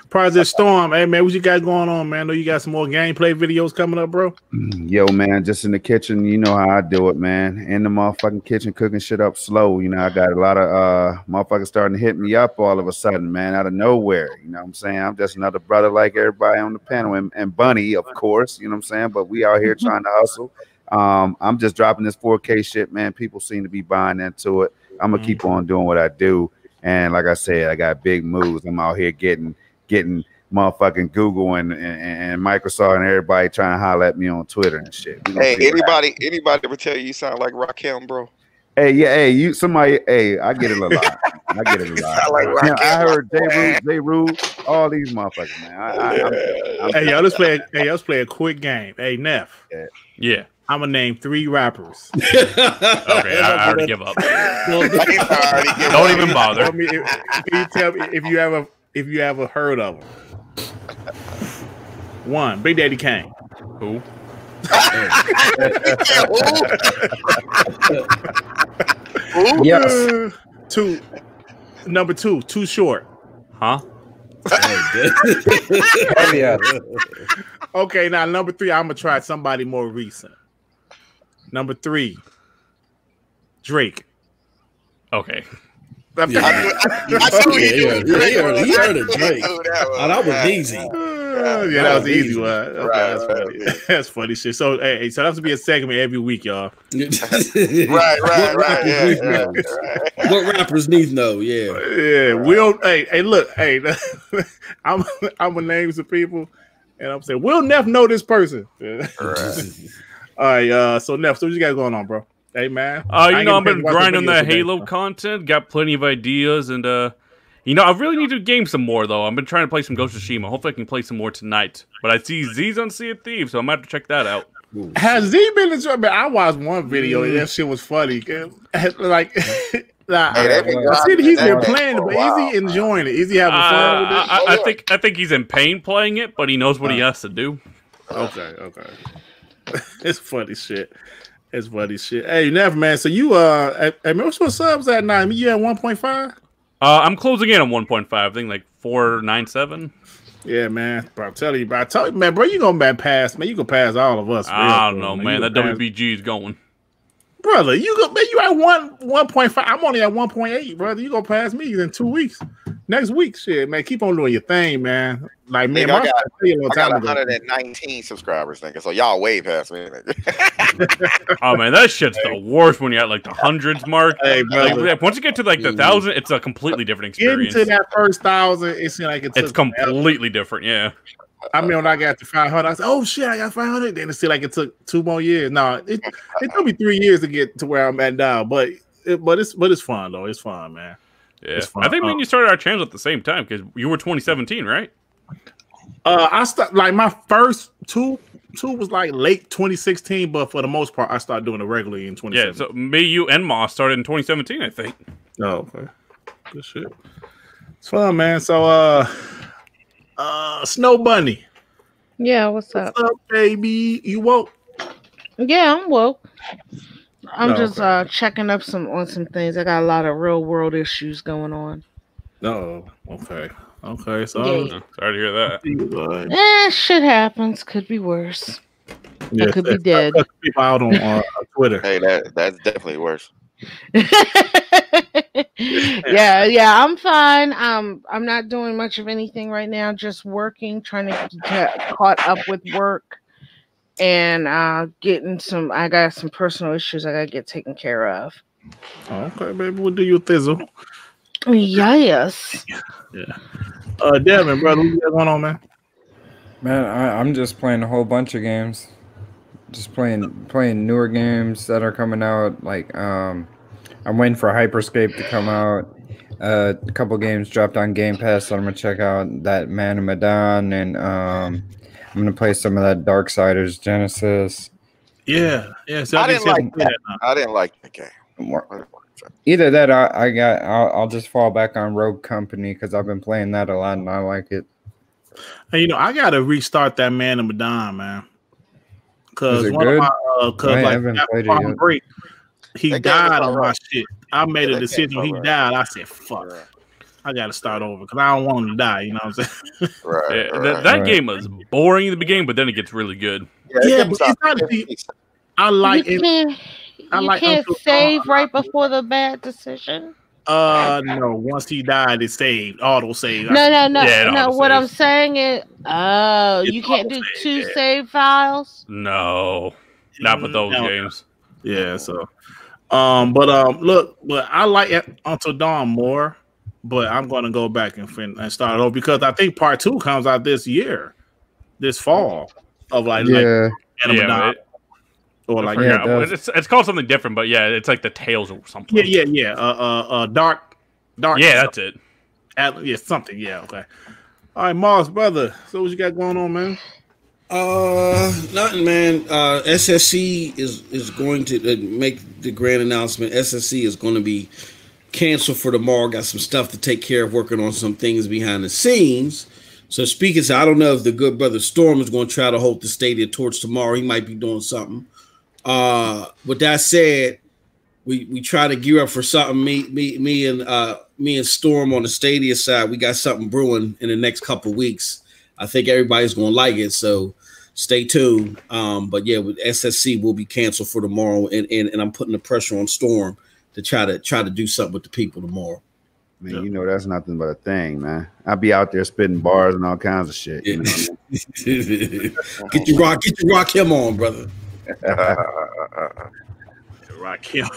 Project Storm. Hey, man, what you got going on, man? I know you got some more gameplay videos coming up, bro. Yo, man, just in the kitchen. You know how I do it, man. In the motherfucking kitchen, cooking shit up slow. I got a lot of motherfuckers starting to hit me up all of a sudden, man, out of nowhere. You know what I'm saying? I'm just another brother like everybody on the panel. And Bunny, of course, you know what I'm saying? But we out here trying to hustle. I'm just dropping this 4K shit, man. People seem to be buying into it. I'm going to keep on doing what I do. And like I said, I got big moves. I'm out here getting motherfucking Google and Microsoft and everybody trying to holler at me on Twitter and shit. Hey, anybody ever tell you sound like Rakim, bro? Hey, yeah, hey, I get it a lot. I get it a lot. I heard J-Roo, all these motherfuckers, man. Hey, y'all, let's play a quick game. Hey, Neff. Yeah. I'm gonna name 3 rappers. Okay, I already give up. Don't even bother. Can you tell me if you ever heard of them? 1, Big Daddy Kane. Who? Yes. 2, number 2, Too Short. Huh? Oh, yeah. Okay, now number 3, I'm gonna try somebody more recent. Number 3, Drake. Okay. He heard a Drake. Oh, that was easy. Yeah, that was an easy one. Okay, that's funny. That's funny shit. So, hey, so that's gonna be a segment every week, y'all. Right. What rappers need to know? Yeah. Yeah. Will. Hey, look. Hey, I'm gonna name some people, and I'm saying, will Neff know this person? All right, so Neff, so what you got going on, bro? Hey, man. I've been grinding that Halo content, got plenty of ideas, and I really need to game some more, though. I've been trying to play some Ghost of Tsushima. Hopefully I can play some more tonight. But I see Z's on Sea of Thieves, so I'm going to have to check that out. Has Z been enjoying? I watched one video, and that shit was funny. Like, I see he's been playing it, but is he enjoying it? Is he having fun with it? I think he's in pain playing it, but he knows what he has to do. Okay. It's funny shit. It's funny shit. Hey, never man. So you hey, what's your subs at now? You at 1.5? I'm closing in on 1.5. I think like 497. Yeah, man. Bro, I'm telling you, bro. I told you, man, bro, you gonna pass, man. You gonna pass all of us. I don't know, man. That WBG is going. Brother, you at 1.5. I'm only at 1.8, brother. You gonna pass me in 2 weeks. Next week, shit, man. Keep on doing your thing, man. Like, man, I got 119 subscribers, nigga. So y'all way past me, nigga. Oh man, that shit's the worst when you're at like the hundreds mark. Hey, brother. Like, once you get to like the 1,000, it's a completely different experience. Getting to that first 1,000, it seems like it's completely different. Yeah. I mean, when I got to 500, I said, "Oh shit, I got 500." Then it seemed like it took 2 more years. No, it took me 3 years to get to where I'm at now. But it's fun though. It's fun, man. Yeah, I think when you started our channel at the same time because you were 2017, right? I started like my first two was like late 2016, but for the most part, I started doing it regularly in 2017. Yeah, so me, you, and Moss started in 2017, I think. Oh, okay, good shit. It's fun, man. So, Snow Bunny. Yeah, what's up? What's up, baby? You woke? Yeah, I'm woke. I'm just checking up on some things. I got a lot of real world issues going on. Oh, okay. Okay, so sorry to hear that. Shit happens. Could be worse. Yeah, I could be dead. People out on Twitter. Hey, that's definitely worse. yeah, I'm fine. I'm not doing much of anything right now. Just working, trying to get caught up with work. And getting some, I got some personal issues I gotta get taken care of. Okay, baby, we'll do your thizzle. Yes. Yeah. Devin, brother, what you got going on, man? Man, I'm just playing a whole bunch of games. Just playing newer games that are coming out. Like, I'm waiting for Hyperscape to come out. A couple games dropped on Game Pass, so I'm gonna check out that Man of Medan, and I'm gonna play some of that Darksiders Genesis. Yeah. So I didn't like the game. Either that, I'll just fall back on Rogue Company because I've been playing that a lot and I like it. And I gotta restart that Man of Medan, man. Because one good? of my break, he died on my shit. I made a decision. He died. I said, "Fuck." Right. I got to start over because I don't want him to die. You know what I'm saying? Right. That game was boring in the beginning, but then it gets really good. Yeah, but it's not. I like it. You can't save right before the bad decision. No. Once he died, it saved. Auto save. No. Yeah, what I'm saying is, you can't do two save files. No, not with those games. Yeah. So, but I like Until Dawn more. But I'm going to go back and start it over because I think part 2 comes out this fall of like or like it's called something different, but yeah, it's like the Tales or something. Yeah. Dark. Yeah, that's it. Something. Yeah, okay. All right, Moss, brother. So what you got going on, man? Nothing, man. SSC is going to make the grand announcement. SSC is going to be canceled for tomorrow. Got some stuff to take care of, working on some things behind the scenes. So speaking, I don't know if the good brother Storm is going to try to hold the Stadia torch tomorrow. He might be doing something. With that said, we try to gear up for something. Me and Storm on the Stadia side, we got something brewing in the next couple weeks. I think everybody's going to like it. So stay tuned. But yeah, with SSC will be canceled for tomorrow, and I'm putting the pressure on Storm to try to do something with the people tomorrow. Man, you know that's nothing but a thing, man. I'll be out there spitting bars and all kinds of shit. You know? Get your Rakim on, brother. Rakim.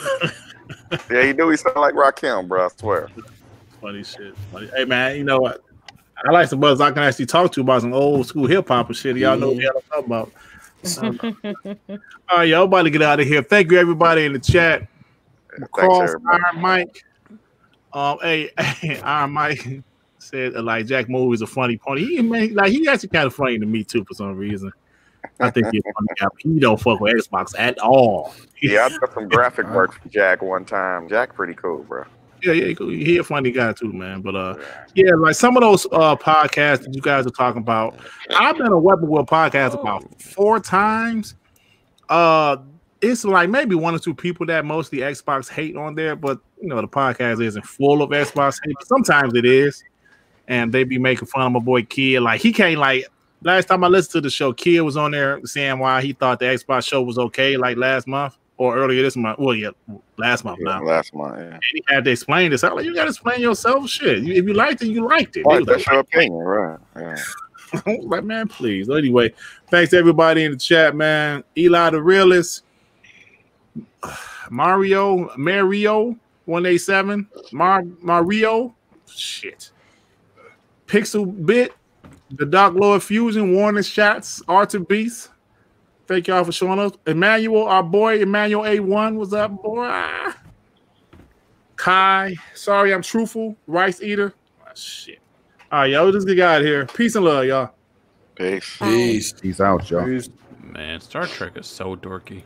Yeah, you do. He sound like Rakim, bro. I swear. Funny shit. Funny. Hey, man, you know what? I like some brothers I can actually talk to about some old school hip hop and shit. Y'all know what I'm talking about. All right, y'all about to get out of here. Thank you, everybody in the chat. Cross Iron Mike. Hey, Iron Mike said like Jack Movie is a funny pony. He actually kind of funny to me too for some reason. I think he's funny guy. He don't fuck with Xbox at all. Yeah, I did some graphic work for Jack one time. Jack pretty cool, bro. Yeah, he a funny guy too, man. But yeah, like some of those podcasts that you guys are talking about, I've been a Weapon Wheel podcast about 4 times. It's like maybe one or two people that mostly Xbox hate on there, but you know the podcast isn't full of Xbox hate. But sometimes it is, and they be making fun of my boy Kid. Like he can't like. Last time I listened to the show, Kid was on there saying why he thought the Xbox show was okay, like last month or earlier this month. Well, yeah, last month now. Last month, yeah. And he had to explain this. I'm like, you got to explain yourself. Shit, if you liked it, you liked it. Right, that's your opinion, right? Yeah. Like, man, please. Anyway, thanks to everybody in the chat, man. Eli the Realist, Mario 187, Mario, shit, Pixel Bit. The Dark Lord Fusion, Warning Shots, Arthur Beast. Thank y'all for showing us. Emmanuel, our boy, Emmanuel A1, what's up, boy? Kai, sorry I'm truthful. Rice Eater. Oh, shit. All right, y'all, let's get out of here. Peace and love, y'all. Peace. Peace out, y'all. Man, Star Trek is so dorky.